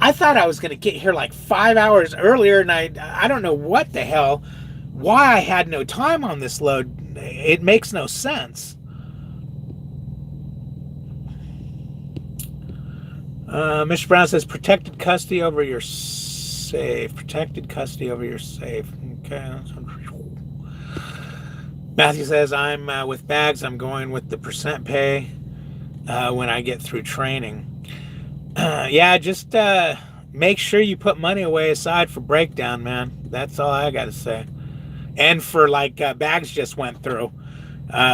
I thought I was going to get here like 5 hours earlier, and I don't know what the hell, why I had no time on this load. It makes no sense. Mr. Brown says protected custody over your safe. Protected custody over your safe. Okay. Matthew says, I'm with bags. I'm going with the percent pay when I get through training. Yeah, just make sure you put money away aside for breakdown, man. That's all I got to say. And for like bags just went through.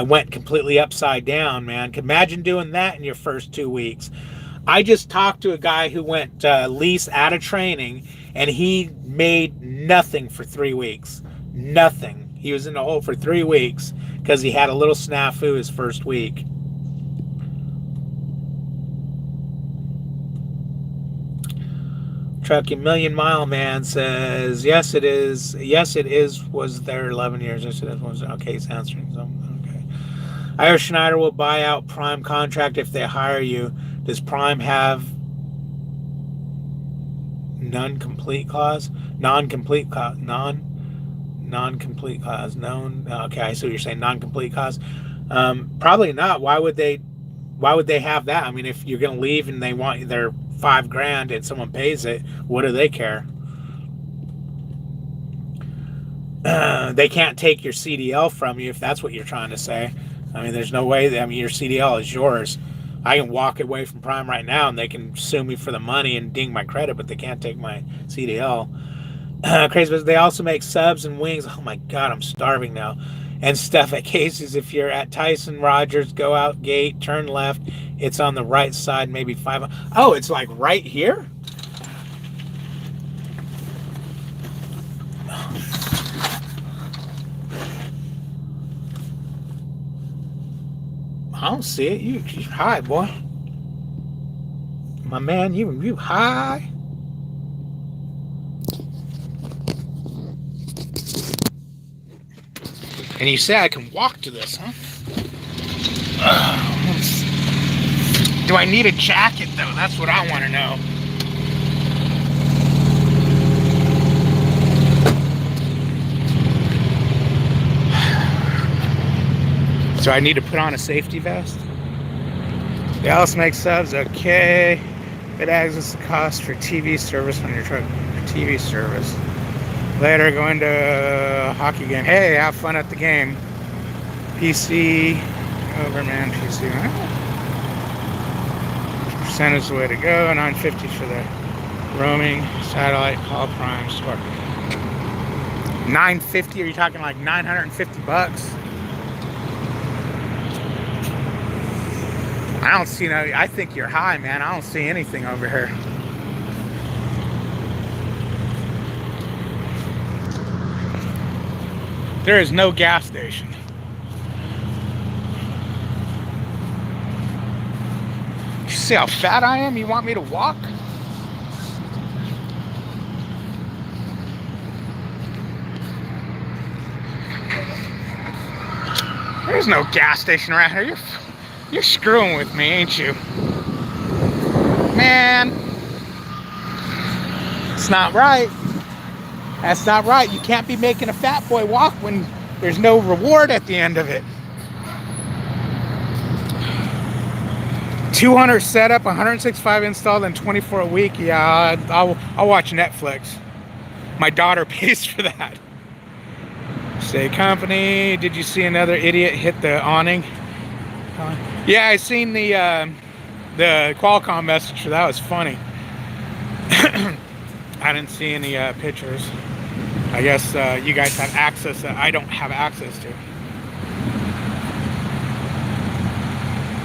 Went completely upside down, man. Imagine doing that in your first 2 weeks. I just talked to a guy who went lease out of training, and he made nothing for 3 weeks. Nothing. He was in the hole for 3 weeks because he had a little snafu his first week. Trucking Million Mile Man says, yes, it is. Yes, it is. Was there 11 years? Yes, it was. Okay, he's answering something. Okay. Ira Schneider will buy out Prime contract if they hire you. Does Prime have non-complete clause? Non-complete clause. Non-complete clause. Known. Okay, I see what you're saying. Non-complete clause. Probably not. Why would they have that? I mean, if you're going to leave and they want their $5,000 and someone pays it, what do they care? They can't take your CDL from you if that's what you're trying to say. I mean, there's no way. I mean, your CDL is yours. I can walk away from Prime right now and they can sue me for the money and ding my credit, but they can't take my CDL. Crazy, but they also make subs and wings. Oh my God, I'm starving now. And stuff at Casey's. If you're at Tyson Rogers, go out gate, turn left. It's on the right side, maybe 5. Oh, it's like right here? I don't see it. You high, boy. My man, you high. And you say I can walk to this, huh? Do I need a jacket, though? That's what I want to know. So I need to put on a safety vest? Dallas makes subs, okay. It adds us the cost for TV service on your truck. TV service. Later, going to a hockey game. Hey, have fun at the game. PC, over man, PC. Percent is the way to go. 950 for the roaming, satellite, call Prime, store. 950? Are you talking like 950 bucks? I don't see no. I think you're high, man. I don't see anything over here. There is no gas station. You see how fat I am? You want me to walk? There's no gas station around here. You're screwing with me, ain't you? Man. It's not right. That's not right. You can't be making a fat boy walk when there's no reward at the end of it. 200 setup, 165 installed, and 24 a week. Yeah, I'll watch Netflix. My daughter pays for that. Say company. Did you see another idiot hit the awning? Yeah, I seen the Qualcomm message for that. Was funny. I didn't see any pictures. I guess you guys have access that I don't have access to.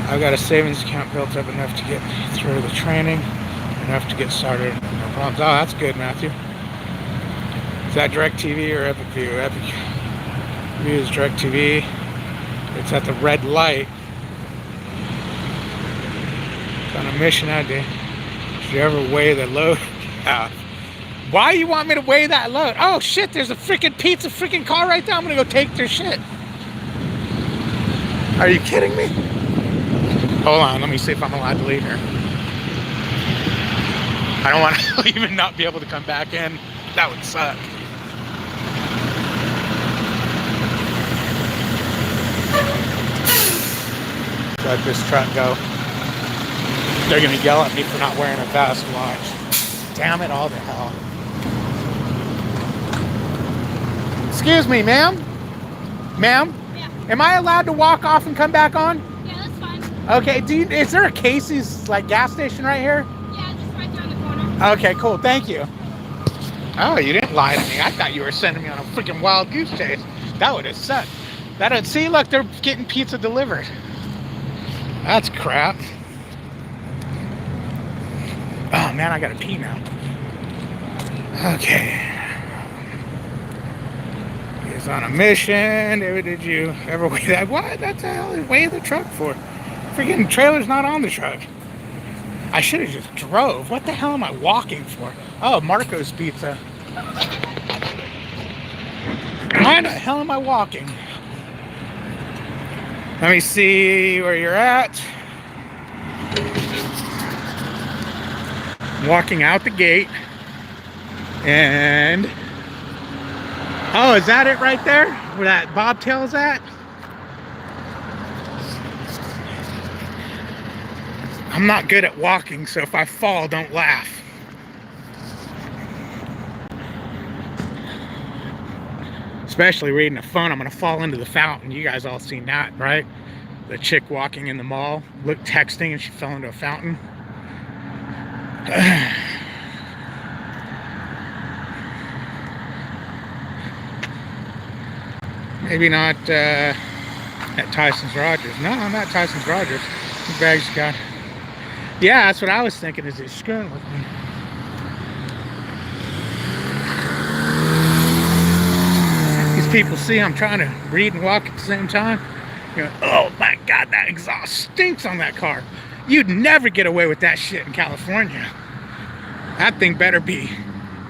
I've got a savings account built up enough to get through the training, enough to get started. No problems. Oh, that's good, Matthew. Is that DirecTV or Epic View? Epic View is DirecTV. It's at the red light. It's on a mission I did. Should you ever weigh the load? Why you want me to weigh that load? Oh shit, there's a freaking pizza freaking car right there. I'm gonna go take their shit. Are you kidding me? Hold on, let me see if I'm allowed to leave here. I don't want to leave and not be able to come back in. That would suck. Let this truck go. They're gonna yell at me for not wearing a vest. Watch. Damn it all to hell. Excuse me, ma'am? Ma'am? Yeah. Am I allowed to walk off and come back on? Yeah, that's fine. Okay, is there a Casey's like gas station right here? Yeah, just right there in the corner. Okay, cool, thank you. Oh, you didn't lie to me. I thought you were sending me on a freaking wild goose chase. That would have sucked. See, look, they're getting pizza delivered. That's crap. Oh man, I gotta pee now. Okay. He's on a mission. Did you ever weigh that? What? That's the hell you weigh the truck for? Freaking trailer's not on the truck. I should have just drove. What the hell am I walking for? Oh, Marco's Pizza. Why the hell am I walking? Let me see where you're at. Walking out the gate. And oh, is that it right there? Where that bobtail is at? I'm not good at walking, so if I fall, don't laugh. Especially reading the phone, I'm gonna fall into the fountain. You guys all seen that, right? The chick walking in the mall, texting, and she fell into a fountain. Maybe not at Tyson's Rogers. No, I'm not Tyson's Rogers. The bag's got. Yeah, that's what I was thinking. Is it screwing with me? These people see I'm trying to read and walk at the same time. You're like, oh my God, that exhaust stinks on that car. You'd never get away with that shit in California. That thing better be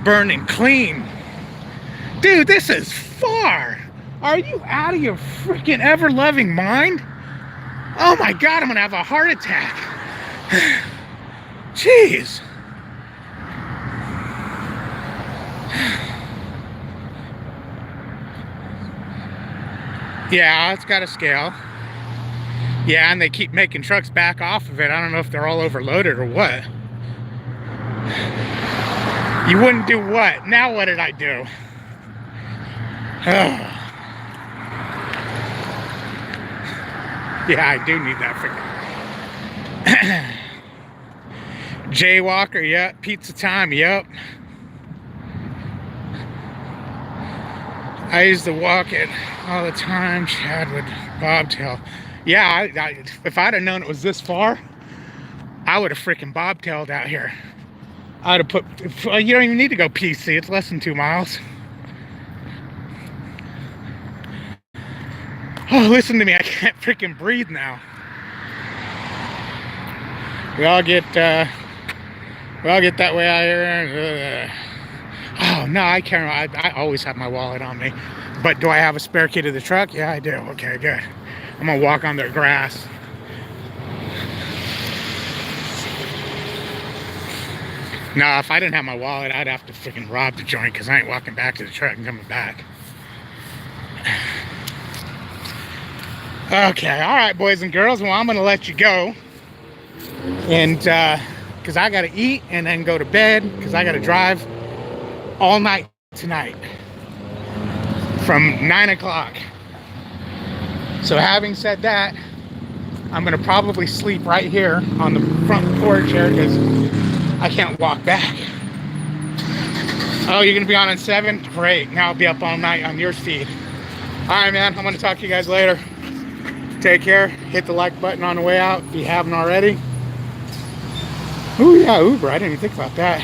burning clean. Dude, this is far. Are you out of your freaking ever-loving mind? Oh my God, I'm gonna have a heart attack. Jeez. Yeah, it's got a scale. Yeah, and they keep making trucks back off of it. I don't know if they're all overloaded or what. You wouldn't do what? Now what did I do? Yeah, I do need that freaking Jaywalker, yep. Pizza time, yep. I used to walk it all the time. Chadwood bobtail. Yeah, if I'd have known it was this far, I would have freaking bobtailed out here. I'd have put. You don't even need to go PC. It's less than 2 miles. Oh, listen to me. I can't freaking breathe now. We all get that way out here. Oh no, I can't. I always have my wallet on me. But do I have a spare key to the truck? Yeah, I do. Okay, good. I'm gonna walk on their grass. No, if I didn't have my wallet, I'd have to freaking rob the joint because I ain't walking back to the truck and coming back. Okay, all right, boys and girls. Well, I'm gonna let you go, and because I gotta eat and then go to bed because I gotta drive all night tonight from 9 o'clock. So having said that, I'm gonna probably sleep right here on the front porch here because I can't walk back. Oh, you're gonna be on at 7? Great. Now I'll be up all night on your feed. All right, man. I'm gonna talk to you guys later. Take care. Hit the like button on the way out if you haven't already. Ooh, yeah, Uber. I didn't even think about that.